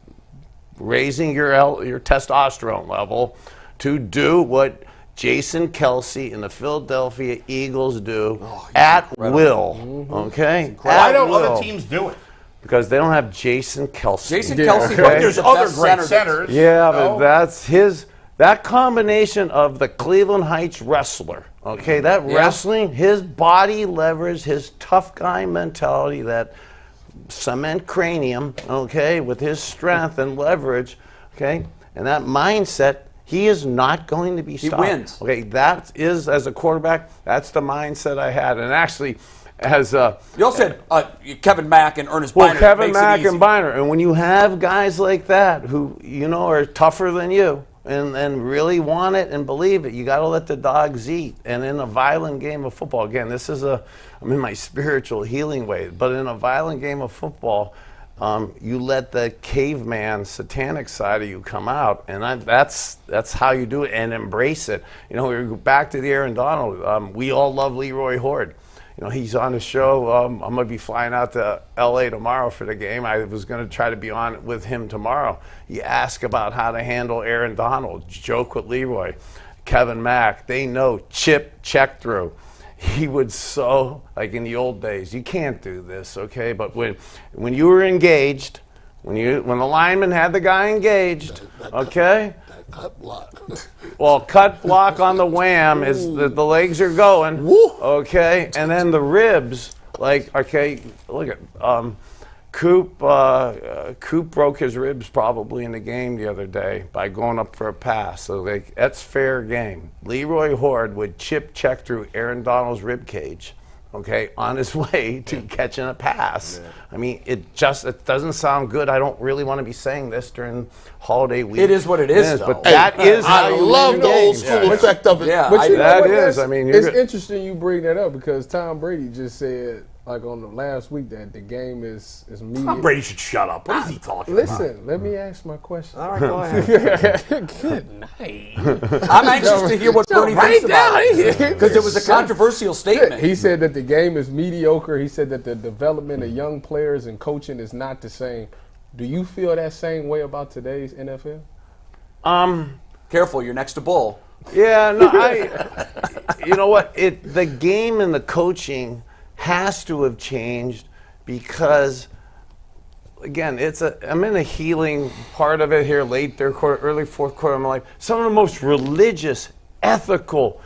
raising your testosterone level to do what Jason Kelsey and the Philadelphia Eagles do at will. Okay? Why don't other teams do it? Because they don't have Jason Kelsey. Jason Kelsey, Okay? There's other great centers. Yeah, but that's that combination of the Cleveland Heights wrestler, okay, that wrestling, his body leverage, his tough guy mentality, that cement cranium, okay, with his strength and leverage, okay, and that mindset, he is not going to be stopped. He wins. Okay, that is, as a quarterback, that's the mindset I had. And actually, as you also had Kevin Mack and Ernest Biner. Well, Kevin Mack and Biner. And when you have guys like that who, you know, are tougher than you and really want it and believe it, you got to let the dogs eat. And in a violent game of football, again, I'm in my spiritual healing way, but in a violent game of football, you let the caveman satanic side of you come out, and that's how you do it and embrace it. You know, we go back to the Aaron Donald. We all love Leroy Horde. You know, he's on the show. I'm going to be flying out to L.A. tomorrow for the game. I was going to try to be on with him tomorrow. You ask about how to handle Aaron Donald, joke with Leroy, Kevin Mack. They know chip, check through. He would like in the old days, you can't do this, okay? But when you were engaged, when the lineman had the guy engaged, okay? That cut block. Well, cut block on the wham is the legs are going, okay? And then the ribs, like, okay, look at Coop broke his ribs probably in the game the other day by going up for a pass. So that's fair game. Leroy Horde would chip check through Aaron Donald's rib cage, okay, on his way to catching a pass. Yeah. I mean, it doesn't sound good. I don't really want to be saying this during holiday week. It is what it is, though. But that is how I you love win the old games. school effect of it. Yeah, But you know that what, is, that's- I mean, it's interesting you bring that up because Tom Brady just said, like on the last week, that the game is media. Tom Brady should shut up. What is he talking Listen, let me ask my question. All right, go ahead. Good night. I'm anxious to hear what Bernie thinks about it because it was a controversial statement. He said that the game is mediocre. He said that the development of young players and coaching is not the same. Do you feel that same way about today's NFL? Careful, you're next to Bull. Yeah, no, you know what? The game and the coaching has to have changed because, again, I'm in a healing part of it here, late third quarter, early fourth quarter of my life. Some of the most religious, ethical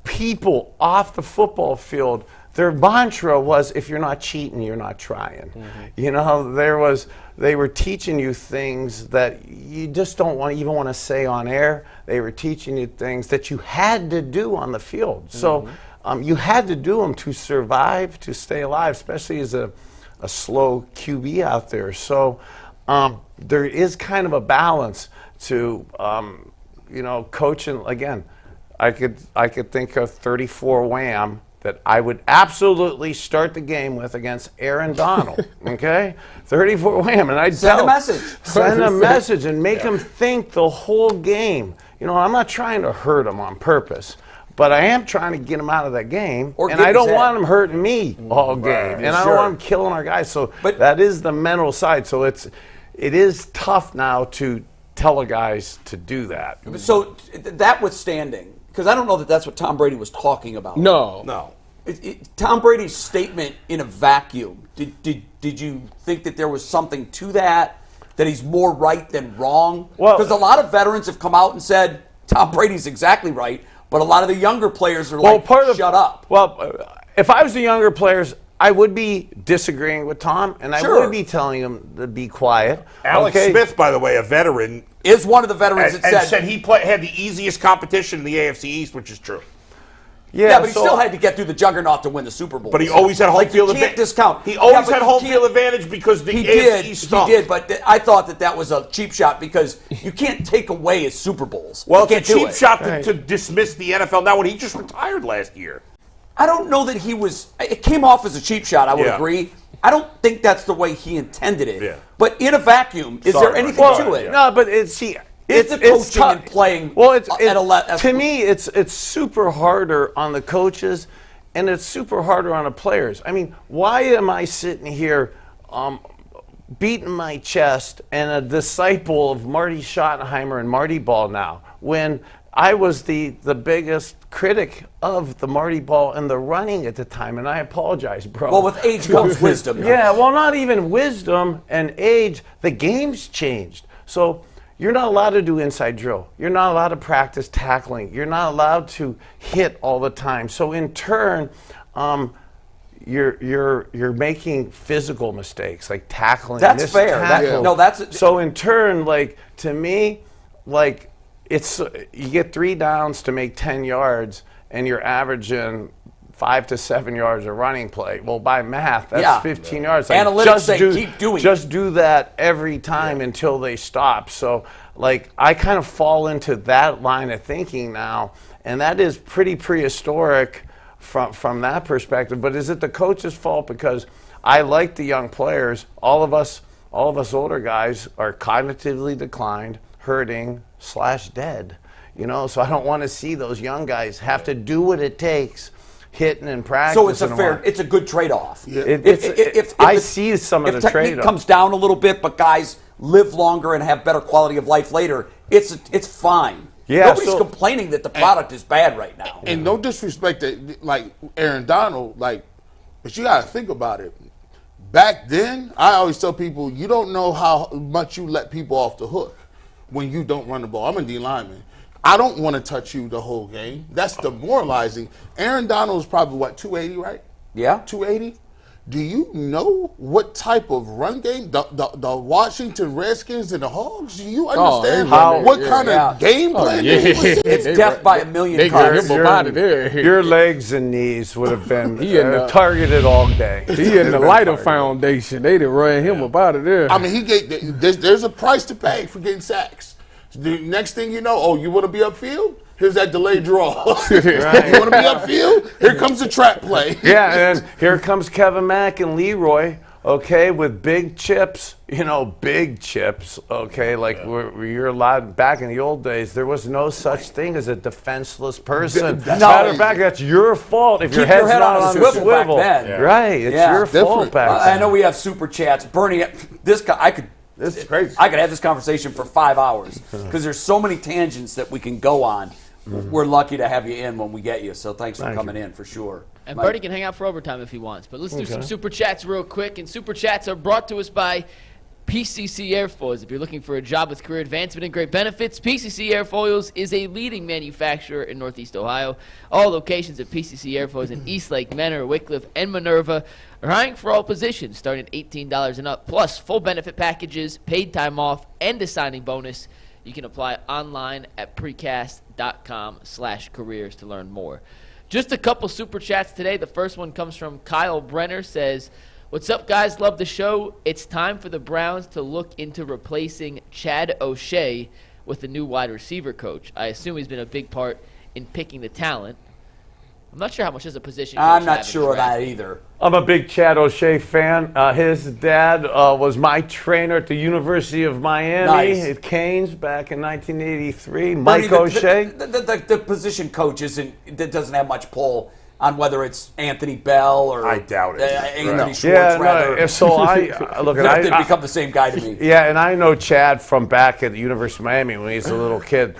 people off the football field, their mantra was, if you're not cheating, you're not trying. Mm-hmm. You know, they were teaching you things that you just don't even want to say on air. They were teaching you things that you had to do on the field. Mm-hmm. So you had to do them to survive, to stay alive, especially as a slow QB out there. So there is kind of a balance to, coaching. Again, I could think of 34 wham that I would absolutely start the game with against Aaron Donald, okay? 34 wham, and I'd Send a message. Send a message and make him think the whole game. You know, I'm not trying to hurt him on purpose, but I am trying to get him out of that game, and I don't want him hurting me all game, and I don't want him killing our guys. So that is the mental side. So it is tough now to tell the guys to do that. So that withstanding, because I don't know that that's what Tom Brady was talking about. No. Tom Brady's statement in a vacuum, did you think that there was something to that he's more right than wrong? Because a lot of veterans have come out and said Tom Brady's exactly right, but a lot of the younger players are shut up. Well, if I was the younger players, I would be disagreeing with Tom, and I would be telling him to be quiet. Alex Smith, by the way, a veteran, is one of the veterans that said he had the easiest competition in the AFC East, which is true. Yeah, but he still had to get through the juggernaut to win the Super Bowl. But he always had home field advantage. You can't discount. He always had home field advantage because the AFC East stunk. He did, but I thought that was a cheap shot because you can't take away his Super Bowls. Well, it's a cheap shot to dismiss the NFL now when he just retired last year. I don't know that it came off as a cheap shot, I would agree. I don't think that's the way he intended it. Yeah. But in a vacuum, is there anything to it? No, but it's the coaching and playing to me, it's super harder on the coaches, and it's super harder on the players. I mean, why am I sitting here beating my chest and a disciple of Marty Schottenheimer and Marty Ball now when I was the biggest critic of the Marty Ball and the running at the time, and I apologize, bro. Well, with age comes wisdom. Yeah, well, not even wisdom and age. The game's changed. So you're not allowed to do inside drill. You're not allowed to practice tackling. You're not allowed to hit all the time. So in turn, you're making physical mistakes like tackling. That's fair. So in turn, to me, it's you get 3 downs to make 10 yards, and you're averaging 5 to 7 yards of running play. Well, by math, that's 15 yards. Analytics say keep doing it. Just do that every time until they stop. So, I kind of fall into that line of thinking now, and that is pretty prehistoric from that perspective. But is it the coach's fault? Because I like the young players. All of us all of us older guys are cognitively declined, hurting / dead. You know, so I don't want to see those young guys have to do what it takes, hitting and practicing. So it's a good trade-off. Yeah. I see some of the trade-off. If technique comes down a little bit, but guys live longer and have better quality of life later, it's fine. Yeah, Nobody's complaining that the product is bad right now. And no disrespect to like Aaron Donald, like, but you got to think about it. Back then, I always tell people, you don't know how much you let people off the hook when you don't run the ball. I'm a D lineman. I don't want to touch you the whole game. That's demoralizing. Aaron Donald is probably, 280, right? Yeah. 280? Do you know what type of run game the Washington Redskins and the Hogs? Do you understand what kind of game plan they was in? It's death by a million cuts. Your legs and knees would have been targeted all day. He in the Lighter Foundation. They done ran him up out of there. I mean, there's a price to pay for getting sacks. The next thing you know, you want to be upfield? Here's that delayed draw. You want to be upfield? Here comes the trap play. Yeah, and here comes Kevin Mack and Leroy, okay, with big chips, big chips, okay, like you're allowed back in the old days, there was no such thing as a defenseless person. Matter of fact, that's your fault if your head's not on the swivel. Right, it's your fault back then. I know we have super chats. Bernie, this guy, this is crazy. I could have this conversation for 5 hours because there's so many tangents that we can go on. We're lucky to have you in when we get you, so thanks for coming in for sure. And Bertie can hang out for overtime if he wants. But let's do some super chats real quick. And super chats are brought to us by PCC Airfoils. If you're looking for a job with career advancement and great benefits, PCC Airfoils is a leading manufacturer in Northeast Ohio. All locations of PCC Airfoils in Eastlake, Menor, Wickliffe, and Minerva are hiring for all positions, starting at $18 and up, plus full benefit packages, paid time off, and a signing bonus. You can apply online at precast.com/careers to learn more. Just a couple super chats today. The first one comes from Kyle Brenner, says, "What's up, guys? Love the show. It's time for the Browns to look into replacing Chad O'Shea with a new wide receiver coach. I assume he's been a big part in picking the talent." I'm not sure how much is a position. I'm not sure of that either. I'm a big Chad O'Shea fan. His dad was my trainer at the University of Miami at Canes back in 1983. Mike O'Shea. The position coach doesn't have much pull on whether it's Anthony Bell or I doubt it. Anthony Schwartz. So I look at they become the same guy to me. Yeah, and I know Chad from back at the University of Miami when he was a little kid,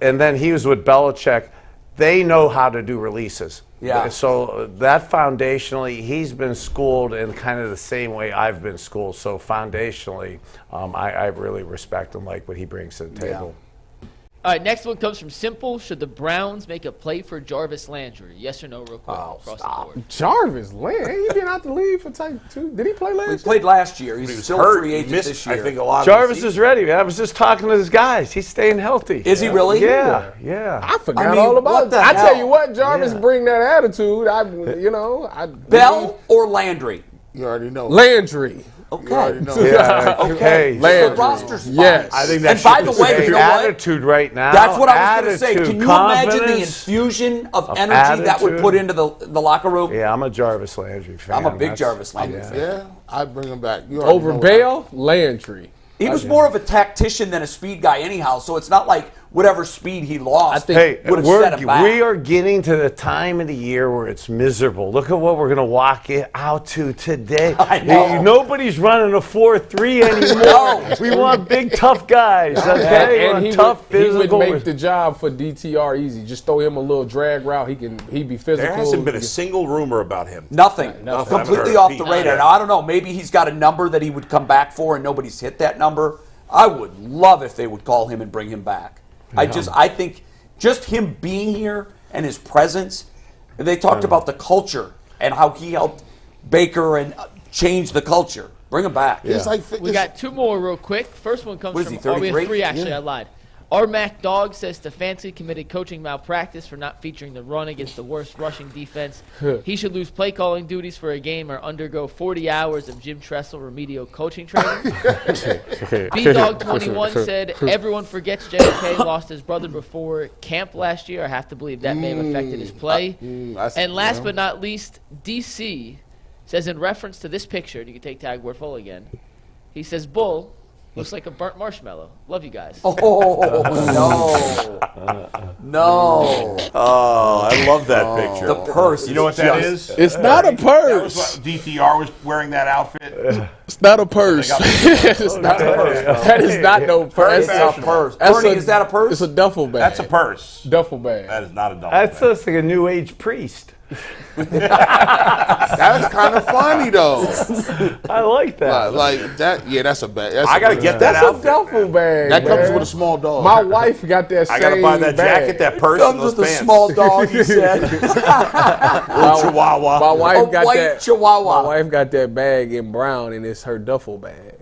and then he was with Belichick. They know how to do releases. Yeah. So that foundationally, he's been schooled in kind of the same way I've been schooled. So foundationally, I really respect him, like what he brings to the table. All right, next one comes from Simple. Should the Browns make a play for Jarvis Landry? Yes or no, real quick, across the board. Jarvis Landry? Ain't he been out the league for type 2? Did he play last year? He played last year. He's still a free agent this year. I think a lot Jarvis is ready. I was just talking to his guys. He's staying healthy. Is he really? Yeah. I forgot all about that. I tell you what, Jarvis bring that attitude. Bell or Landry? You already know. Landry. Okay. Okay. The roster's fine. Yes. I think that's by the way, you know what? attitude right now. That's what I was going to say. Can you imagine the confidence, infusion of energy that would put into the locker room? Yeah, I'm a Jarvis Landry fan. I'm a big Jarvis Landry fan. Yeah, I'd bring him back. You already Over know Bale, Landry. He was more of a tactician than a speed guy anyhow, so it's not like whatever speed he lost would have set him back. We are getting to the time of the year where it's miserable. Look at what we're going to walk out to today. I know. Nobody's running a 4-3 anymore. We want big, tough guys. Okay? And he would make the job for DTR easy. Just throw him a little drag route. He'd be physical. There hasn't been a single rumor about him. Nothing. Nothing. Completely off the radar. Now, I don't know. Maybe he's got a number that he would come back for and nobody's hit that number. I would love if they would call him and bring him back. I think just him being here and his presence, they talked about the culture and how he helped Baker and change the culture. Bring him back. Yeah. We got two more real quick. First one comes from, we have 3 actually, I lied. Our Mac Dog says Stefanski committed coaching malpractice for not featuring the run against the worst rushing defense. He should lose play calling duties for a game or undergo 40 hours of Jim Tressel remedial coaching training. B-Dog21 said everyone forgets JFK lost his brother before camp last year. I have to believe that may have affected his play. And last but not least, DC says in reference to this picture, you can take tag word full again, He says, "Bull looks like a burnt marshmallow." Love you guys. Oh, no. Oh, I love that picture. The purse. You know what that is? It's not a That was purse. what DTR was wearing that outfit. It's not a purse. It's not a purse. That is not no purse. It's a purse. That's Bernie, is that a purse? It's a duffel bag. That's a purse. duffel bag. That is not a duffel That's bag. just like a new age priest. That's kind of funny though. I like that. Like that. Yeah, that's a bag. That's I got to get that That's a outfit. duffel bag. That comes man. with a small dog. My wife got that same I got to buy that bag. jacket, that purse, Comes and those with a pants. small dog, he said. Chihuahua. My wife A got white that. chihuahua. My wife got that bag in brown, and it's her duffel bag.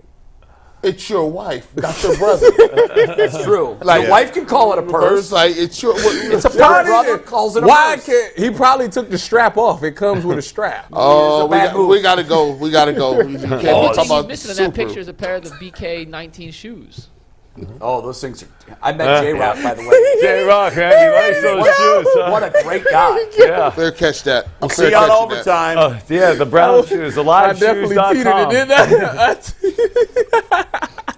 It's your wife, not your brother. It's true. Like- Your wife can call it a purse. It's like it's your. It's a Why purse. did Brother it- calls it a Why purse. can't he? Probably took the strap off. It comes with a strap. Oh, It's a bad move. we gotta go. We gotta go. You can't One talk thing about he's missing in that super. picture is a pair of the BK19 shoes. Oh, those things are. I met J-Rock, by the way. J-Rock, man, he likes those shoes, huh? What a great guy. Yeah. Fair catch that. I'm See you on overtime. Yeah, the brown shoes, the I definitely cheated it, didn't I?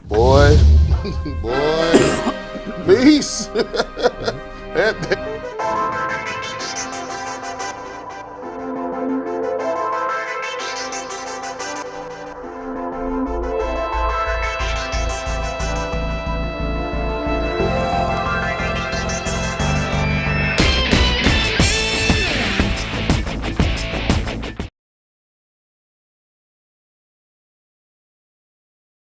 Boy, boy, peace.